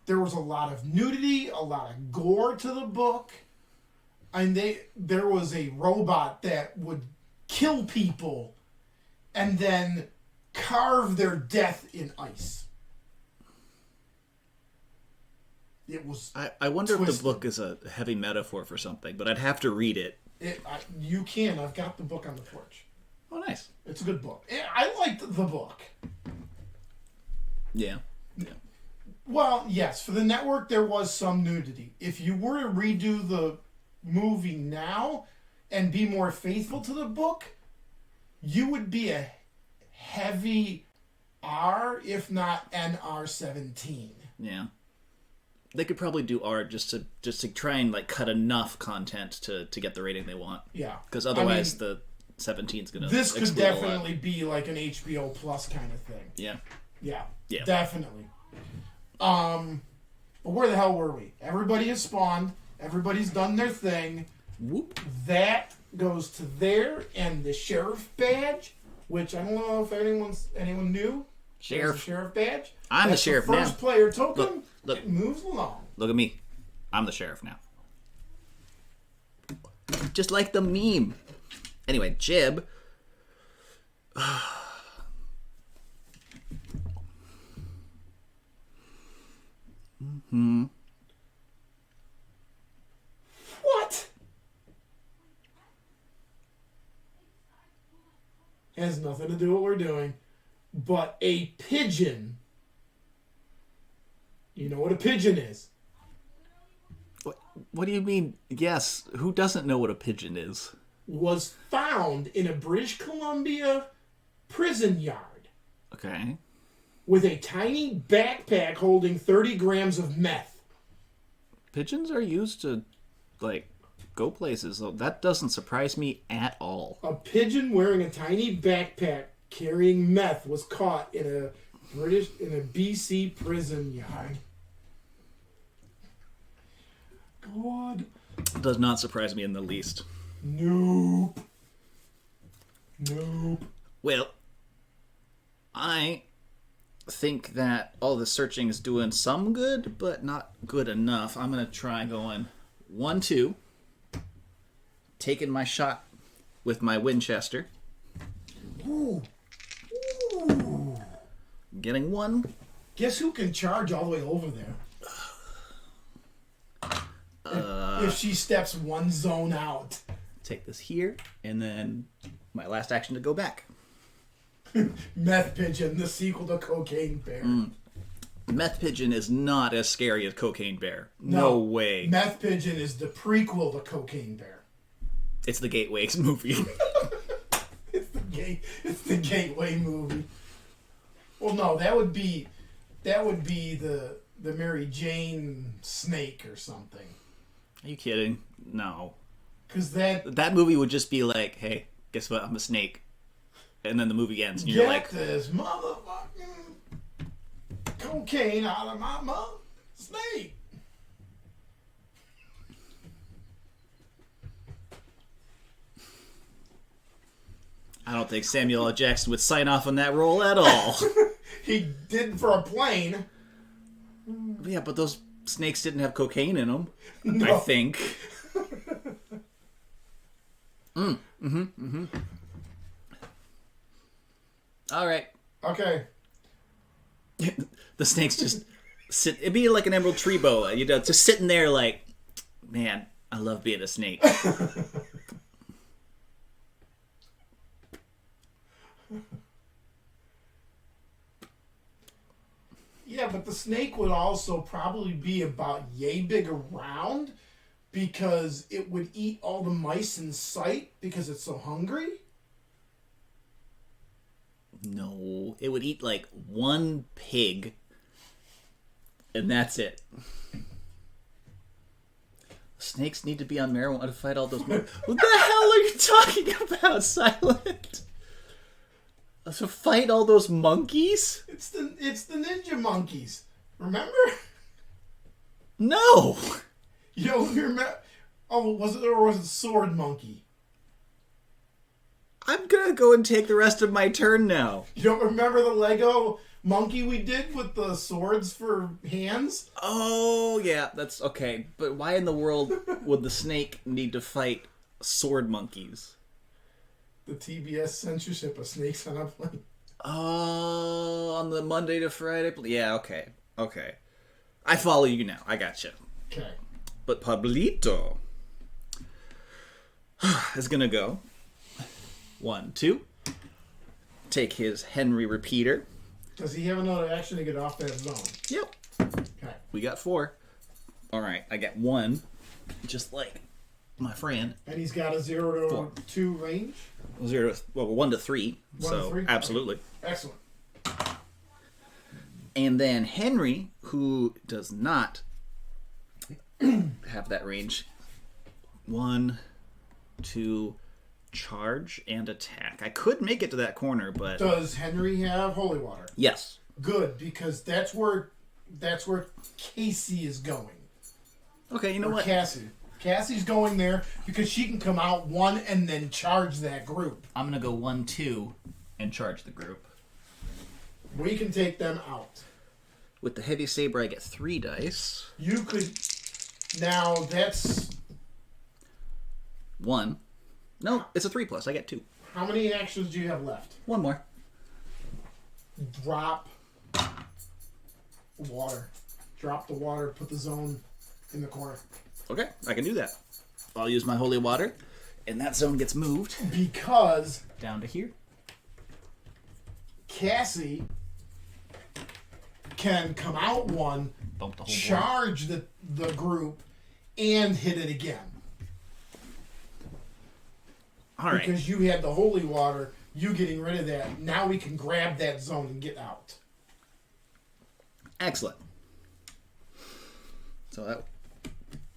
There was a lot of nudity, a lot of gore to the book. And there was a robot that would kill people and then carve their death in ice. It was I wonder twisted. if the book is a heavy metaphor for something, but I'd have to read it. You can. I've got the book on the porch. Oh, nice. It's a good book. I liked the book. Yeah. Well, yes, for the network there was some nudity. If you were to redo the movie now and be more faithful to the book, you would be a heavy R, if not NR-17. Yeah. They could probably do R just to try and like cut enough content to get the rating they want. Yeah. Because otherwise the 17 is going to This could definitely be like an HBO Plus kind of thing. Yeah. Yeah. Yeah. Definitely. But where the hell were we? Everybody has spawned. Everybody's done their thing. Whoop. That goes to there, and the sheriff badge, which I don't know if anyone knew. Sheriff. There's a sheriff badge. I'm That's the sheriff the first now. player token. Look. It moves along. Look at me. I'm the sheriff now. Just like the meme. Anyway, Jib. What? Has nothing to do with what we're doing, but a pigeon. You know what a pigeon is? What do you mean? Yes. Who doesn't know what a pigeon is? Was found in a British Columbia prison yard Okay. with a tiny backpack holding 30 grams of meth. Pigeons are used to, like, go places. So that doesn't surprise me at all. A pigeon wearing a tiny backpack carrying meth was caught in a BC prison yard. God. Does not surprise me in the least. Nope. Well, I think that all the searching is doing some good, but not good enough. I'm going to try going 1-2. Taking my shot with my Winchester. Ooh. Getting 1. Guess who can charge all the way over there? If she steps one zone out. Take this here, and then my last action to go back. Meth Pigeon, the sequel to Cocaine Bear. Meth Pigeon is not as scary as Cocaine Bear. No way. Meth Pigeon is the prequel to Cocaine Bear. It's the Gateway movie. It's the Gateway movie. Well, no, that would be the Mary Jane snake or something. Are you kidding? No. Because that movie would just be like, hey, guess what? I'm a snake. And then the movie ends, and you're get like, this motherfucking cocaine out of my mother snake. I don't think Samuel L. Jackson would sign off on that role at all. He did for a plane. Yeah, but those snakes didn't have cocaine in them. No. I think. All right. Okay. The snakes just sit. It'd be like an emerald tree boa, just sitting there like, man, I love being a snake. Yeah, but the snake would also probably be about yay big around because it would eat all the mice in sight because it's so hungry. No, it would eat like one pig, and that's it. Snakes need to be on marijuana to fight all those. What the hell are you talking about, Silent? To fight all those monkeys? It's the ninja monkeys. Remember? No. You don't remember? Oh, was it sword monkey? I'm gonna go and take the rest of my turn now. You don't remember the Lego monkey we did with the swords for hands? Oh, yeah, that's okay. But why in the world would the snake need to fight sword monkeys? The TBS censorship of snakes on a plane. Oh, on the Monday to Friday? Yeah, okay. I follow you now. I gotcha. Okay. But Pablito is gonna go 1-2. Take his Henry repeater. Does he have another action to get off that zone? Yep. We got 4. All right, I got 1, just like my friend. And he's got a 0 to 4. 2 range. 1 to 3. 1 so to 3? absolutely. Okay. Excellent. And then Henry, who does not have that range. 1, 2, charge and attack. I could make it to that corner, but Does Henry have holy water? yes. Good, because that's where Kassey is going. Okay, you know Or what? Cassie's going there because she can come out 1 and then charge that group. I'm gonna go 1, 2, and charge the group. We can take them out. With the heavy saber, I get 3 dice. You could. Now that's 1. No, it's a 3+. I get 2. how many actions do you have left? 1 more. Drop water. Drop the water. Put the zone in the corner. Okay, I can do that. I'll use my holy water, and that zone gets moved Because down to here. Kassey can come out 1, Bump the whole board. charge the group, and hit it again. All right. Because you had the holy water, you getting rid of that. Now we can grab that zone and get out. Excellent. So that.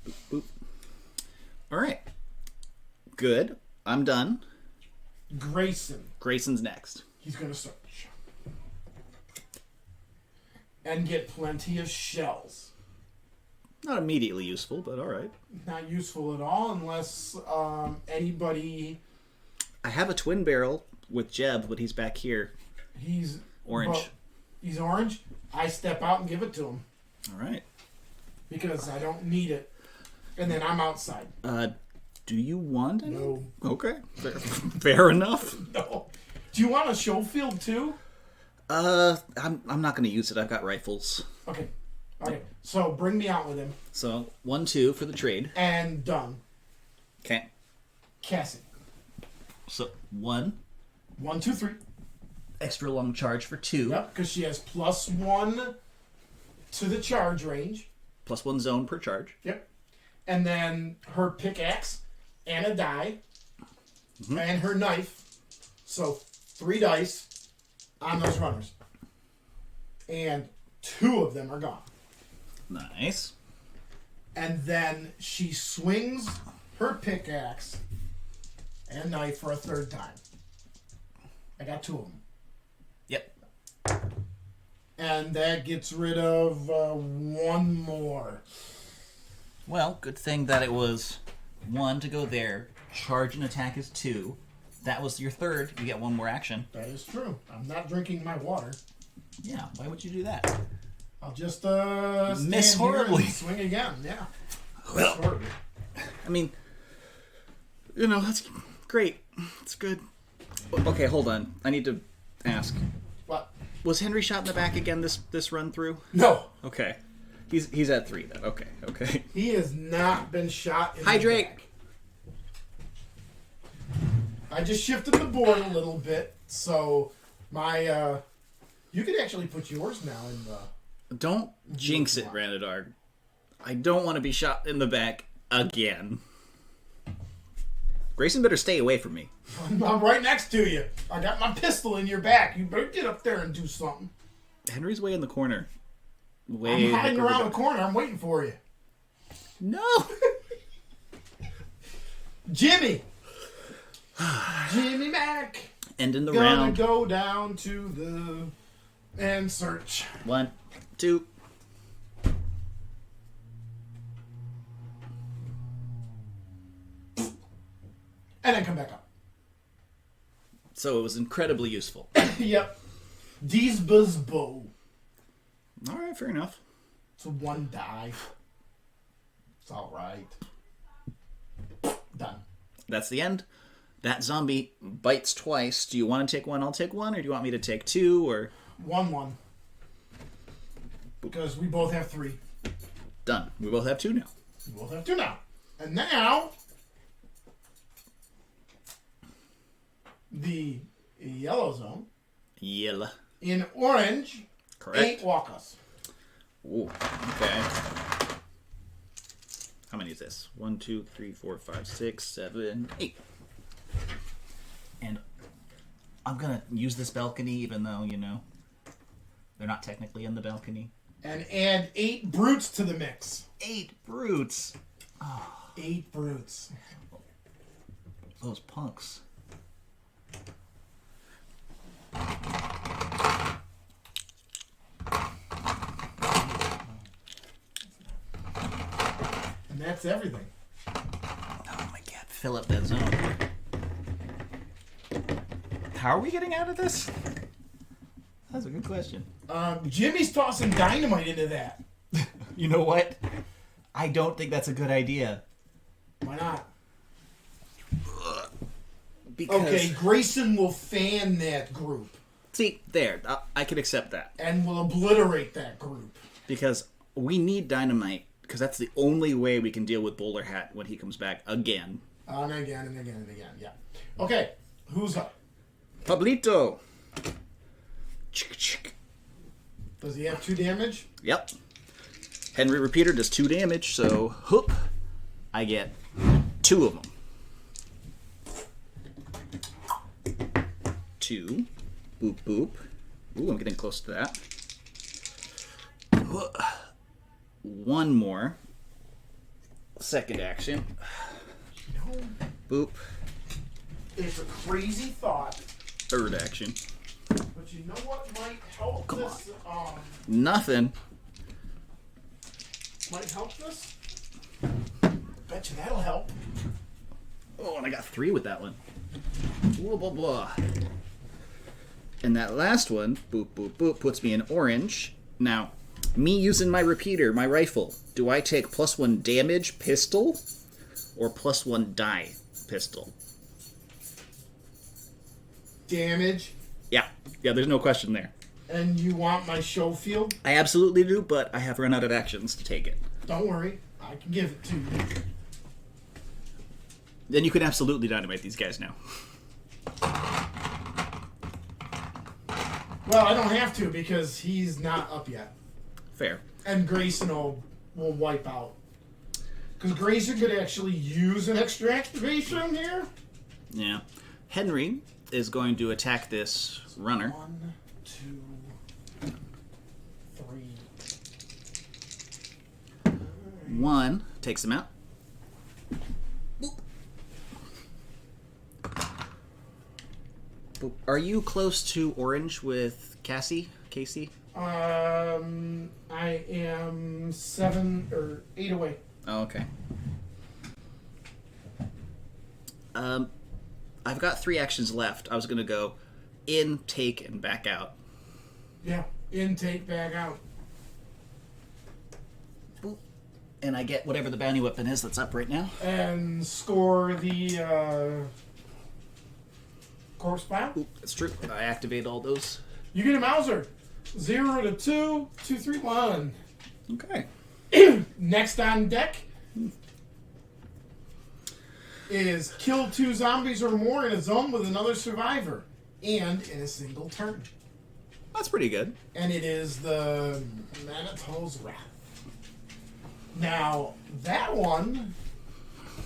Boop, boop. All right. Good. I'm done. Grayson's next. He's going to search. And get plenty of shells. Not immediately useful, but all right. Not useful at all unless anybody... I have a twin barrel with Jeb, but he's back here. He's... Orange. Well, he's orange. I step out and give it to him. All right. Because I don't need it. And then I'm outside. Do you want any? No. Okay. Fair enough. No. Do you want a show field too? I'm not going to use it. I've got rifles. Okay. Okay. So bring me out with him. So 1, 2 for the trade. And done. Okay. Kassey. So 1. 1, 2, 3. Extra long charge for 2. Yep, because she has +1 to the charge range. +1 zone per charge. Yep. And then her pickaxe and a die. And her knife. So 3 dice on those runners. And 2 of them are gone. Nice. And then she swings her pickaxe and knife for a 3rd time. I got 2 of them. Yep. And that gets rid of 1 more. Well, good thing that it was 1 to go there. Charge and attack is 2. That was your 3rd. You get 1 more action. That is true. I'm not drinking my water. Yeah, why would you do that? I'll just Miss stand here horribly. and swing again. Yeah. Well, Miss horribly. I mean, you know, that's great. It's good. Okay, hold on. I need to ask. What? Was Henry shot in the back again this run through? No. Okay. He's at 3 then. Okay. He has not been shot in Hydrate. the back. I just shifted the board a little bit, so my you could actually put yours now in the... Don't jinx it, Ranerdar. I don't want to be shot in the back again. Grayson better stay away from me. I'm right next to you. I got my pistol in your back. You better get up there and do something. Henry's way in the corner. I'm hiding around the corner. I'm waiting for you. No! Jimmy! Jimmy Mac! End in the Gonna round. go down to the... and search. 1, 2. And then come back up. So it was incredibly useful. Yep. These buzz bow. Alright, fair enough. It's a 1 die. It's alright. Done. That's the end. That zombie bites twice. Do you want to take 1? I'll take 1, or do you want me to take 2, or... 1-1. Because we both have 3. Done. We both have 2 now. We both have 2 now. And now... the yellow zone Yella. in orange Correct. ain't walk us. Ooh, okay. How many is this? 1, 2, 3, 4, 5, 6, 7, 8. And I'm gonna use this balcony, even though, you know, they're not technically in the balcony. And add 8 brutes to the mix. 8 brutes. Oh. 8 brutes. Those punks. And that's everything. Oh my god, fill up that zone. How are we getting out of this? That's a good question. Jimmy's tossing dynamite into that. You know what? I don't think that's a good idea. Why not? Because... Okay, Grayson will fan that group. See, there. I can accept that. And will obliterate that group. Because we need dynamite, because that's the only way we can deal with Bowler Hat when he comes back again. And again, and again, and again, yeah. Okay, who's up? Pablito! Does he have 2 damage? Yep. Henry Repeater does 2 damage, so whoop, I get 2 of them. 2. Boop, boop. Ooh, I'm getting close to that. 1 more. Second action. No. Boop. It's a crazy thought. Third action. But you know what might help Come this? Nothing. Might help this? Bet you that'll help. Oh, and I got 3 with that one. Blah, blah, blah. And that last one, boop, boop, boop, puts me in orange. Now, me using my repeater, my rifle, do I take +1 damage pistol or +1 die pistol? Damage. Yeah, there's no question there. And you want my show field? I absolutely do, but I have run out of actions to take it. Don't worry, I can give it to you. Then you can absolutely dynamite these guys now. Well, I don't have to because he's not up yet. Fair. And Grayson will wipe out. Because Grayson could actually use an extra activation here. Yeah. Henry is going to attack this runner. 1, 2, 3. 1 takes him out. Boop. Boop. Are you close to orange with Kassey? I am 7 or 8 away. Oh, okay. I've got 3 actions left. I was going to go in, take, and back out. Yeah, intake, back out. Boop. And I get whatever the bounty weapon is that's up right now. And score the corpse pile. Oop, that's true. I activate all those. You get a Mauser. 0 to 2, 2, 3, 1. Okay. Next on deck is kill 2 zombies or more in a zone with another survivor, and in a single turn. That's pretty good. And it is the Manito's Wrath. Now, that one,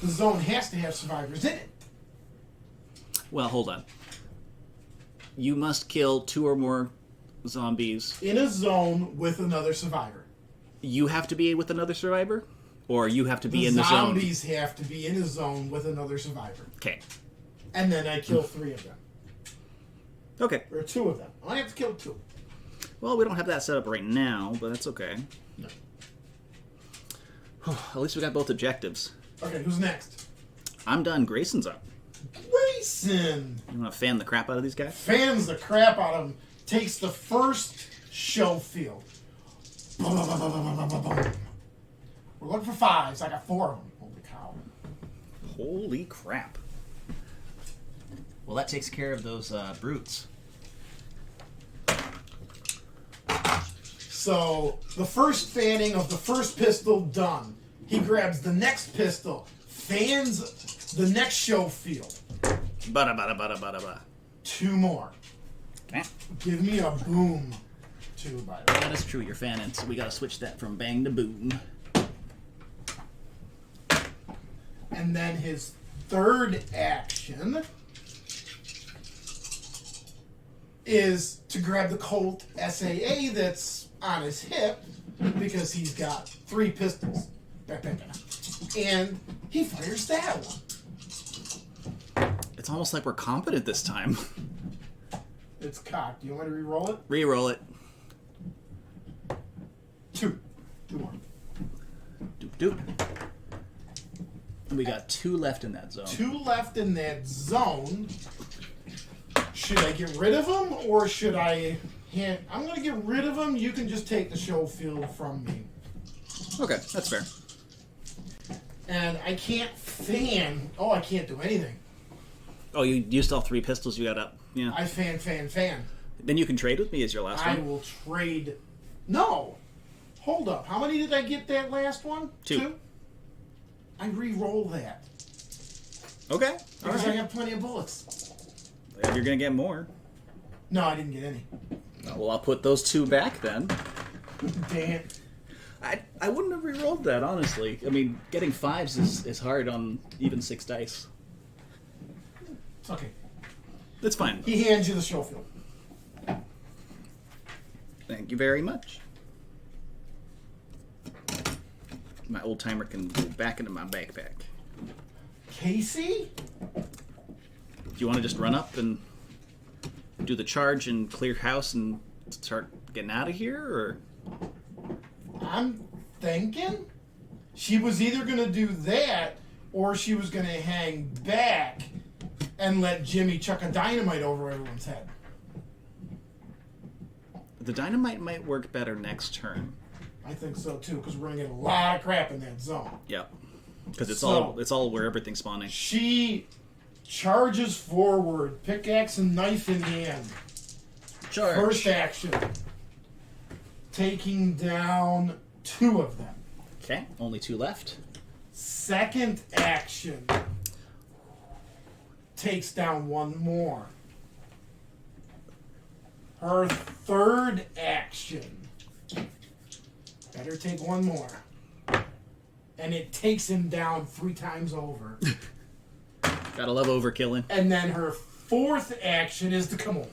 the zone has to have survivors in it. Well, hold on. You must kill 2 or more zombies. In a zone with another survivor. You have to be with another survivor? Or you have to be in the zone? Zombies have to be in a zone with another survivor. Okay. And then I kill 3 of them. Okay. Or 2 of them. I have to kill 2. Well, we don't have that set up right now, but that's okay. No. At least we got both objectives. Okay, who's next? I'm done. Grayson's up. Grayson! You want to fan the crap out of these guys? Fans the crap out of him. Takes the first show field. Boom, boom, boom, boom, boom, boom, boom, boom. We're looking for 5s. I got 4 of them. Holy cow. Holy crap. Well, that takes care of those brutes. So, the first fanning of the first pistol done. He grabs the next pistol, fans the next show field. Bada bada bada bada bada. 2 more. Okay. Give me a boom. too, by the way. That is true. You're fanning, so we gotta switch that from bang to boom. And then his third action is to grab the Colt SAA that's on his hip because he's got 3 pistols. And he fires that one. It's almost like we're competent this time. It's cocked. Do you want me to re-roll it? Reroll it. 2. 2 more. Doop doop. And we got 2 left in that zone. 2 left in that zone. Should I get rid of them or should I hand... I'm going to get rid of them. You can just take the show field from me. Okay, that's fair. And I can't fan. Oh, I can't do anything. Oh, you used all 3 pistols you got up. Yeah. I fan. Then you can trade with me as your last I one. will trade... No! Hold up. How many did I get that last one? 2. I re-roll that. Okay. Because I have plenty of bullets. You're gonna get more. No, I didn't get any. Well, I'll put those 2 back then. Damn. I wouldn't have re-rolled that, honestly. I mean, getting 5s is hard on even 6 dice. It's okay. That's fine. He hands you the show field. Thank you very much. My old timer can go back into my backpack. Casey? Do you want to just run up and do the charge and clear house and start getting out of here, or? I'm thinking she was either going to do that or she was going to hang back and let Jimmy chuck a dynamite over everyone's head. The dynamite might work better next turn. I think so too, because we're going to get a lot of crap in that zone. Yep. Because it's So- all where everything's spawning. She charges forward, pickaxe and knife in hand. Charge. First action, taking down 2 of them. Okay, only 2 left. Second action, takes down 1 more. Her third action, better take 1 more. And it takes him down 3 times over. Gotta love overkilling. And then her fourth action is to come over.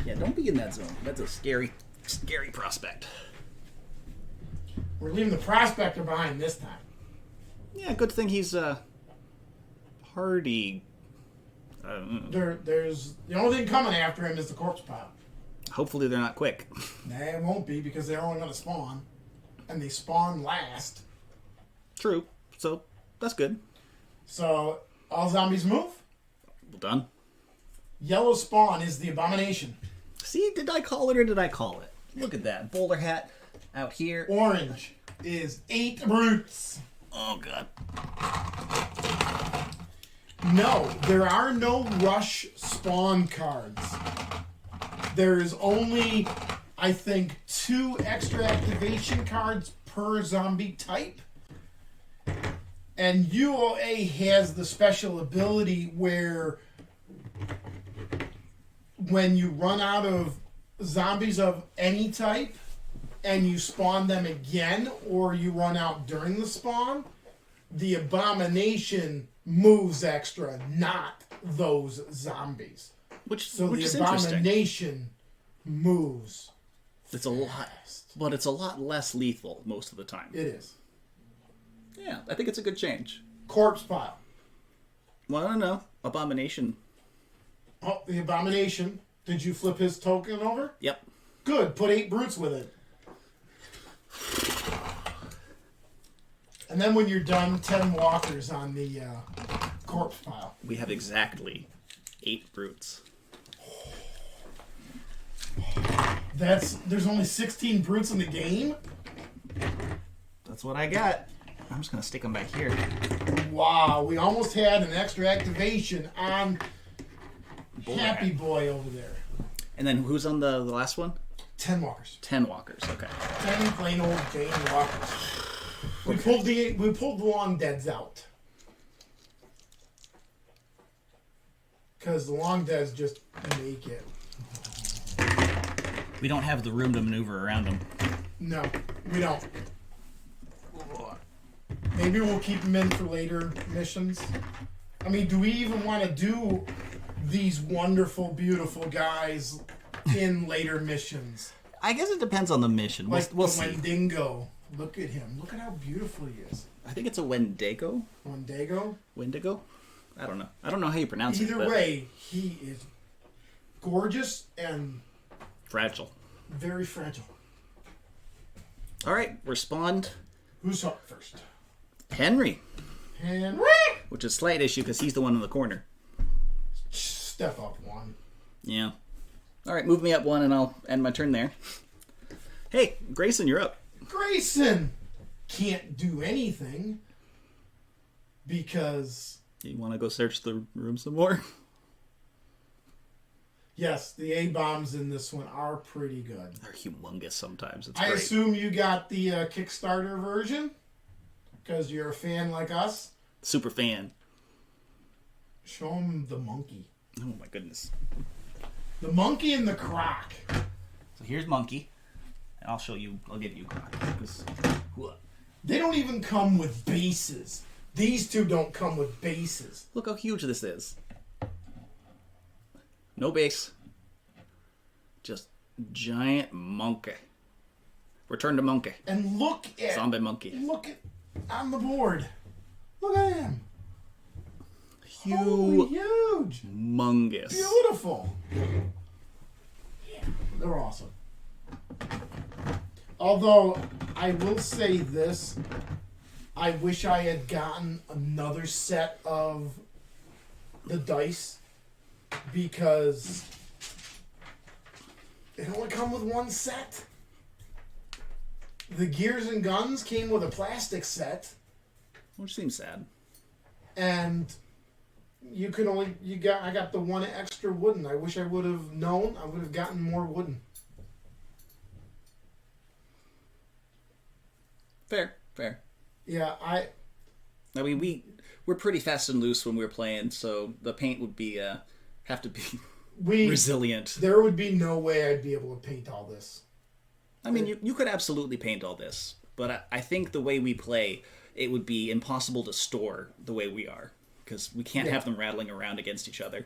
Yeah, don't be in that zone. That's a scary prospect. We're leaving the prospector behind this time. Yeah, good thing he's hardy. There's the only thing coming after him is the corpse pile. Hopefully they're not quick. Nah, it won't be because they're only going to spawn. And they spawn last. True. So, that's good. So, all zombies move. Well done. Yellow spawn is the abomination. See, did I call it or did I call it? Look at that. Bowler Hat out here. Orange is 8 brutes. Oh, God. No, there are no rush spawn cards. There is only, I think, 2 extra activation cards per zombie type. And UOA has the special ability where when you run out of zombies of any type and you spawn them again, or you run out during the spawn, the abomination moves extra, not those zombies. Which So is the interesting. abomination moves. It's a lot, fast. but it's a lot less lethal most of the time. It is. Yeah, I think it's a good change. Corpse pile. Well, I don't know. Abomination. Oh, the abomination. Did you flip his token over? Yep. Good. Put 8 brutes with it. And then when you're done, 10 walkers on the corpse pile. We have exactly 8 brutes. There's only 16 brutes in the game? That's what I got. I'm just going to stick them back here. Wow, we almost had an extra activation on Bowler Happy Hat. Boy over there. And then who's on the last one? 10 walkers. 10 walkers. Okay. 10 plain old Bane walkers. We pulled the long deads out. Because the long deads just make it. We don't have the room to maneuver around them. No, we don't. Maybe we'll keep them in for later missions. I mean, do we even want to do these wonderful, beautiful guys in later missions? I guess it depends on the mission. Like We'll the see. Wendigo. Look at him. Look at how beautiful he is. I think it's a Wendigo. Wendigo? Wendigo? I don't know. I don't know how you pronounce it. Either way, he is gorgeous and Fragile. very fragile. All right, respond. Who's up first? Henry. Henry! Which is a slight issue because he's the one in the corner. Step up one. Yeah. All right, move me up one and I'll end my turn there. Hey, Grayson, you're up. Grayson can't do anything because... You want to go search the room some more? Yes, the A-bombs in this one are pretty good. They're humongous sometimes. It's I great. assume you got the Kickstarter version because you're a fan like us. Super fan. Show him the monkey. Oh my goodness. The monkey and the croc. So here's Monkey. And I'll show you, I'll give you Croc. They don't even come with bases. These two don't come with bases. Look how huge this is. No base. Just giant monkey. Return to monkey. And look at... Zombie monkey. Look at... On the board. Look at him. Holy huge. Humongous. Beautiful. Yeah, they're awesome. Although, I will say this. I wish I had gotten another set of the dice because they only come with one set. The gears and guns came with a plastic set, Which seems sad. and I got the one extra wooden. I wish I would have known. I would have gotten more wooden. Fair. Yeah, I mean, we're pretty fast and loose when we're playing, so the paint would be have to be resilient. There would be no way I'd be able to paint all this. I mean, you could absolutely paint all this, but I think the way we play, it would be impossible to store the way we are, because we can't have them rattling around against each other.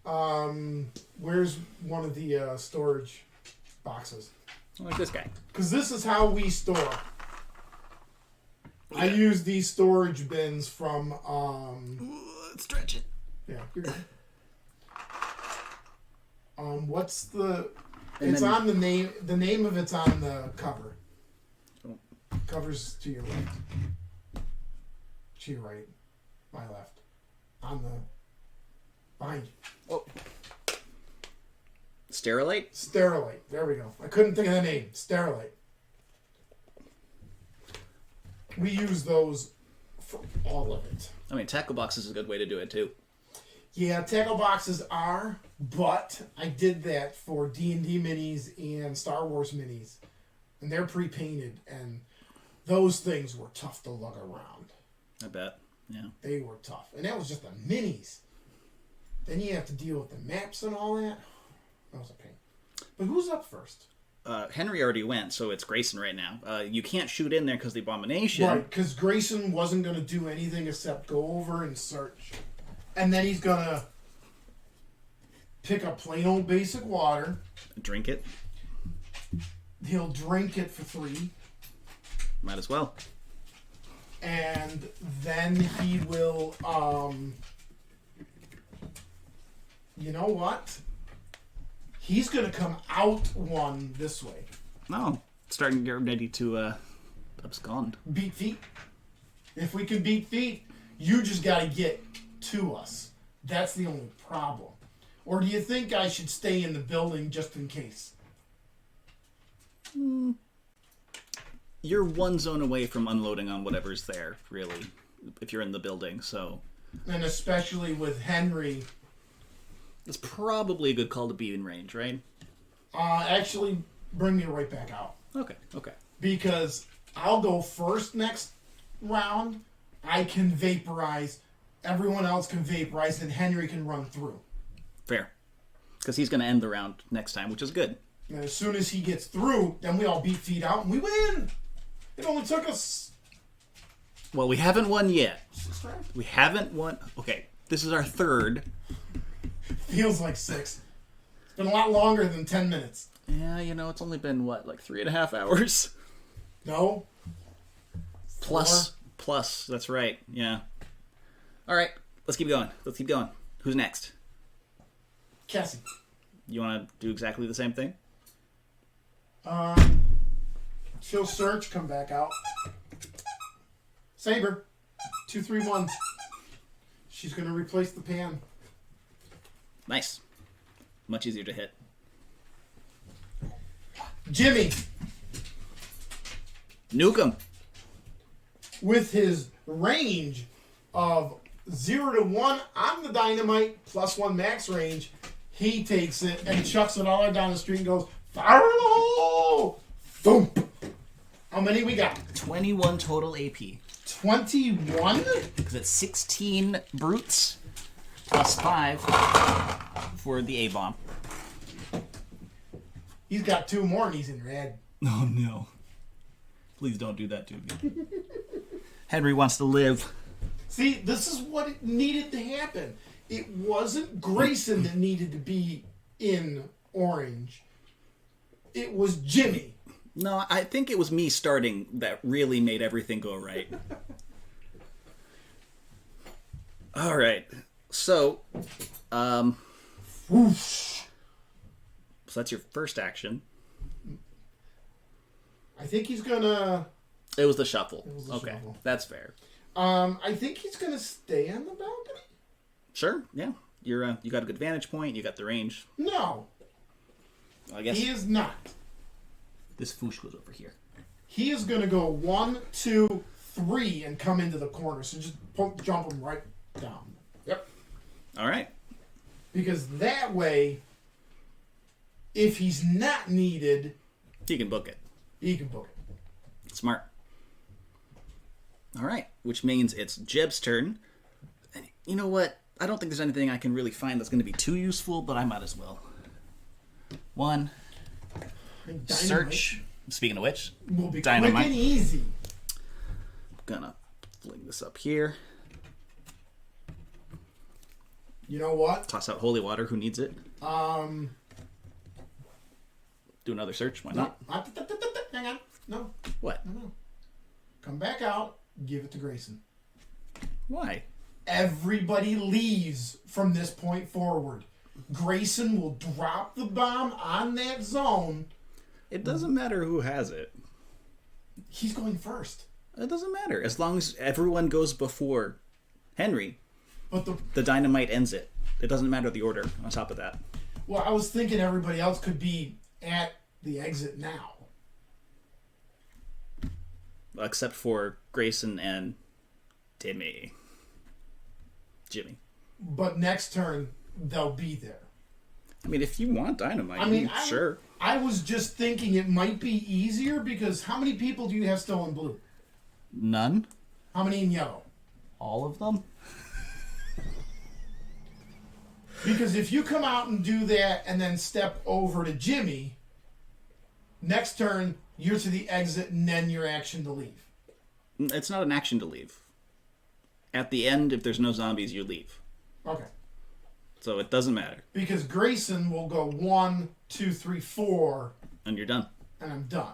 Where's one of the storage boxes? Like this guy. Because this is how we store. I use these storage bins from... Stretch it. Yeah, you're good. What's the... And It's then- on the name... The name of it's on the cover. Oh. Cover's to your right. To your right. My left. On the... Behind you. Oh. Sterilite? Sterilite. There we go. I couldn't think of the name. Sterilite. We use those for all of it. I mean, tackle box is a good way to do it, too. Yeah, tackle boxes are, but I did that for D&D minis and Star Wars minis. And they're pre-painted, and those things were tough to lug around. I bet, yeah. They were tough. And that was just the minis. Then you have to deal with the maps and all that. That was a pain. But who's up first? Henry already went, so it's Grayson right now. You can't shoot in there because the abomination. Right, because Grayson wasn't going to do anything except go over and search. And then he's going to pick up plain old basic water. Drink it. He'll drink it for 3. Might as well. And then he will, you know what? He's going to come out one this way. No. Starting to get ready to abscond. Beat feet. If we can beat feet, you just got to get to us. That's the only problem. Or do you think I should stay in the building just in case? You're one zone away from unloading on whatever's there, really, if you're in the building, so... And especially with Henry. It's probably a good call to be in range, right? Actually, bring me right back out. Okay. Because I'll go first next round. I can vaporize. Everyone else can vaporize, and Henry can run through. Fair. Because he's going to end the round next time, which is good. And as soon as he gets through, then we all beat feet out and we win. It only took us... Well, we haven't won yet. 6 rounds? We haven't won. Okay, this is our third. Feels like 6. It's been a lot longer than 10 minutes. Yeah, it's only been, what, like 3.5 hours? No. Plus, that's right, yeah. All right, let's keep going. Who's next? Kassey. You want to do exactly the same thing? She'll search, come back out. Saber. 2, 3, 1. She's going to replace the pan. Nice. Much easier to hit. Jimmy. Nuke him. With his range of 0 to 1 on the dynamite, +1 max range, he takes it and chucks it all down the street and goes, Farlo! Thump! How many we got? 21 total AP. 21? Because it's 16 brutes plus 5 for the A-bomb. He's got 2 more and he's in red. Oh no. Please don't do that to me. Henry wants to live. See, this is what needed to happen. It wasn't Grayson that needed to be in orange. It was Jimmy. No, I think it was me starting that really made everything go right. All right. So, Whoosh. so that's your first action. I think he's gonna... It was the shuffle. It was the okay, shuffle. that's fair. I think he's gonna stay on the balcony. Sure, yeah. You got a good vantage point. You got the range. No, I guess he is not. this foosh goes over here. He is gonna go 1, 2, 3 and come into the corner. So just jump him right down. Yep. All right. Because that way, if he's not needed, You can book it. he can book it. Smart. All right, which means it's Jeb's turn. And you know what? I don't think there's anything I can really find that's going to be too useful, but I might as well. 1. Dynamite Search. Speaking of which, will be dynamite. quick and easy. Gonna fling this up here. You know what? Toss out holy water. Who needs it? Do another search. Why not? Hang on. No. What? No. Come back out. Give it to Grayson. Why? Everybody leaves from this point forward. Grayson will drop the bomb on that zone. It doesn't matter who has it. He's going first. It doesn't matter. As long as everyone goes before Henry, But the dynamite ends it. It doesn't matter the order on top of that. well, I was thinking everybody else could be at the exit now. Except for Grayson and Jimmy. But next turn, they'll be there. I mean, if you want dynamite, I mean, sure. I was just thinking it might be easier because how many people do you have still in blue? None? How many in yellow? All of them? Because if you come out and do that and then step over to Jimmy, next turn, you're to the exit and then your action to leave. It's not an action to leave. At the end, if there's no zombies, you leave. Okay. So it doesn't matter. Because Grayson will go 1, 2, 3, 4, And you're done. and I'm done.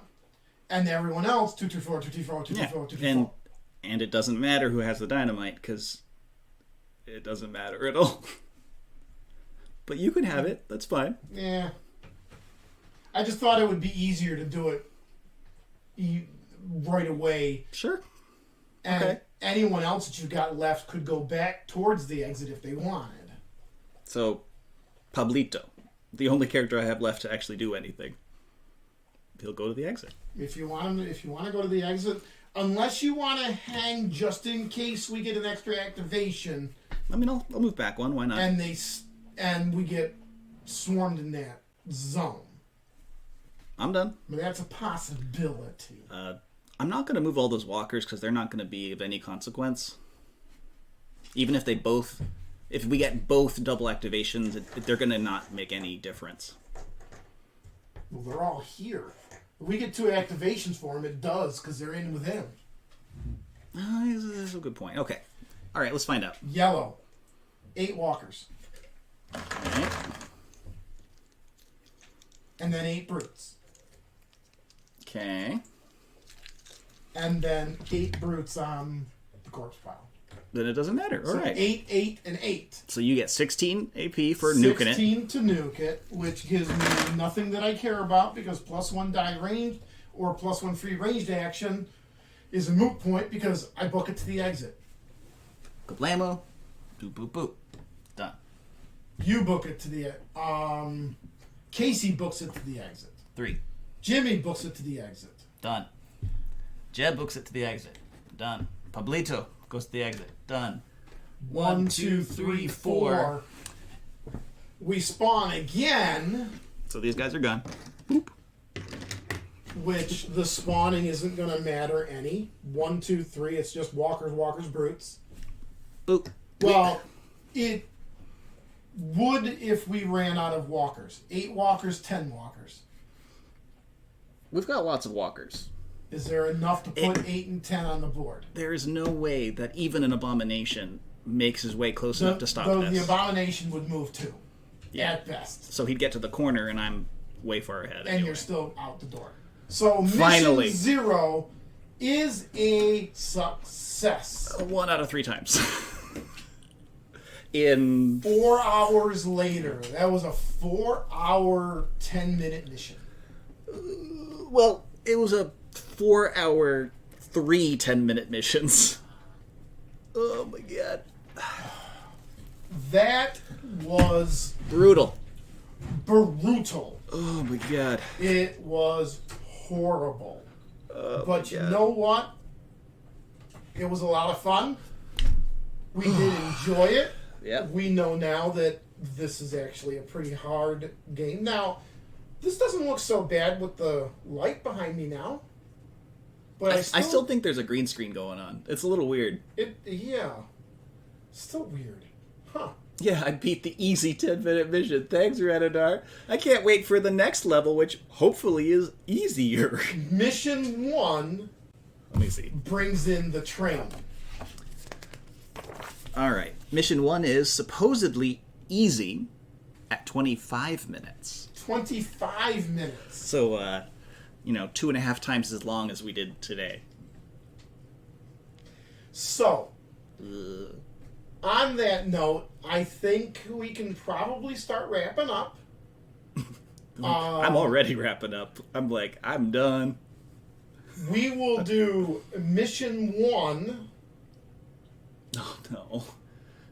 And everyone else, 2, 2, 4, 2, 2, 4, 2, 2, 4, 2, 2, 4. And it doesn't matter who has the dynamite, because it doesn't matter at all. But you can have it. That's fine. Yeah. I just thought it would be easier to do it right away. Sure. And Okay. anyone else that you got left could go back towards the exit if they wanted. So, Pablito, the only character I have left to actually do anything. He'll go to the exit. If you want to go to the exit, unless you want to hang just in case we get an extra activation, I mean, I'll move back one. Why not? and we get swarmed in that zone. I'm done. But that's a possibility. I'm not going to move all those walkers because they're not going to be of any consequence. Even if if we get both double activations, they're going to not make any difference. Well, they're all here. If we get 2 activations for him, it does, because they're in with him. That's a good point. Okay. All right, let's find out. Yellow. 8 walkers. All right. And then 8 brutes. Okay. And then 8 brutes on the corpse pile. Then it doesn't matter. All So right. 8, 8, and 8. So you get 16 AP for nuking it. 16 to nuke it, which gives me nothing that I care about because +1 die range or +1 free ranged action is a moot point because I book it to the exit. Kablamo. Boop, boop, boop. Done. You book it to the Kassey books it to the exit. 3. Jimmy books it to the exit. Done. Jeb books it to the exit. Done. Pablito goes to the exit. Done. 1, 2, 3, 4. We spawn again, So these guys are gone. which the spawning isn't going to matter any. 1, 2, 3. It's just walkers, walkers, brutes. Boop. Well, it would if we ran out of walkers. 8 walkers, 10 walkers. We've got lots of walkers. Is there enough to put 8 and 10 on the board? There is no way that even an abomination makes his way close enough to stop this. The abomination would move 2, Yeah. at best. So he'd get to the corner, and I'm way far ahead. And anyway. you're still out the door. So mission Finally. 0 is a success. 1 out of 3 times. In 4 hours later. That was a 4-hour, 10-minute mission. well, it was a 4-hour, 3 10-minute missions. Oh my god. That was Brutal. brutal. Oh my god. It was horrible. Oh But my you God. know what? It was a lot of fun. We did enjoy it. Yep. We know now that this is actually a pretty hard game. Now, this doesn't look so bad with the light behind me now. But I still think there's a green screen going on. It's a little weird. yeah. Still weird. Huh. Yeah, I beat the easy 10-minute mission. Thanks, Ranerdar. I can't wait for the next level, which hopefully is easier. Mission 1 Let me see. brings in the train. All right. Mission 1 is supposedly easy at 25 minutes. 25 minutes. So, 2.5 times as long as we did today. So, on that note, I think we can probably start wrapping up. I'm already wrapping up. I'm done. We will do mission 1. Oh, no.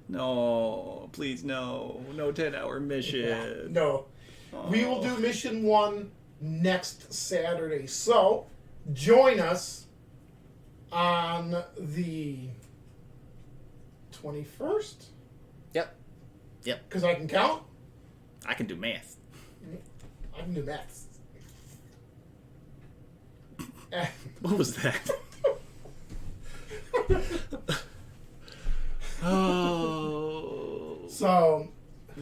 No. Please, no. No 10-hour mission. No. We will do mission 1 next Saturday. So, join us on the 21st. Yep. Because I can count. I can do math. I can do maths. What was that? Oh. So,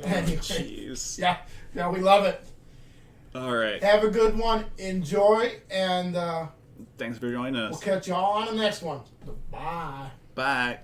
anyway. Jeez. Yeah, we love it. All right. Have a good one. Enjoy, and Thanks for joining us. we'll catch y'all on the next one. Bye. Bye.